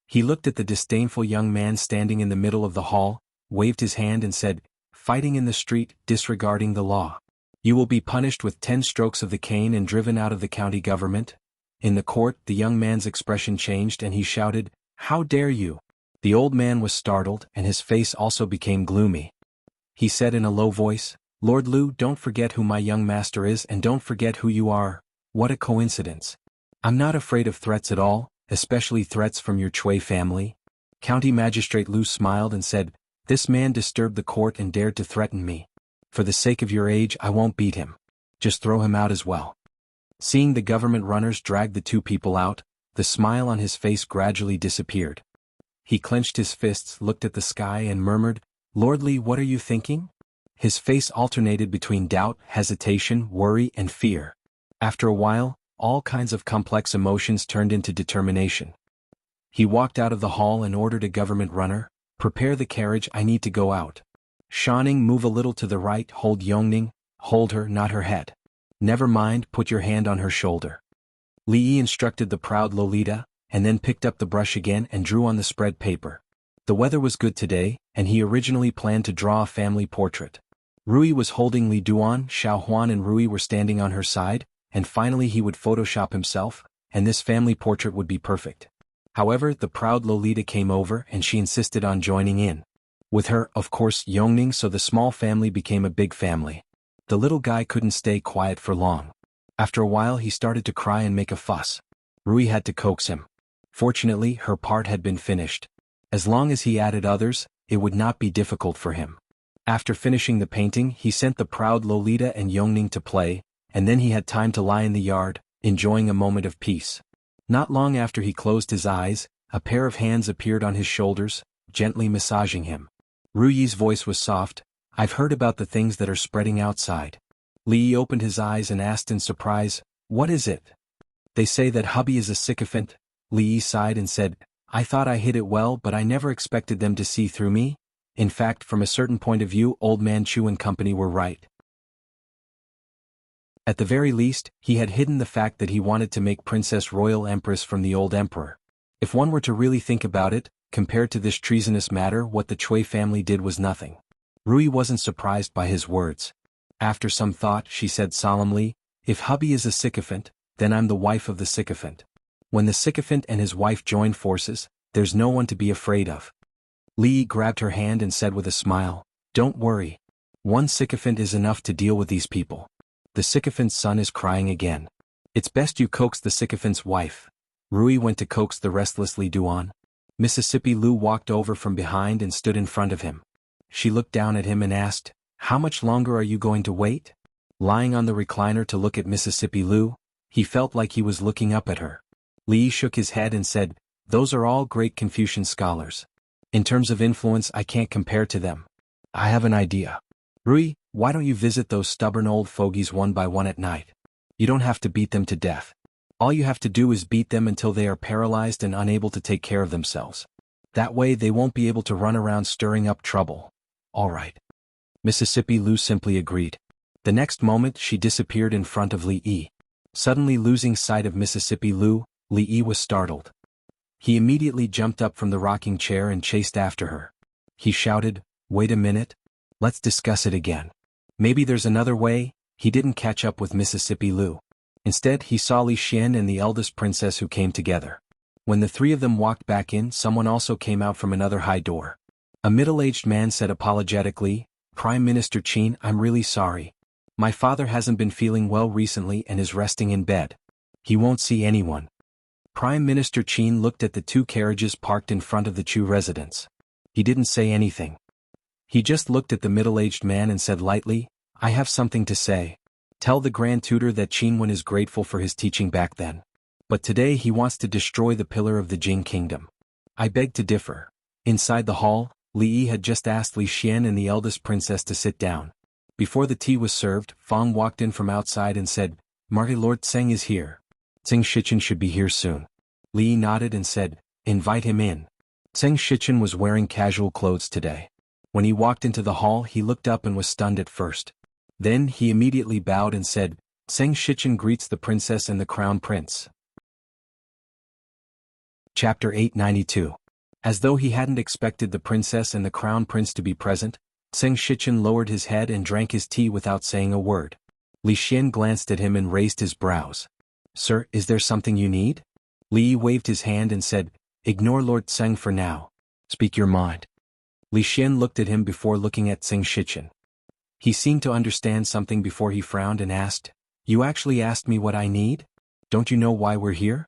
Speaker 1: He looked at the disdainful young man standing in the middle of the hall, waved his hand and said, "Fighting in the street, disregarding the law. You will be punished with 10 strokes of the cane and driven out of the county government." In the court, the young man's expression changed and he shouted, "How dare you!" The old man was startled and his face also became gloomy. He said in a low voice, "Lord Liu, don't forget who my young master is and don't forget who you are. What a coincidence. I'm not afraid of threats at all, especially threats from your Chui family." County Magistrate Liu smiled and said, "This man disturbed the court and dared to threaten me. For the sake of your age I won't beat him. Just throw him out as well." Seeing the government runners drag the 2 people out, the smile on his face gradually disappeared. He clenched his fists, looked at the sky and murmured, "Lord Li, what are you thinking?" His face alternated between doubt, hesitation, worry and fear. After a while, all kinds of complex emotions turned into determination. He walked out of the hall and ordered a government runner, "Prepare the carriage, I need to go out. Shanning, move a little to the right, hold Yongning, hold her, not her head. Never mind, put your hand on her shoulder." Li Yi instructed the proud Lolita, and then picked up the brush again and drew on the spread paper. The weather was good today, and he originally planned to draw a family portrait. Rui was holding Li Duan, Xuanhuan and Rui were standing on her side, and finally he would Photoshop himself, and this family portrait would be perfect. However, the proud Lolita came over and she insisted on joining in. With her, of course, Yongning, so the small family became a big family. The little guy couldn't stay quiet for long. After a while he started to cry and make a fuss. Rui had to coax him. Fortunately, her part had been finished. As long as he added others, it would not be difficult for him. After finishing the painting, he sent the proud Lolita and Yongning to play, and then he had time to lie in the yard, enjoying a moment of peace. Not long after he closed his eyes, a pair of hands appeared on his shoulders, gently massaging him. Ruyi's voice was soft, "I've heard about the things that are spreading outside." Li opened his eyes and asked in surprise, "What is it?" "They say that hubby is a sycophant." Li sighed and said, "I thought I hid it well, but I never expected them to see through me." In fact, from a certain point of view, Old Man Chu and company were right. At the very least, he had hidden the fact that he wanted to make Princess Royal Empress from the old emperor. If one were to really think about it, compared to this treasonous matter, what the Cui family did was nothing. Rui wasn't surprised by his words. After some thought, she said solemnly, "If hubby is a sycophant, then I'm the wife of the sycophant. When the sycophant and his wife join forces, there's no one to be afraid of." Li grabbed her hand and said with a smile, "Don't worry. One sycophant is enough to deal with these people. The sycophant's son is crying again. It's best you coax the sycophant's wife." Rui went to coax the restless Li Duan. Mississippi Lu walked over from behind and stood in front of him. She looked down at him and asked, "How much longer are you going to wait?" Lying on the recliner to look at Mississippi Lu, he felt like he was looking up at her. Li shook his head and said, "Those are all great Confucian scholars. In terms of influence, I can't compare to them. I have an idea. Rui, why don't you visit those stubborn old fogies one by one at night? You don't have to beat them to death. All you have to do is beat them until they are paralyzed and unable to take care of themselves. That way they won't be able to run around stirring up trouble." "All right." Mississippi Lu simply agreed. The next moment she disappeared in front of Li Yi. Suddenly losing sight of Mississippi Lu, Li Yi was startled. He immediately jumped up from the rocking chair and chased after her. He shouted, "Wait a minute. Let's discuss it again. Maybe there's another way." He didn't catch up with Mississippi Lu. Instead, he saw Li Xian and the eldest princess who came together. When the three of them walked back in, someone also came out from another high door. A middle-aged man said apologetically, "Prime Minister Qin, I'm really sorry. My father hasn't been feeling well recently and is resting in bed. He won't see anyone." Prime Minister Qin looked at the two carriages parked in front of the Chu residence. He didn't say anything. He just looked at the middle-aged man and said lightly, "I have something to say. Tell the Grand Tutor that Qinwen is grateful for his teaching back then. But today he wants to destroy the pillar of the Jing kingdom. I beg to differ." Inside the hall, Li Yi had just asked Li Xian and the eldest princess to sit down. Before the tea was served, Fang walked in from outside and said, "Martialord Tseng is here. Tseng Shichen should be here soon." Li Yi nodded and said, "Invite him in." Tseng Shichen was wearing casual clothes today. When he walked into the hall, he looked up and was stunned at first. Then he immediately bowed and said, "Tseng Shichen greets the princess and the crown prince." Chapter 892. As though he hadn't expected the princess and the crown prince to be present, Tseng Shichen lowered his head and drank his tea without saying a word. Li Xian glanced at him and raised his brows. "Sir, is there something you need?" Li Yi waved his hand and said, "Ignore Lord Tseng for now. Speak your mind." Li Xian looked at him before looking at Tseng Shichen. He seemed to understand something before he frowned and asked, "You actually asked me what I need? Don't you know why we're here?"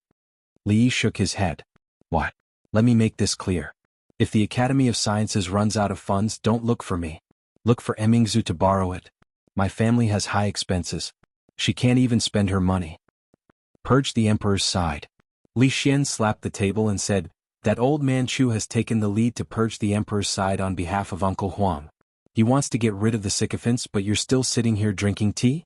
Speaker 1: Li Yi shook his head. "What? Let me make this clear. If the Academy of Sciences runs out of funds, don't look for me. Look for Emingzu to borrow it. My family has high expenses. She can't even spend her money." Purge the emperor's side. Li Xian slapped the table and said, "That old man Chu has taken the lead to purge the emperor's side on behalf of Uncle Huang. He wants to get rid of the sycophants, but you're still sitting here drinking tea?"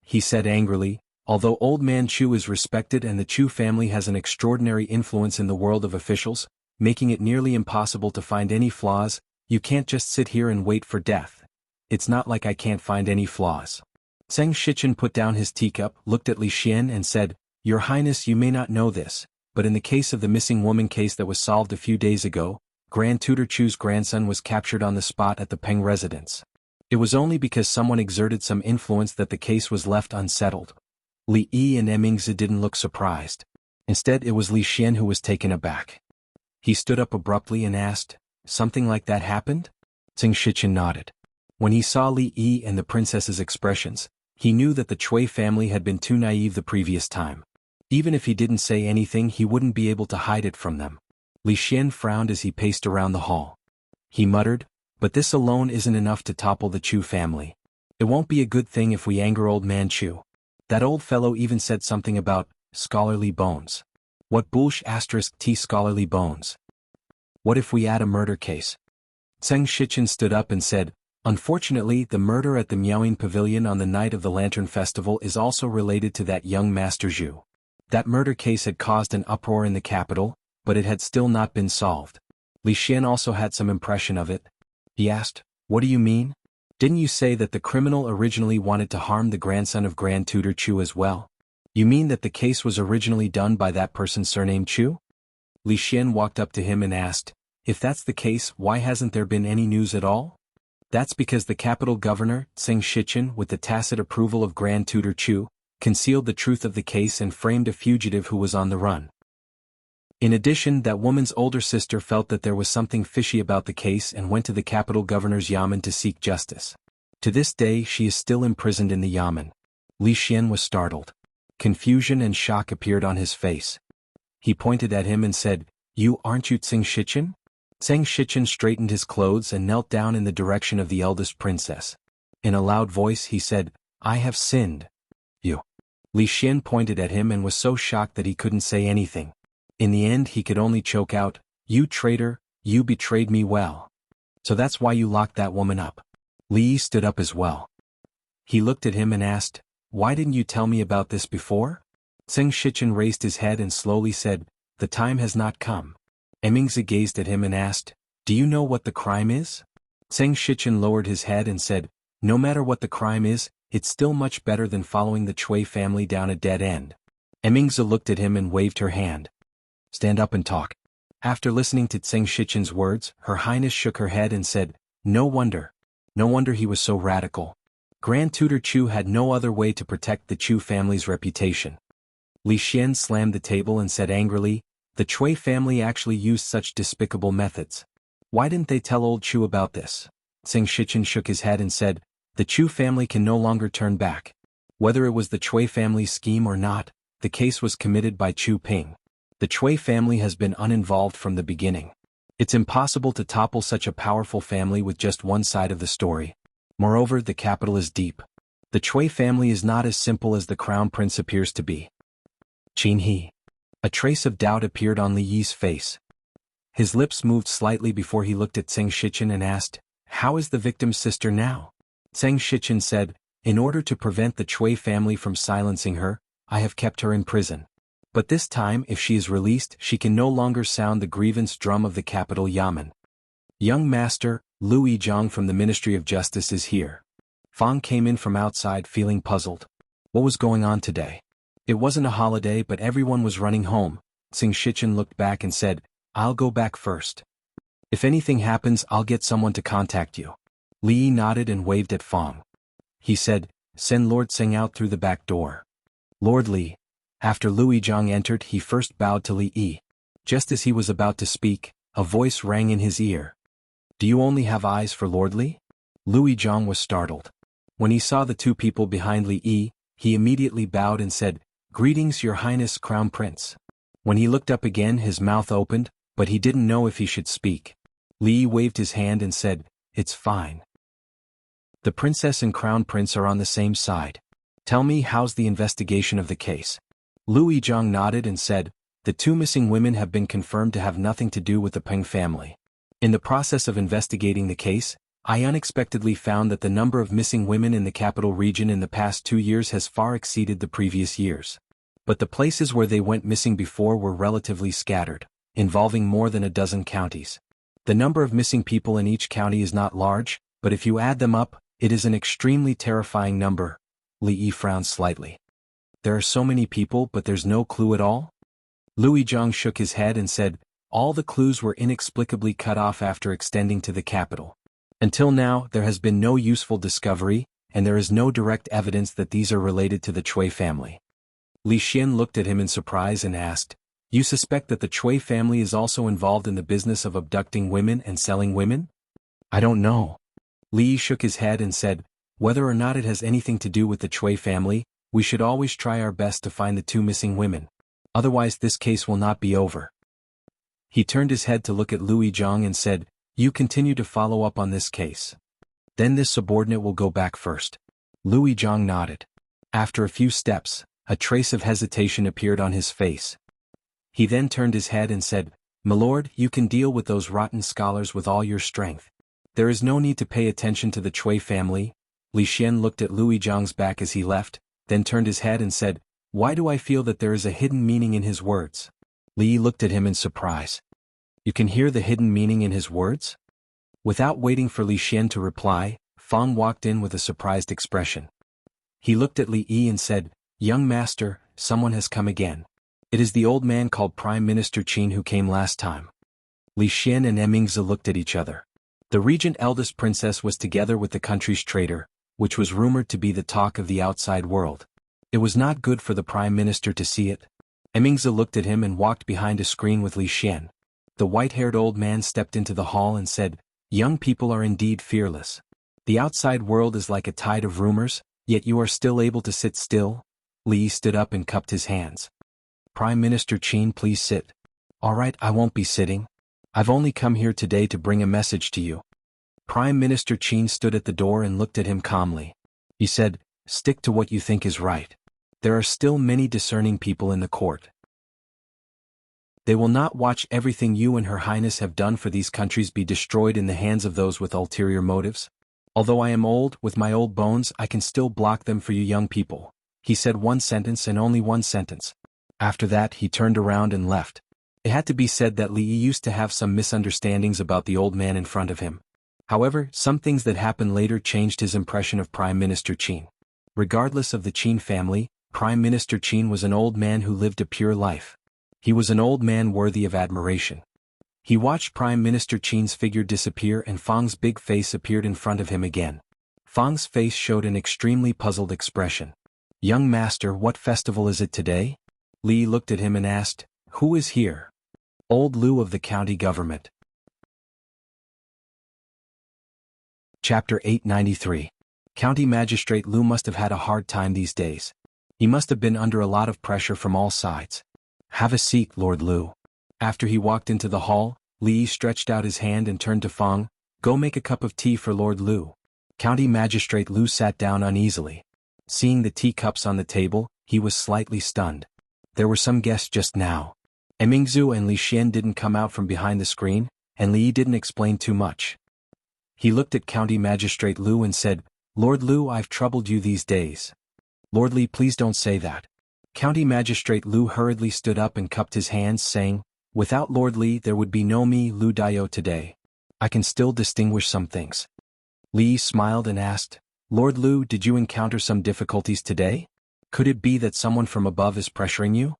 Speaker 1: He said angrily, "Although Old Man Chu is respected and the Chu family has an extraordinary influence in the world of officials, making it nearly impossible to find any flaws, you can't just sit here and wait for death. It's not like I can't find any flaws." Tseng Shichen put down his teacup, looked at Li Xian and said, "Your Highness, you may not know this, but in the case of the missing woman case that was solved a few days ago, Grand Tutor Chu's grandson was captured on the spot at the Peng residence. It was only because someone exerted some influence that the case was left unsettled." Li Yi and Emingzi didn't look surprised. Instead, it was Li Xian who was taken aback. He stood up abruptly and asked, "Something like that happened?" Tseng Shichen nodded. When he saw Li Yi and the princess's expressions, he knew that the Cui family had been too naive the previous time. Even if he didn't say anything, he wouldn't be able to hide it from them. Li Xian frowned as he paced around the hall. He muttered, "But this alone isn't enough to topple the Chu family. It won't be a good thing if we anger old man Chu. That old fellow even said something about scholarly bones. What bullsh *t scholarly bones? What if we add a murder case?" Tseng Shichen stood up and said, "Unfortunately, the murder at the Miaoying Pavilion on the night of the Lantern Festival is also related to that young Master Zhu. That murder case had caused an uproar in the capital, but it had still not been solved. Li Xian also had some impression of it. He asked. What do you mean? Didn't you say that the criminal originally wanted to harm the grandson of Grand Tutor Chu as well? You mean that the case was originally done by that person surnamed Chu? Li Xian walked up to him and asked, if that's the case, why hasn't there been any news at all? That's because the capital governor, Tseng Shichen, with the tacit approval of Grand Tutor Chu, concealed the truth of the case and framed a fugitive who was on the run. In addition, that woman's older sister felt that there was something fishy about the case and went to the capital governor's yamen to seek justice. To this day she is still imprisoned in the yamen. Li Xian was startled. Confusion and shock appeared on his face. He pointed at him and said, You aren't you Tseng Shichen? Tseng Shichen straightened his clothes and knelt down in the direction of the eldest princess. In a loud voice he said, I have sinned. You. Li Xian pointed at him and was so shocked that he couldn't say anything. In the end he could only choke out, You traitor, you betrayed me well. So that's why you locked that woman up. Li Yi stood up as well. He looked at him and asked, Why didn't you tell me about this before? Tseng Shichen raised his head and slowly said, The time has not come. Emmingzi gazed at him and asked, Do you know what the crime is? Tseng Shichen lowered his head and said, No matter what the crime is, it's still much better than following the Chui family down a dead end. Emmingzi looked at him and waved her hand. Stand up and talk. After listening to Tseng Shichen's words, Her Highness shook her head and said, No wonder he was so radical. Grand Tutor Chu had no other way to protect the Chu family's reputation. Li Xian slammed the table and said angrily, The Chui family actually used such despicable methods. Why didn't they tell old Chu about this? Tseng Shichen shook his head and said, The Chu family can no longer turn back. Whether it was the Chui family's scheme or not, the case was committed by Chu Ping. The Chui family has been uninvolved from the beginning. It's impossible to topple such a powerful family with just one side of the story. Moreover, the capital is deep. The Chui family is not as simple as the crown prince appears to be. Qin He. A trace of doubt appeared on Li Yi's face. His lips moved slightly before he looked at Tseng Shichen and asked, How is the victim's sister now? Tseng Shichen said, In order to prevent the Chui family from silencing her, I have kept her in prison. But this time, if she is released, she can no longer sound the grievance drum of the capital yamen. Young Master, Lu Yizhang from the Ministry of Justice is here. Fang came in from outside feeling puzzled. What was going on today? It wasn't a holiday but everyone was running home. Tseng Shichen looked back and said, I'll go back first. If anything happens I'll get someone to contact you. Li Yi nodded and waved at Fang. He said, Send Lord Tseng out through the back door. Lord Li. After Lu Yizhang entered he first bowed to Li Yi. Just as he was about to speak, a voice rang in his ear. Do you only have eyes for Lord Li? Lu Yizhang was startled. When he saw the two people behind Li Yi, he immediately bowed and said, Greetings Your Highness Crown Prince. When he looked up again his mouth opened, but he didn't know if he should speak. Li Yi waved his hand and said, It's fine. The princess and crown prince are on the same side. Tell me, how's the investigation of the case? Lu Yizhang nodded and said, The two missing women have been confirmed to have nothing to do with the Peng family. In the process of investigating the case, I unexpectedly found that the number of missing women in the capital region in the past 2 years has far exceeded the previous years. But the places where they went missing before were relatively scattered, involving more than a dozen counties. The number of missing people in each county is not large, but if you add them up, it is an extremely terrifying number. Li Yi frowned slightly. There are so many people but there's no clue at all? Lu Yizhang shook his head and said, All the clues were inexplicably cut off after extending to the capital. Until now, there has been no useful discovery, and there is no direct evidence that these are related to the Chui family. Li Xian looked at him in surprise and asked, You suspect that the Chui family is also involved in the business of abducting women and selling women? I don't know. Li Yi shook his head and said, Whether or not it has anything to do with the Chui family, we should always try our best to find the two missing women. Otherwise this case will not be over. He turned his head to look at Lu Yizhang and said, You continue to follow up on this case. Then this subordinate will go back first. Lu Yizhang nodded. After a few steps, a trace of hesitation appeared on his face. He then turned his head and said, Milord, you can deal with those rotten scholars with all your strength. There is no need to pay attention to the Chui family. Li Xian looked at Lu Yizhang's back as he left, then turned his head and said, Why do I feel that there is a hidden meaning in his words? Li Yi looked at him in surprise. You can hear the hidden meaning in his words? Without waiting for Li Xian to reply, Fang walked in with a surprised expression. He looked at Li Yi and said, "Young master, someone has come again. It is the old man called Prime Minister Qin who came last time." Li Xian and Emingzi looked at each other. The regent eldest princess was together with the country's traitor, which was rumored to be the talk of the outside world. It was not good for the prime minister to see it. Emingzi looked at him and walked behind a screen with Li Xian. The white-haired old man stepped into the hall and said, "Young people are indeed fearless. The outside world is like a tide of rumors, yet you are still able to sit still." Li stood up and cupped his hands. "Prime Minister Qin, please sit." "All right, I won't be sitting. I've only come here today to bring a message to you." Prime Minister Qin stood at the door and looked at him calmly. He said, "Stick to what you think is right. There are still many discerning people in the court. They will not watch everything you and Her Highness have done for these countries be destroyed in the hands of those with ulterior motives. Although I am old, with my old bones I can still block them for you young people." He said one sentence and only one sentence. After that he turned around and left. It had to be said that Li Yi used to have some misunderstandings about the old man in front of him. However, some things that happened later changed his impression of Prime Minister Qin. Regardless of the Qin family, Prime Minister Qin was an old man who lived a pure life. He was an old man worthy of admiration. He watched Prime Minister Qin's figure disappear and Fang's big face appeared in front of him again. Fang's face showed an extremely puzzled expression. "Young master, what festival is it today?" Li looked at him and asked, "Who is here?" "Old Lu of the county government." Chapter 893. County Magistrate Lu must have had a hard time these days. He must have been under a lot of pressure from all sides. "Have a seat, Lord Lu." After he walked into the hall, Li stretched out his hand and turned to Fang, "Go make a cup of tea for Lord Lu." County Magistrate Lu sat down uneasily. Seeing the teacups on the table, he was slightly stunned. There were some guests just now. Emingzi and Li Xian didn't come out from behind the screen, and Li didn't explain too much. He looked at County Magistrate Lu and said, "Lord Lu, I've troubled you these days." "Lord Li, please don't say that." County Magistrate Lu hurriedly stood up and cupped his hands, saying, "Without Lord Li there would be no me, Lu Dayo, today. I can still distinguish some things." Li smiled and asked, "Lord Lu, did you encounter some difficulties today? Could it be that someone from above is pressuring you?"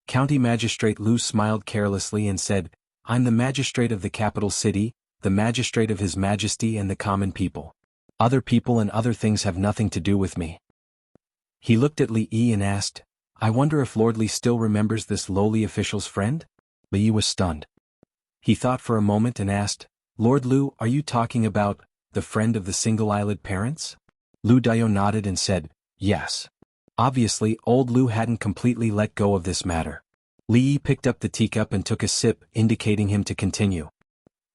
Speaker 1: County Magistrate Lu smiled carelessly and said, "I'm the magistrate of the capital city, the magistrate of His Majesty and the common people. Other people and other things have nothing to do with me." He looked at Li Yi and asked, "I wonder if Lord Li still remembers this lowly official's friend?" Li Yi was stunned. He thought for a moment and asked, "Lord Lu, are you talking about the friend of the single-eyelid parents?" Lu Dayo nodded and said, "Yes." Obviously, old Lu hadn't completely let go of this matter. Li Yi picked up the teacup and took a sip, indicating him to continue.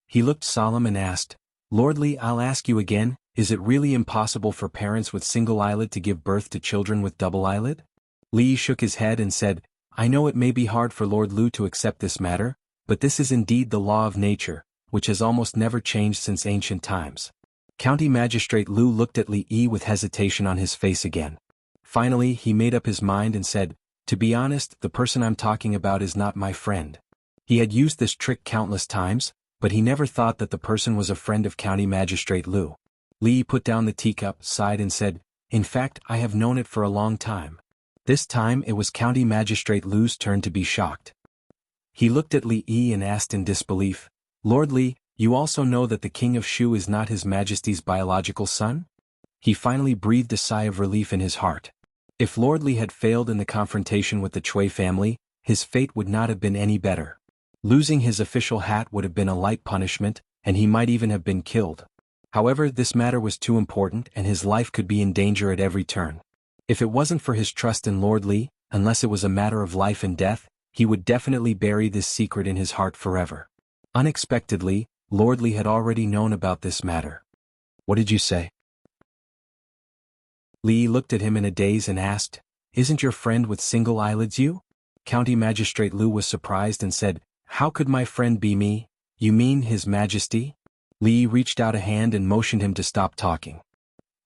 Speaker 1: He looked solemn and asked, "Lord Li, I'll ask you again, is it really impossible for parents with single eyelid to give birth to children with double eyelid?" Li shook his head and said, "I know it may be hard for Lord Lu to accept this matter, but this is indeed the law of nature, which has almost never changed since ancient times." County Magistrate Lu looked at Li Yi with hesitation on his face again. Finally, he made up his mind and said, "To be honest, the person I'm talking about is not my friend." He had used this trick countless times, but he never thought that the person was a friend of County Magistrate Lu. Li put down the teacup, sighed and said, "In fact, I have known it for a long time." This time it was County Magistrate Lu's turn to be shocked. He looked at Li Yi and asked in disbelief, "Lord Li, you also know that the King of Shu is not His Majesty's biological son?" He finally breathed a sigh of relief in his heart. If Lord Li had failed in the confrontation with the Cui family, his fate would not have been any better. Losing his official hat would have been a light punishment, and he might even have been killed. However, this matter was too important and his life could be in danger at every turn. If it wasn't for his trust in Lord Li, unless it was a matter of life and death, he would definitely bury this secret in his heart forever. Unexpectedly, Lord Li had already known about this matter. "What did you say?" Li looked at him in a daze and asked, "Isn't your friend with single eyelids you?" County Magistrate Lu was surprised and said, "How could my friend be me? You mean His Majesty?" Li reached out a hand and motioned him to stop talking.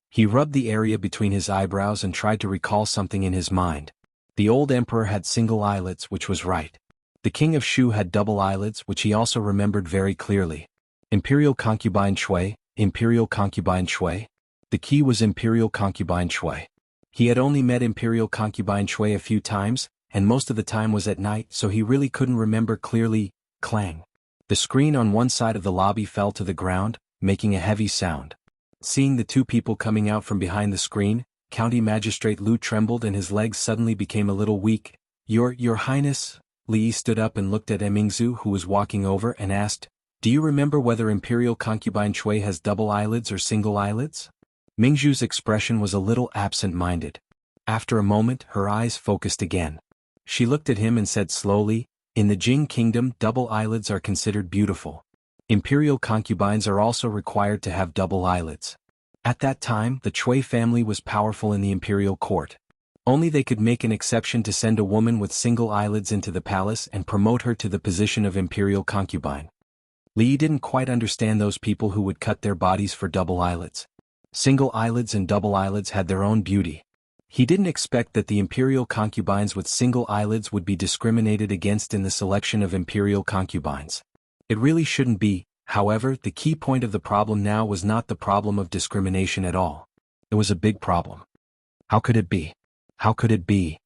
Speaker 1: He rubbed the area between his eyebrows and tried to recall something in his mind. The old emperor had single eyelids, which was right. The King of Shu had double eyelids, which he also remembered very clearly. Imperial concubine Shui, Imperial concubine Shui. The key was Imperial concubine Shui. He had only met Imperial concubine Shui a few times, and most of the time was at night, so he really couldn't remember clearly. Clang. The screen on one side of the lobby fell to the ground, making a heavy sound. Seeing the two people coming out from behind the screen, County Magistrate Lu trembled and his legs suddenly became a little weak. Your Highness? Li stood up and looked at Mingzu, who was walking over, and asked, "Do you remember whether Imperial concubine Shui has double eyelids or single eyelids?" Mingzu's expression was a little absent-minded. After a moment, her eyes focused again. She looked at him and said slowly, "In the Jing Kingdom, double eyelids are considered beautiful. Imperial concubines are also required to have double eyelids. At that time, the Chui family was powerful in the imperial court. Only they could make an exception to send a woman with single eyelids into the palace and promote her to the position of imperial concubine." Li didn't quite understand those people who would cut their bodies for double eyelids. Single eyelids and double eyelids had their own beauty. He didn't expect that the imperial concubines with single eyelids would be discriminated against in the selection of imperial concubines. It really shouldn't be. However, the key point of the problem now was not the problem of discrimination at all. It was a big problem. How could it be? How could it be?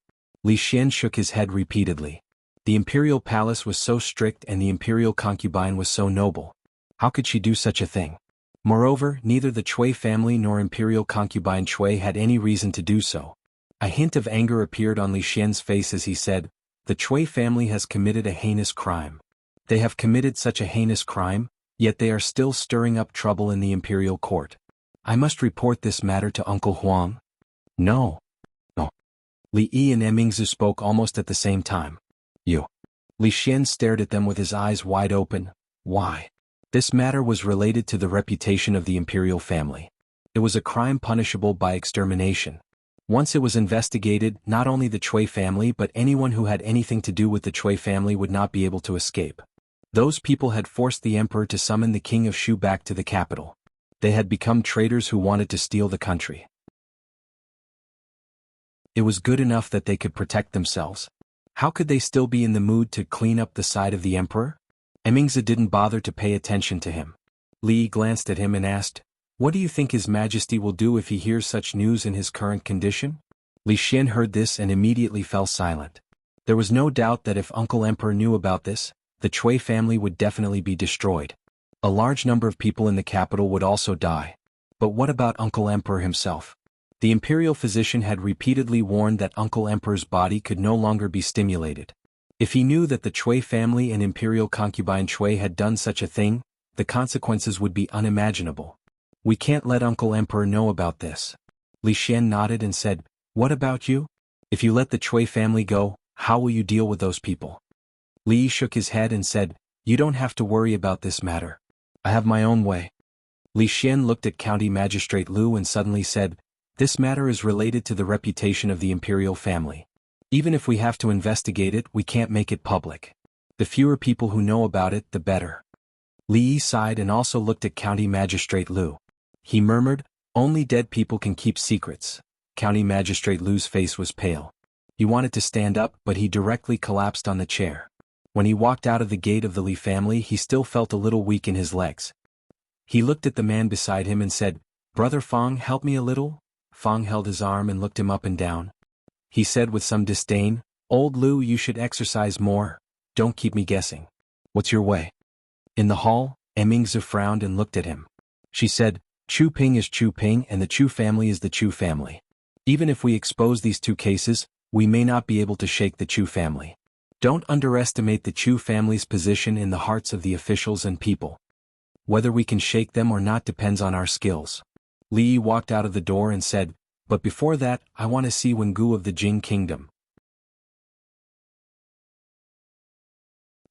Speaker 1: Li Xian shook his head repeatedly. The imperial palace was so strict and the imperial concubine was so noble. How could she do such a thing? Moreover, neither the Chui family nor imperial concubine Chui had any reason to do so. A hint of anger appeared on Li Xian's face as he said, "The Chui family has committed a heinous crime. They have committed such a heinous crime, yet they are still stirring up trouble in the imperial court. I must report this matter to Uncle Huang." "No. No." Li Yi and Mingzu spoke almost at the same time. "You." Li Xian stared at them with his eyes wide open. "Why?" This matter was related to the reputation of the imperial family. It was a crime punishable by extermination. Once it was investigated, not only the Chui family but anyone who had anything to do with the Chui family would not be able to escape. Those people had forced the emperor to summon the king of Shu back to the capital. They had become traitors who wanted to steal the country. It was good enough that they could protect themselves. How could they still be in the mood to clean up the side of the emperor? Mingzi didn't bother to pay attention to him. Li glanced at him and asked, "What do you think His Majesty will do if he hears such news in his current condition?" Li Xian heard this and immediately fell silent. There was no doubt that if Uncle Emperor knew about this, the Chui family would definitely be destroyed. A large number of people in the capital would also die. But what about Uncle Emperor himself? The imperial physician had repeatedly warned that Uncle Emperor's body could no longer be stimulated. If he knew that the Chui family and imperial concubine Chui had done such a thing, the consequences would be unimaginable. "We can't let Uncle Emperor know about this." Li Xian nodded and said, "What about you? If you let the Chui family go, how will you deal with those people?" Li shook his head and said, "You don't have to worry about this matter. I have my own way." Li Xian looked at County Magistrate Lu and suddenly said, "This matter is related to the reputation of the imperial family. Even if we have to investigate it, we can't make it public. The fewer people who know about it, the better." Li Yi sighed and also looked at County Magistrate Lu. He murmured, "Only dead people can keep secrets." County Magistrate Lu's face was pale. He wanted to stand up, but he directly collapsed on the chair. When he walked out of the gate of the Li family, he still felt a little weak in his legs. He looked at the man beside him and said, "Brother Fang, help me a little?" Fang held his arm and looked him up and down. He said with some disdain, "Old Lu, you should exercise more. Don't keep me guessing. What's your way?" In the hall, Mingzi frowned and looked at him. She said, "Chu Ping is Chu Ping and the Chu family is the Chu family. Even if we expose these two cases, we may not be able to shake the Chu family. Don't underestimate the Chu family's position in the hearts of the officials and people. Whether we can shake them or not depends on our skills." Li walked out of the door and said, "But before that, I want to see Wengu of the Jing Kingdom."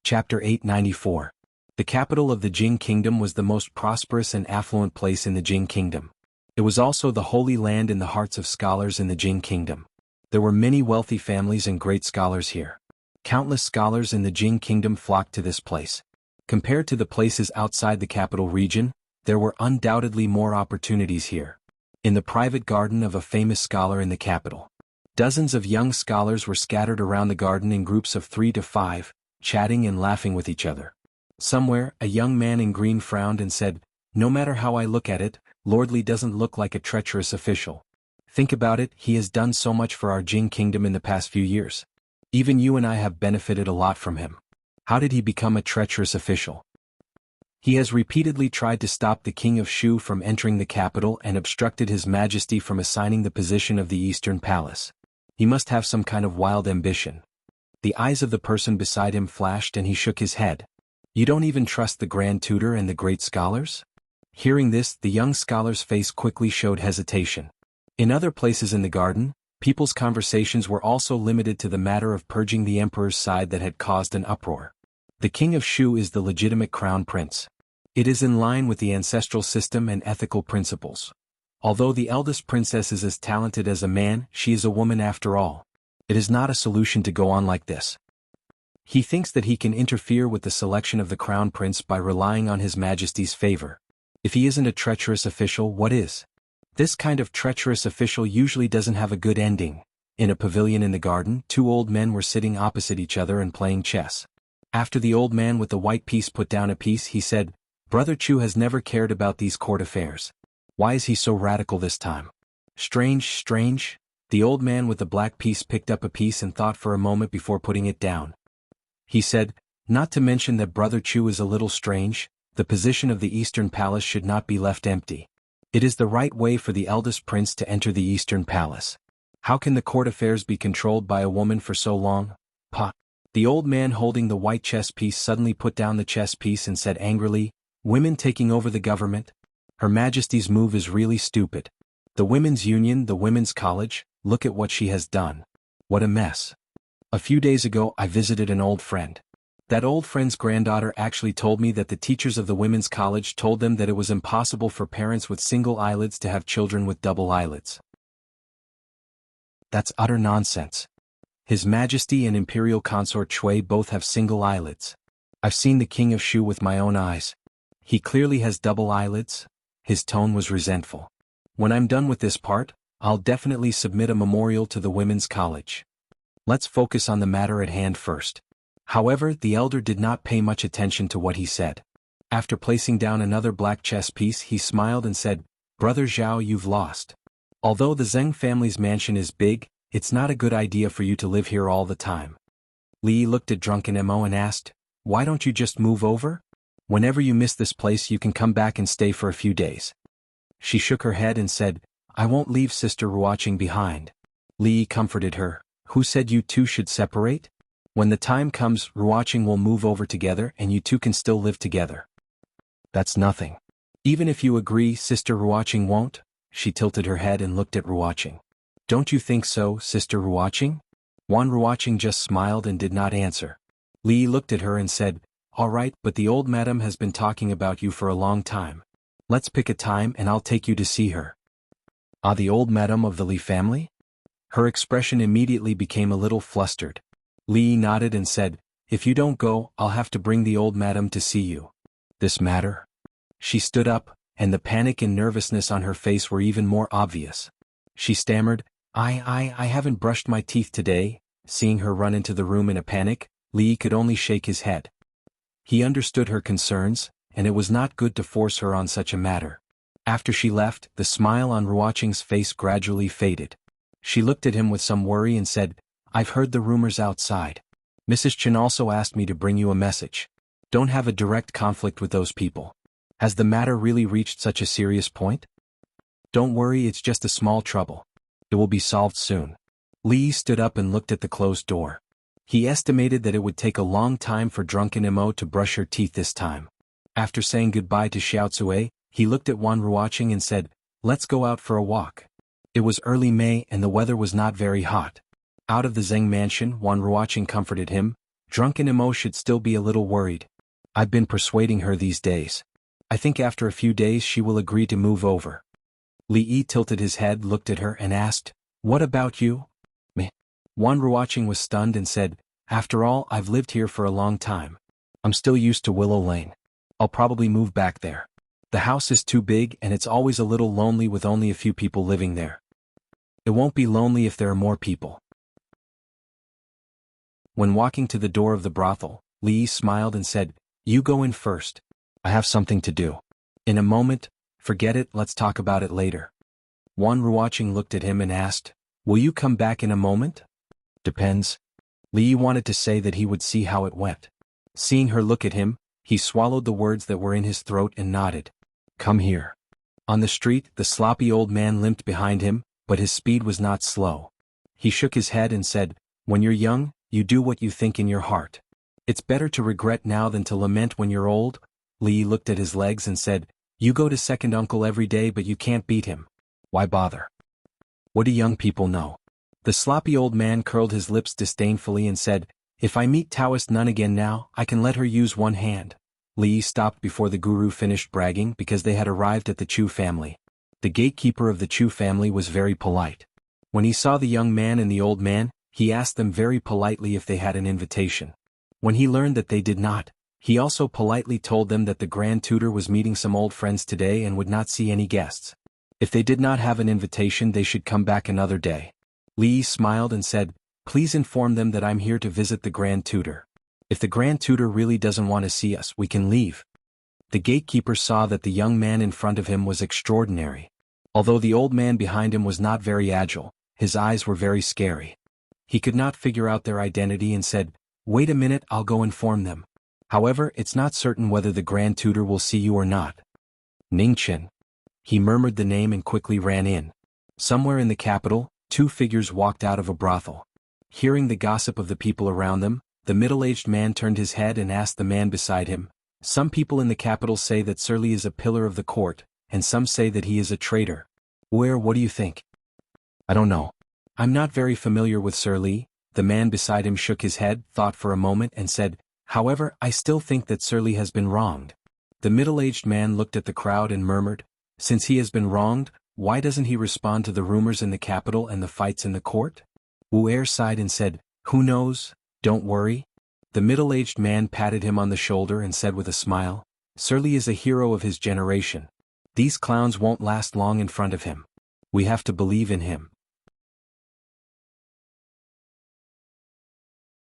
Speaker 1: Chapter 894. The capital of the Jing Kingdom was the most prosperous and affluent place in the Jing Kingdom. It was also the holy land in the hearts of scholars in the Jing Kingdom. There were many wealthy families and great scholars here. Countless scholars in the Jing Kingdom flocked to this place. Compared to the places outside the capital region, there were undoubtedly more opportunities here. In the private garden of a famous scholar in the capital, dozens of young scholars were scattered around the garden in groups of 3 to 5, chatting and laughing with each other. Somewhere, a young man in green frowned and said, "No matter how I look at it, Lord Li doesn't look like a treacherous official. Think about it, he has done so much for our Jing kingdom in the past few years. Even you and I have benefited a lot from him. How did he become a treacherous official? He has repeatedly tried to stop the king of Shu from entering the capital and obstructed his majesty from assigning the position of the Eastern Palace. He must have some kind of wild ambition." The eyes of the person beside him flashed and he shook his head. "You don't even trust the Grand Tutor and the great scholars?" Hearing this, the young scholar's face quickly showed hesitation. In other places in the garden, people's conversations were also limited to the matter of purging the emperor's side that had caused an uproar. The king of Shu is the legitimate crown prince. It is in line with the ancestral system and ethical principles. Although the eldest princess is as talented as a man, she is a woman after all. It is not a solution to go on like this. He thinks that he can interfere with the selection of the crown prince by relying on his majesty's favor. If he isn't a treacherous official, what is? This kind of treacherous official usually doesn't have a good ending. In a pavilion in the garden, two old men were sitting opposite each other and playing chess. After the old man with the white piece put down a piece, he said, "Brother Chu has never cared about these court affairs. Why is he so radical this time? Strange, strange." The old man with the black piece picked up a piece and thought for a moment before putting it down. He said, "Not to mention that Brother Chu is a little strange, the position of the Eastern Palace should not be left empty. It is the right way for the eldest prince to enter the Eastern Palace. How can the court affairs be controlled by a woman for so long? Pa." The old man holding the white chess piece suddenly put down the chess piece and said angrily, "Women taking over the government? Her Majesty's move is really stupid. The Women's Union, the Women's College, look at what she has done. What a mess. A few days ago I visited an old friend. That old friend's granddaughter actually told me that the teachers of the Women's College told them that it was impossible for parents with single eyelids to have children with double eyelids. That's utter nonsense. His Majesty and Imperial Consort Shui both have single eyelids. I've seen the King of Shu with my own eyes. He clearly has double eyelids." His tone was resentful. "When I'm done with this part, I'll definitely submit a memorial to the Women's College. Let's focus on the matter at hand first." However, the elder did not pay much attention to what he said. After placing down another black chess piece, he smiled and said, "Brother Zhao, you've lost. Although the Zheng family's mansion is big, it's not a good idea for you to live here all the time." Li looked at drunken Mo and asked, "Why don't you just move over? Whenever you miss this place you can come back and stay for a few days." She shook her head and said, "I won't leave Sister Ruoqing behind." Li comforted her, "Who said you two should separate? When the time comes, Ruoqing will move over together and you two can still live together." "That's nothing. Even if you agree, Sister Ruoqing won't?" She tilted her head and looked at Ruoqing. "Don't you think so, Sister Ruoqing?" Ruoqing just smiled and did not answer. Li looked at her and said, "All right, but the old madam has been talking about you for a long time. Let's pick a time and I'll take you to see her." "Ah, the old madam of the Li family?" Her expression immediately became a little flustered. Li nodded and said, "If you don't go, I'll have to bring the old madam to see you." "This matter?" She stood up, and the panic and nervousness on her face were even more obvious. She stammered, I haven't brushed my teeth today." Seeing her run into the room in a panic, Li could only shake his head. He understood her concerns, and it was not good to force her on such a matter. After she left, the smile on Ruoqing's face gradually faded. She looked at him with some worry and said, "I've heard the rumors outside. Mrs. Chen also asked me to bring you a message. Don't have a direct conflict with those people. Has the matter really reached such a serious point? Don't worry, it's just a small trouble. It will be solved soon." Li stood up and looked at the closed door. He estimated that it would take a long time for drunken Mo to brush her teeth this time. After saying goodbye to Xiaotsue, he looked at Ruoqing and said, "Let's go out for a walk." It was early May and the weather was not very hot. Out of the Zheng mansion, Ruoqing comforted him. Drunken Mo should still be a little worried. "I've been persuading her these days. I think after a few days she will agree to move over." Li tilted his head, looked at her and asked, "What about you?" "Meh." Ruoqing was stunned and said, "After all, I've lived here for a long time. I'm still used to Willow Lane. I'll probably move back there. The house is too big and it's always a little lonely with only a few people living there." "It won't be lonely if there are more people." When walking to the door of the brothel, Li smiled and said, You go in first. I have something to do. In a moment, forget it, let's talk about it later. Xuanhuan looked at him and asked, will you come back in a moment? Depends. Li wanted to say that he would see how it went. Seeing her look at him, he swallowed the words that were in his throat and nodded. Come here. On the street, the sloppy old man limped behind him, but his speed was not slow. He shook his head and said, when you're young, you do what you think in your heart. It's better to regret now than to lament when you're old. Li looked at his legs and said, you go to second uncle every day but you can't beat him. Why bother? What do young people know? The sloppy old man curled his lips disdainfully and said, if I meet Taoist nun again now, I can let her use one hand. Li stopped before the guru finished bragging because they had arrived at the Chu family. The gatekeeper of the Chu family was very polite. When he saw the young man and the old man, he asked them very politely if they had an invitation. When he learned that they did not, he also politely told them that the Grand Tutor was meeting some old friends today and would not see any guests. If they did not have an invitation, they should come back another day. Li smiled and said, please inform them that I'm here to visit the Grand Tutor. If the Grand Tutor really doesn't want to see us, we can leave. The gatekeeper saw that the young man in front of him was extraordinary. Although the old man behind him was not very agile, his eyes were very scary. He could not figure out their identity and said, wait a minute, I'll go inform them. However, it's not certain whether the Grand Tutor will see you or not. Ningchen. He murmured the name and quickly ran in. Somewhere in the capital, two figures walked out of a brothel. Hearing the gossip of the people around them, the middle-aged man turned his head and asked the man beside him, some people in the capital say that Sir Li is a pillar of the court, and some say that he is a traitor. What do you think? I don't know. I'm not very familiar with Sir Li. The man beside him shook his head, thought for a moment and said, however, I still think that Sir Li has been wronged. The middle-aged man looked at the crowd and murmured, since he has been wronged, why doesn't he respond to the rumors in the capital and the fights in the court? Wu sighed and said, who knows, don't worry. The middle-aged man patted him on the shoulder and said with a smile, Sir Li is a hero of his generation. These clowns won't last long in front of him. We have to believe in him.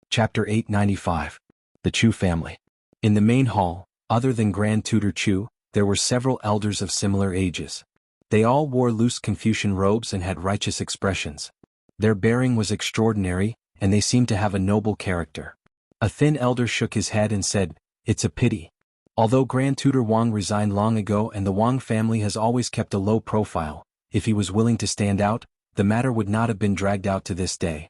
Speaker 1: Chapter 895. The Chu family. In the main hall, other than Grand Tutor Chu, there were several elders of similar ages. They all wore loose Confucian robes and had righteous expressions. Their bearing was extraordinary, and they seemed to have a noble character. A thin elder shook his head and said, it's a pity. Although Grand Tutor Wang resigned long ago and the Wang family has always kept a low profile, if he was willing to stand out, the matter would not have been dragged out to this day.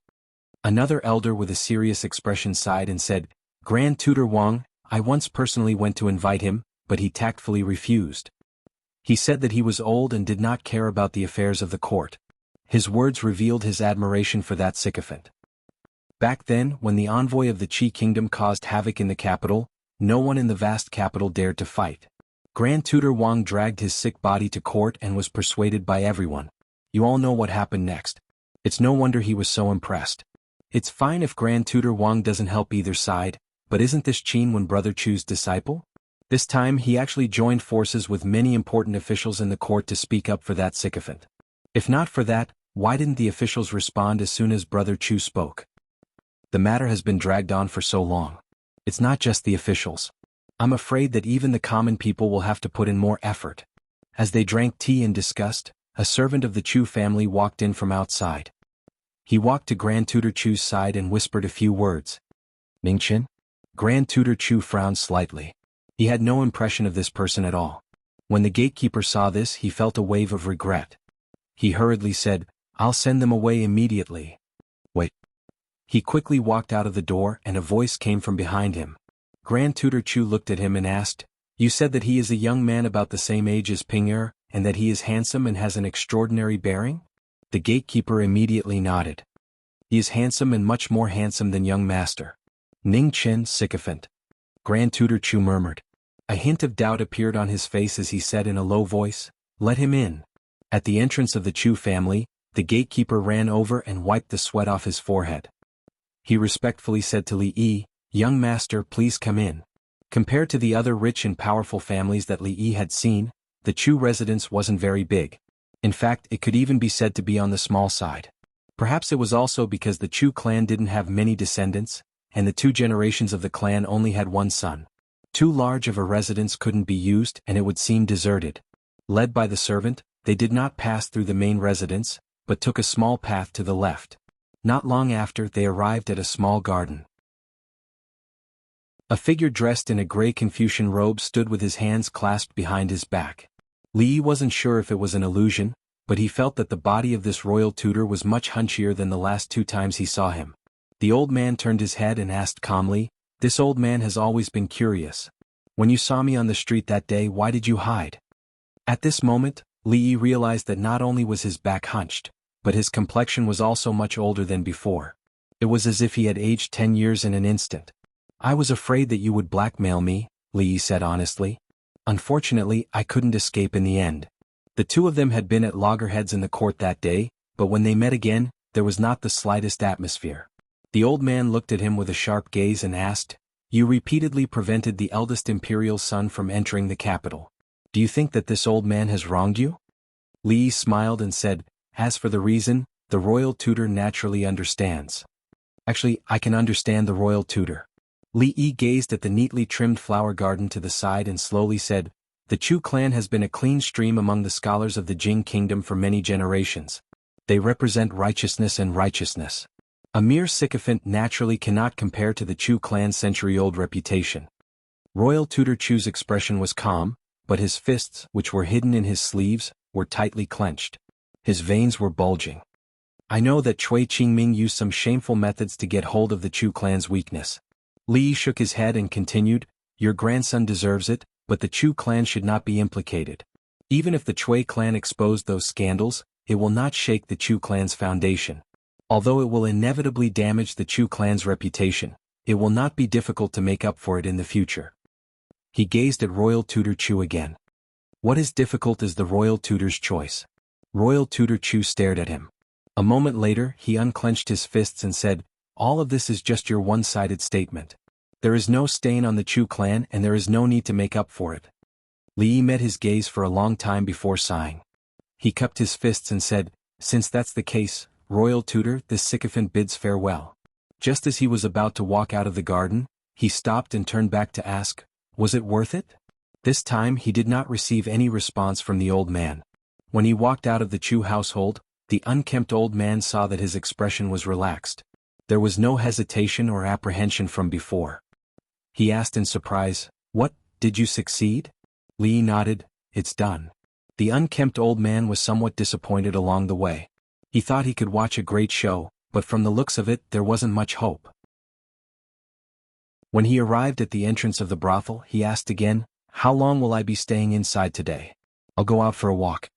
Speaker 1: Another elder with a serious expression sighed and said, Grand Tutor Wang, I once personally went to invite him, but he tactfully refused. He said that he was old and did not care about the affairs of the court. His words revealed his admiration for that sycophant. Back then, when the envoy of the Qi kingdom caused havoc in the capital, no one in the vast capital dared to fight. Grand Tutor Wang dragged his sick body to court and was persuaded by everyone. You all know what happened next. It's no wonder he was so impressed. It's fine if Grand Tutor Wang doesn't help either side, but isn't this Qin Brother Chu's disciple? This time he actually joined forces with many important officials in the court to speak up for that sycophant. If not for that, why didn't the officials respond as soon as Brother Chu spoke? The matter has been dragged on for so long. It's not just the officials. I'm afraid that even the common people will have to put in more effort. As they drank tea and discussed, a servant of the Chu family walked in from outside. He walked to Grand Tutor Chu's side and whispered a few words. Ningchen? Grand Tutor Chu frowned slightly. He had no impression of this person at all. When the gatekeeper saw this, he felt a wave of regret. He hurriedly said, I'll send them away immediately. Wait. He quickly walked out of the door and a voice came from behind him. Grand Tutor Chu looked at him and asked, You said that he is a young man about the same age as Ping'er, and that he is handsome and has an extraordinary bearing? The gatekeeper immediately nodded. He is handsome and much more handsome than young master. Ningchen, sycophant. Grand Tutor Chu murmured. A hint of doubt appeared on his face as he said in a low voice, Let him in. At the entrance of the Chu family, the gatekeeper ran over and wiped the sweat off his forehead. He respectfully said to Li Yi, Young master, please come in. Compared to the other rich and powerful families that Li Yi had seen, the Chu residence wasn't very big. In fact, it could even be said to be on the small side. Perhaps it was also because the Chu clan didn't have many descendants, and the two generations of the clan only had one son. Too large of a residence couldn't be used and it would seem deserted. Led by the servant, they did not pass through the main residence, but took a small path to the left. Not long after, they arrived at a small garden. A figure dressed in a gray Confucian robe stood with his hands clasped behind his back. Li wasn't sure if it was an illusion, but he felt that the body of this royal tutor was much hunchier than the last 2 times he saw him. The old man turned his head and asked calmly, "This old man has always been curious. When you saw me on the street that day, why did you hide?" At this moment, Li realized that not only was his back hunched, but his complexion was also much older than before. It was as if he had aged 10 years in an instant. "I was afraid that you would blackmail me," Li said honestly. "Unfortunately, I couldn't escape in the end." The 2 of them had been at loggerheads in the court that day, but when they met again, there was not the slightest atmosphere. The old man looked at him with a sharp gaze and asked, "You repeatedly prevented the eldest imperial son from entering the capital. Do you think that this old man has wronged you?" Li smiled and said, "As for the reason, the royal tutor naturally understands." "Actually, I can understand the royal tutor." Li gazed at the neatly trimmed flower garden to the side and slowly said, "The Chu clan has been a clean stream among the scholars of the Jing kingdom for many generations. They represent righteousness and righteousness. A mere sycophant naturally cannot compare to the Chu clan's century-old reputation." Royal tutor Chu's expression was calm, but his fists, which were hidden in his sleeves, were tightly clenched. His veins were bulging. "I know that Cui Qingming used some shameful methods to get hold of the Chu clan's weakness." Li shook his head and continued, "Your grandson deserves it, but the Chu clan should not be implicated. Even if the Cui clan exposed those scandals, it will not shake the Chu clan's foundation. Although it will inevitably damage the Chu clan's reputation, it will not be difficult to make up for it in the future." He gazed at royal tutor Chu again. "What is difficult is the royal tutor's choice." Royal tutor Chu stared at him. A moment later, he unclenched his fists and said, "All of this is just your one-sided statement. There is no stain on the Chu clan and there is no need to make up for it." Li met his gaze for a long time before sighing. He cupped his fists and said, "Since that's the case, royal tutor, this sycophant bids farewell." Just as he was about to walk out of the garden, he stopped and turned back to ask, "Was it worth it?" This time he did not receive any response from the old man. When he walked out of the Chu household, the unkempt old man saw that his expression was relaxed. There was no hesitation or apprehension from before. He asked in surprise, "What, did you succeed?" Li nodded, "It's done." The unkempt old man was somewhat disappointed along the way. He thought he could watch a great show, but from the looks of it there wasn't much hope. When he arrived at the entrance of the brothel, he asked again, "How long will I be staying inside today?" "I'll go out for a walk."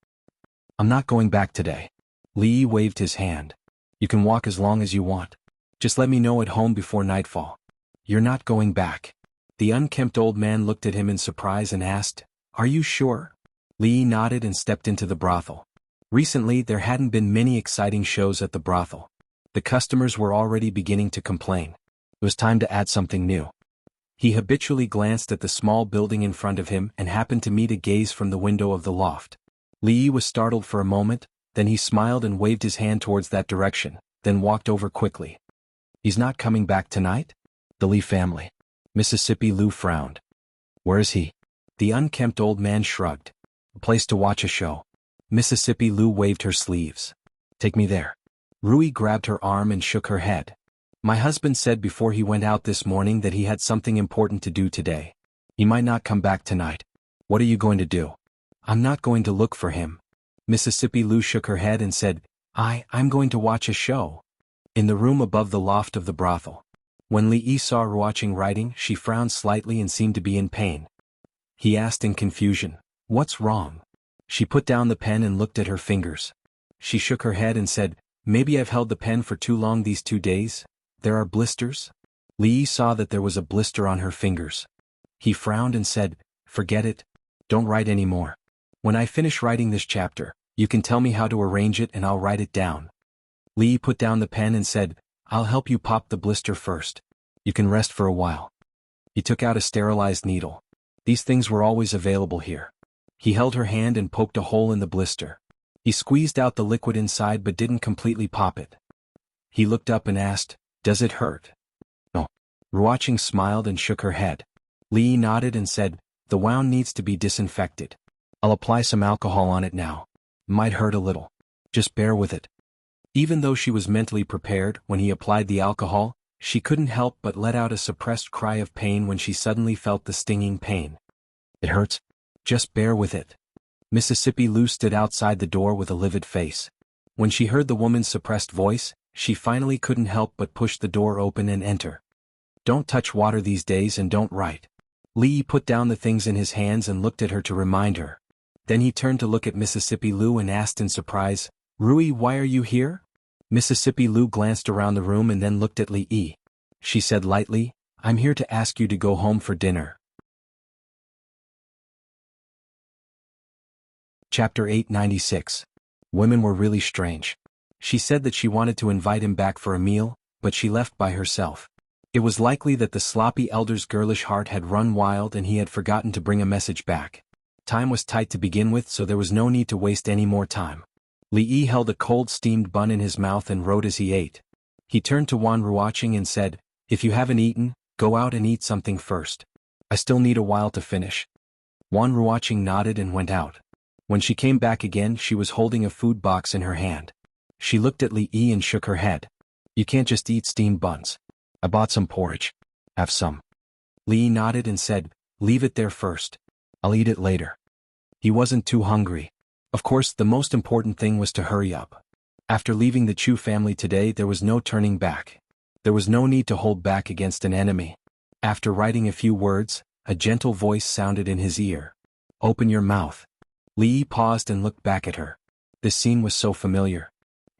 Speaker 1: "I'm not going back today." Li waved his hand. "You can walk as long as you want. Just let me know at home before nightfall." "You're not going back." The unkempt old man looked at him in surprise and asked, "Are you sure?" Li nodded and stepped into the brothel. Recently there hadn't been many exciting shows at the brothel. The customers were already beginning to complain. It was time to add something new. He habitually glanced at the small building in front of him and happened to meet a gaze from the window of the loft. Li was startled for a moment, then he smiled and waved his hand towards that direction, then walked over quickly. "He's not coming back tonight?" "The Li family." Mississippi Lu frowned. "Where is he?" The unkempt old man shrugged. "A place to watch a show." Mississippi Lu waved her sleeves. "Take me there." Rui grabbed her arm and shook her head. "My husband said before he went out this morning that he had something important to do today. He might not come back tonight." "What are you going to do?" "I'm not going to look for him." Mississippi Lu shook her head and said, I'm going to watch a show." In the room above the loft of the brothel. When Li saw Ruoqing writing, she frowned slightly and seemed to be in pain. He asked in confusion, "What's wrong?" She put down the pen and looked at her fingers. She shook her head and said, "Maybe I've held the pen for too long these 2 days. There are blisters." Li saw that there was a blister on her fingers. He frowned and said, "Forget it. Don't write any more. When I finish writing this chapter, you can tell me how to arrange it and I'll write it down." Li put down the pen and said, "I'll help you pop the blister first. You can rest for a while." He took out a sterilized needle. These things were always available here. He held her hand and poked a hole in the blister. He squeezed out the liquid inside but didn't completely pop it. He looked up and asked, "Does it hurt?" "No." Ruoqing smiled and shook her head. Li nodded and said, "The wound needs to be disinfected. I'll apply some alcohol on it now. Might hurt a little. Just bear with it." Even though she was mentally prepared when he applied the alcohol, she couldn't help but let out a suppressed cry of pain when she suddenly felt the stinging pain. "It hurts. Just bear with it." Mississippi Lou stood outside the door with a livid face. When she heard the woman's suppressed voice, she finally couldn't help but push the door open and enter. "Don't touch water these days and don't write." Lee put down the things in his hands and looked at her to remind her. Then he turned to look at Mississippi Lou and asked in surprise, "Rui, why are you here?" Mississippi Lou glanced around the room and then looked at Lee. She said lightly, "I'm here to ask you to go home for dinner." Chapter 896. Women were really strange. She said that she wanted to invite him back for a meal, but she left by herself. It was likely that the sloppy elder's girlish heart had run wild and he had forgotten to bring a message back. Time was tight to begin with, so there was no need to waste any more time. Li held a cold steamed bun in his mouth and wrote as he ate. He turned to Wan Ruoqing and said, "If you haven't eaten, go out and eat something first. I still need a while to finish." Wan Ruoqing nodded and went out. When she came back again, she was holding a food box in her hand. She looked at Li and shook her head. "You can't just eat steamed buns. I bought some porridge. Have some." Li nodded and said, "Leave it there first. I'll eat it later." He wasn't too hungry. Of course, the most important thing was to hurry up. After leaving the Chu family today, there was no turning back. There was no need to hold back against an enemy. After writing a few words, a gentle voice sounded in his ear. "Open your mouth." Li paused and looked back at her. This scene was so familiar.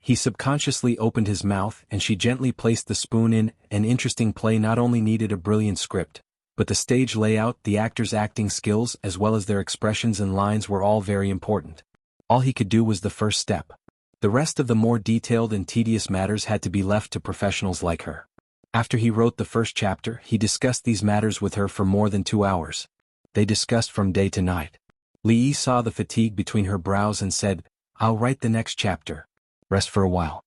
Speaker 1: He subconsciously opened his mouth and she gently placed the spoon in. An interesting play not only needed a brilliant script, but the stage layout, the actors' acting skills, as well as their expressions and lines were all very important. All he could do was the first step. The rest of the more detailed and tedious matters had to be left to professionals like her. After he wrote the first chapter, he discussed these matters with her for more than 2 hours. They discussed from day to night. Li saw the fatigue between her brows and said, "I'll write the next chapter. Rest for a while."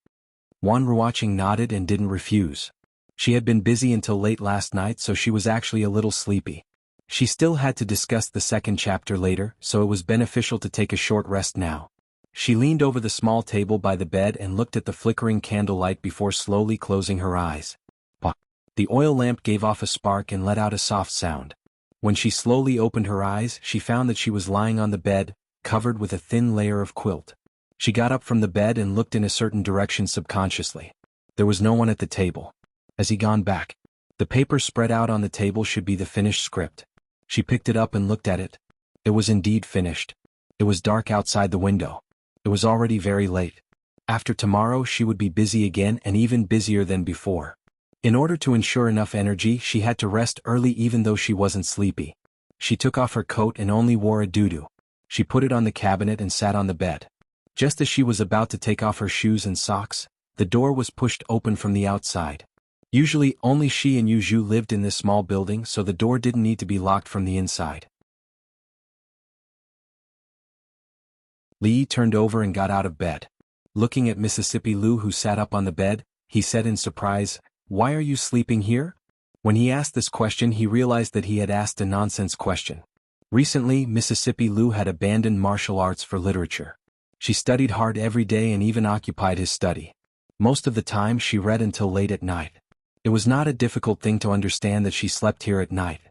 Speaker 1: Wan Ruoqing nodded and didn't refuse. She had been busy until late last night, so she was actually a little sleepy. She still had to discuss the second chapter later, so it was beneficial to take a short rest now. She leaned over the small table by the bed and looked at the flickering candlelight before slowly closing her eyes. Pop. The oil lamp gave off a spark and let out a soft sound. When she slowly opened her eyes, she found that she was lying on the bed, covered with a thin layer of quilt. She got up from the bed and looked in a certain direction subconsciously. There was no one at the table. Has he gone back? The paper spread out on the table should be the finished script. She picked it up and looked at it. It was indeed finished. It was dark outside the window. It was already very late. After tomorrow she would be busy again and even busier than before. In order to ensure enough energy, she had to rest early even though she wasn't sleepy. She took off her coat and only wore a doo-doo. She put it on the cabinet and sat on the bed. Just as she was about to take off her shoes and socks, the door was pushed open from the outside. Usually only she and Yu Zhu lived in this small building, so the door didn't need to be locked from the inside. Li turned over and got out of bed. Looking at Mississippi Lou, who sat up on the bed, he said in surprise, "Why are you sleeping here?" When he asked this question, he realized that he had asked a nonsense question. Recently, Mississippi Lou had abandoned martial arts for literature. She studied hard every day and even occupied his study. Most of the time she read until late at night. It was not a difficult thing to understand that she slept here at night.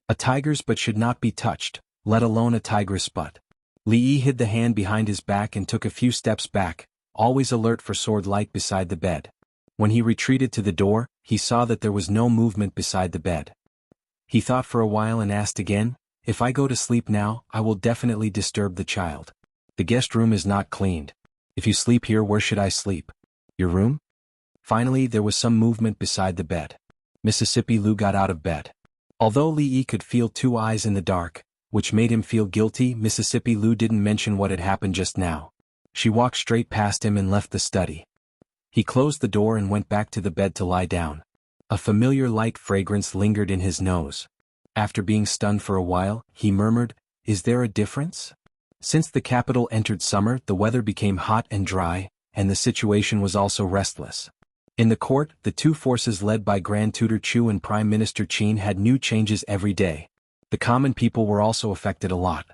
Speaker 1: A tiger's butt should not be touched, let alone a tigress butt. Li hid the hand behind his back and took a few steps back, always alert for sword light beside the bed. When he retreated to the door, he saw that there was no movement beside the bed. He thought for a while and asked again, "If I go to sleep now, I will definitely disturb the child. The guest room is not cleaned. If you sleep here, where should I sleep? Your room?" Finally, there was some movement beside the bed. Mississippi Lou got out of bed. Although Li could feel 2 eyes in the dark, which made him feel guilty, Mississippi Lou didn't mention what had happened just now. She walked straight past him and left the study. He closed the door and went back to the bed to lie down. A familiar light fragrance lingered in his nose. After being stunned for a while, he murmured, "Is there a difference?" Since the capital entered summer, the weather became hot and dry, and the situation was also restless. In the court, the two forces led by Grand Tutor Chu and Prime Minister Qin had new changes every day. The common people were also affected a lot.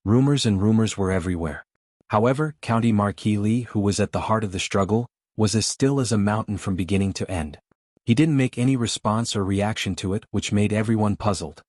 Speaker 1: Rumors and rumors were everywhere. However, County Marquis Li, who was at the heart of the struggle, was as still as a mountain from beginning to end. He didn't make any response or reaction to it, which made everyone puzzled.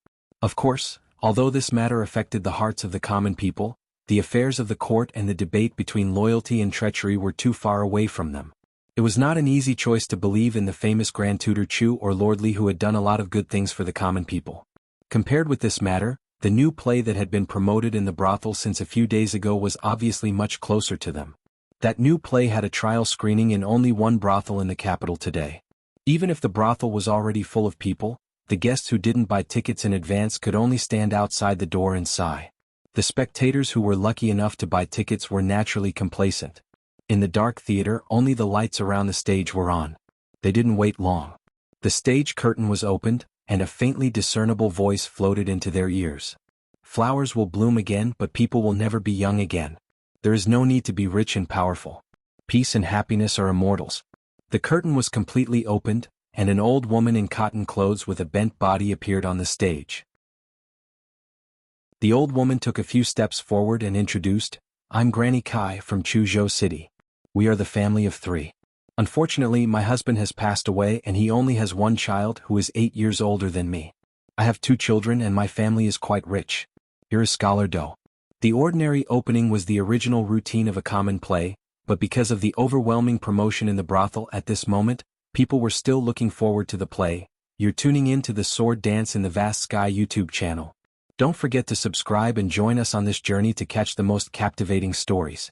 Speaker 1: Of course, although this matter affected the hearts of the common people, the affairs of the court and the debate between loyalty and treachery were too far away from them. It was not an easy choice to believe in the famous Grand Tutor Chu or Lord Li, who had done a lot of good things for the common people. Compared with this matter, the new play that had been promoted in the brothel since a few days ago was obviously much closer to them. That new play had a trial screening in only one brothel in the capital today. Even if the brothel was already full of people, the guests who didn't buy tickets in advance could only stand outside the door and sigh. The spectators who were lucky enough to buy tickets were naturally complacent. In the dark theater, only the lights around the stage were on. They didn't wait long. The stage curtain was opened, and a faintly discernible voice floated into their ears. Flowers will bloom again, but people will never be young again. There is no need to be rich and powerful. Peace and happiness are immortals. The curtain was completely opened, and an old woman in cotton clothes with a bent body appeared on the stage. The old woman took a few steps forward and introduced, "I'm Granny Kai from Chuzhou City. We are the family of 3. Unfortunately, my husband has passed away and he only has one child who is 8 years older than me. I have 2 children and my family is quite rich. Here is Scholar Do." The ordinary opening was the original routine of a common play, but because of the overwhelming promotion in the brothel at this moment, people were still looking forward to the play. You're tuning in to the Sword Dance in the Vast Sky YouTube channel. Don't forget to subscribe and join us on this journey to catch the most captivating stories.